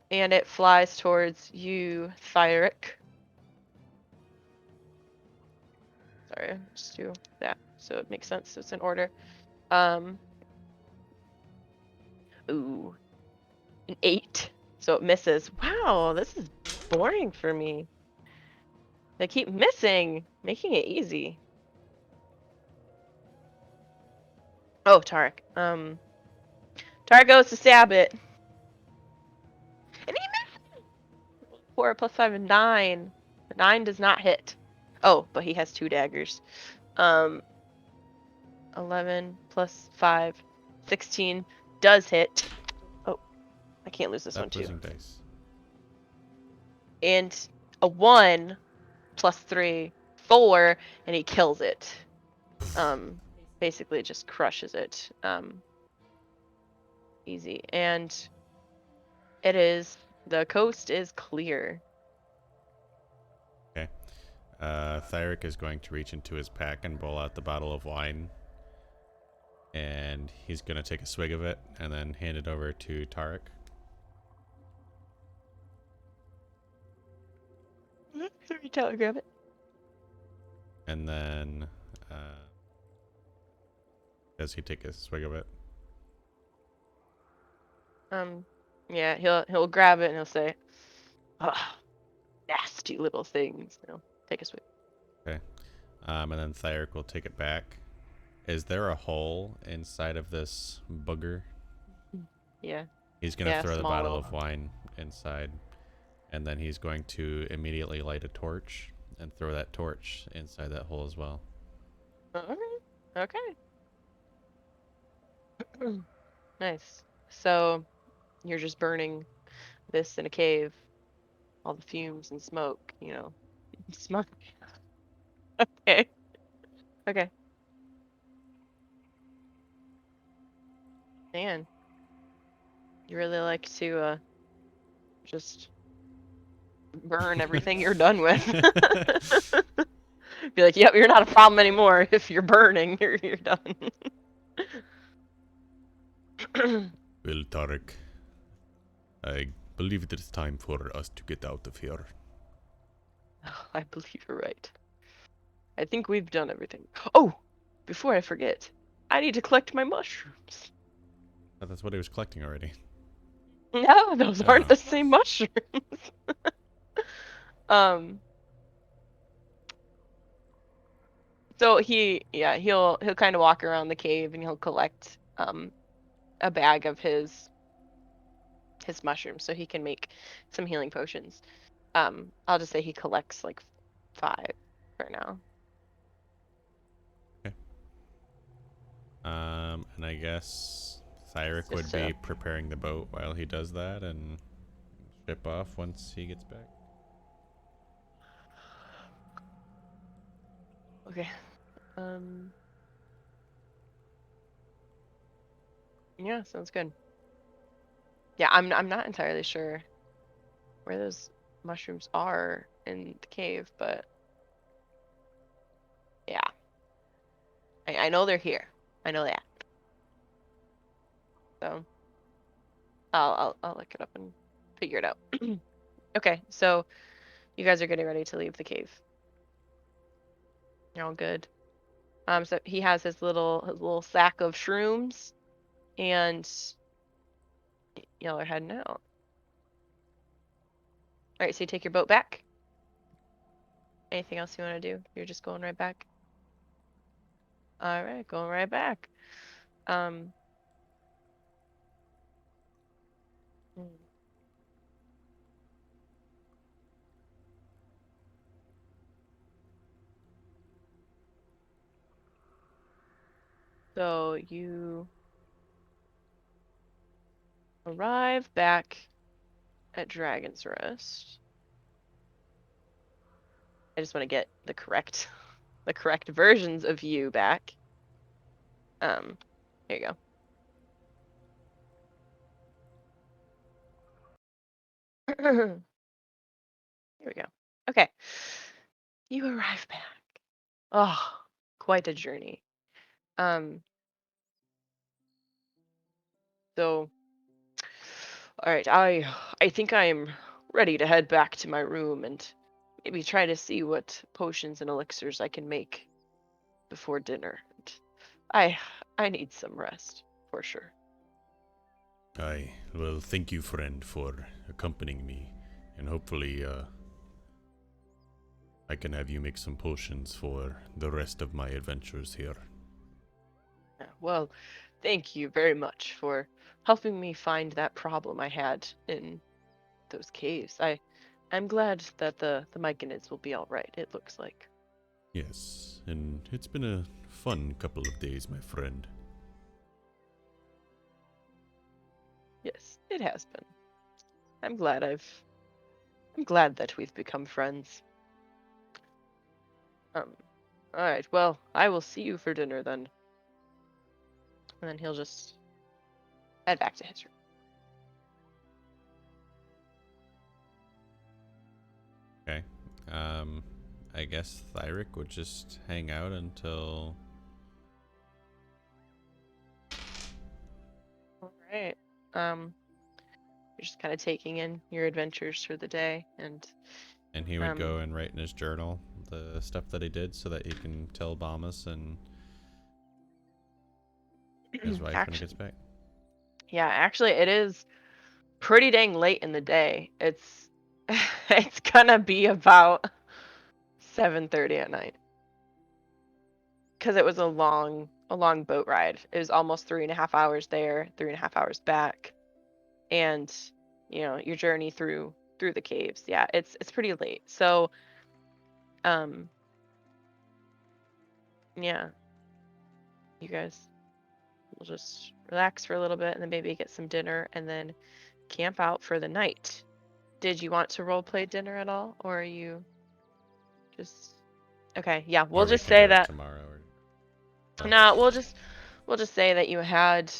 it flies towards you, Thyrick. Sorry, just do that so it makes sense. So it's in order. Ooh, an 8. So it misses. Wow, this is boring for me. They keep missing, making it easy. Oh, Tarak. Tarak goes to stab it. And he misses! 4 plus 5, 9. 9 does not hit. Oh, but he has 2 daggers. 11 plus 5, 16 does hit. Oh, I can't lose this one Stop too. losing dice. And a 1 plus 3, 4, and he kills it. Basically just crushes it. Easy. And the coast is clear. Okay. Thyrick is going to reach into his pack and pull out the bottle of wine. And he's going to take a swig of it and then hand it over to Tarak. Sorry, Tyler, grab it. And then, does he take a swig of it? Yeah, he'll grab it and he'll say, "Oh, nasty little things." Take a swig. Okay. And then Thyrick will take it back. Is there a hole inside of this booger? Yeah. He's going to Yeah, throw the small bottle little. of wine inside, and then he's going to immediately light a torch and throw that torch inside that hole as well. Okay. Okay. Nice. So you're just burning this in a cave, all the fumes and smoke, smoke. Okay. Okay. Man, you really like to just burn everything you're done with. Be like, yep, you're not a problem anymore. If you're burning, you're done. Well, Tarak, I believe it is time for us to get out of here. I believe you're right. I think we've done everything. Oh, before I forget, I need to collect my mushrooms. But that's what he was collecting already. No, those aren't Oh. the same mushrooms. Um, so he'll kind of walk around the cave and he'll collect a bag of his mushrooms so he can make some healing potions. I'll just say he collects like 5 for now. Okay. And I guess Thyrick would Just be to preparing the boat while he does that and ship off once he gets back. Okay. Um, yeah, sounds good. Yeah, I'm not entirely sure where those mushrooms are in the cave, but yeah, I know they're here. I know that. So I'll look it up and figure it out. Okay, so you guys are getting ready to leave the cave. You're all good. So he has his little sack of shrooms, and y'all are heading out. All right, so you take your boat back. Anything else you want to do? You're just going right back. All right, going right back. Um, hmm. So you arrive back at Dragon's Rest. I just want to get the correct the correct versions of you back. Here you go. Here we go. Okay. You arrive back. Oh, quite a journey. Um, so all right, I think I'm ready to head back to my room and maybe try to see what potions and elixirs I can make before dinner. And I need some rest for sure. Aye. Well, thank you, friend, for accompanying me. And hopefully, I can have you make some potions for the rest of my adventures here. Well, thank you very much for helping me find that problem I had in those caves. I'm glad that the Myconids will be all right, it looks like. Yes, and it's been a fun couple of days, my friend. Yes, it has been. I'm glad I'm glad that we've become friends. Um, all right, well, I will see you for dinner then. And then he'll just head back to his room. Okay. Um, I guess Thyrick would just hang out until. All right. Um, you're just kind of taking in your adventures for the day, and And he would um, go and write in his journal the stuff that he did so that he can tell Bomus and his wife when he gets actually, back. yeah, actually, it is pretty dang late in the day. It's gonna be about 7:30 at night. because it was a long boat ride. It was almost 3.5 hours there, 3.5 hours back, and your journey through the caves. Yeah, it's pretty late. So, yeah, you guys will just relax for a little bit and then maybe get some dinner and then camp out for the night. Did you want to role play dinner at all, or are you just okay? Yeah, we'll Or we just can say do it that. tomorrow. No, we'll just say that you had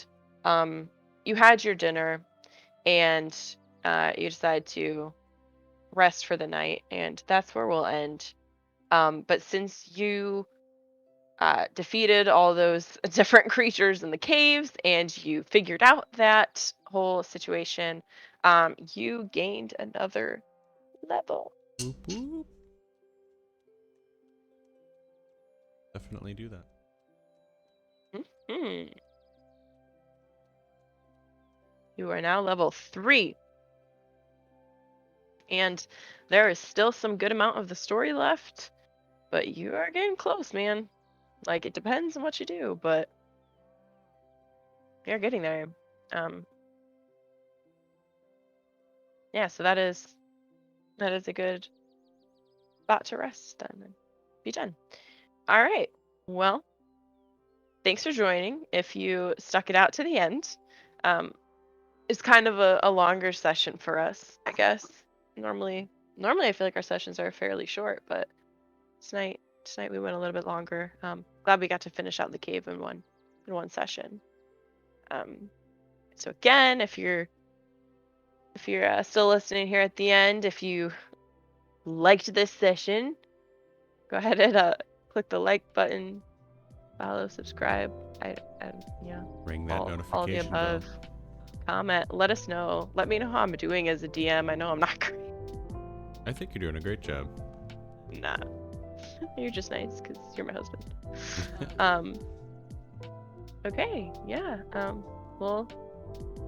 your dinner and you decided to rest for the night, and that's where we'll end. But since you defeated all those different creatures in the caves and you figured out that whole situation, you gained another level. Whoop, whoop. Definitely do that. Hmm. You are now level 3. And there is still some good amount of the story left, but you are getting close, man. Like, it depends on what you do, but you're getting there. Um, yeah, so that is a good spot to rest then and be done. All right. Well, thanks for joining. If you stuck it out to the end, um, it's kind of a longer session for us, I guess. Normally, I feel like our sessions are fairly short, but tonight we went a little bit longer. Glad we got to finish out the cave in one session. So again, if you're still listening here at the end, if you liked this session, go ahead and click the like button, follow, subscribe, yeah, Ring that all of the notification bell. above. Comment, let us know. Let me know how I'm doing as a DM. I know I'm not great. I think you're doing a great job. Nah, you're just nice because you're my husband. um. Okay, yeah. We'll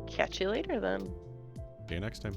catch you later then. See you next time.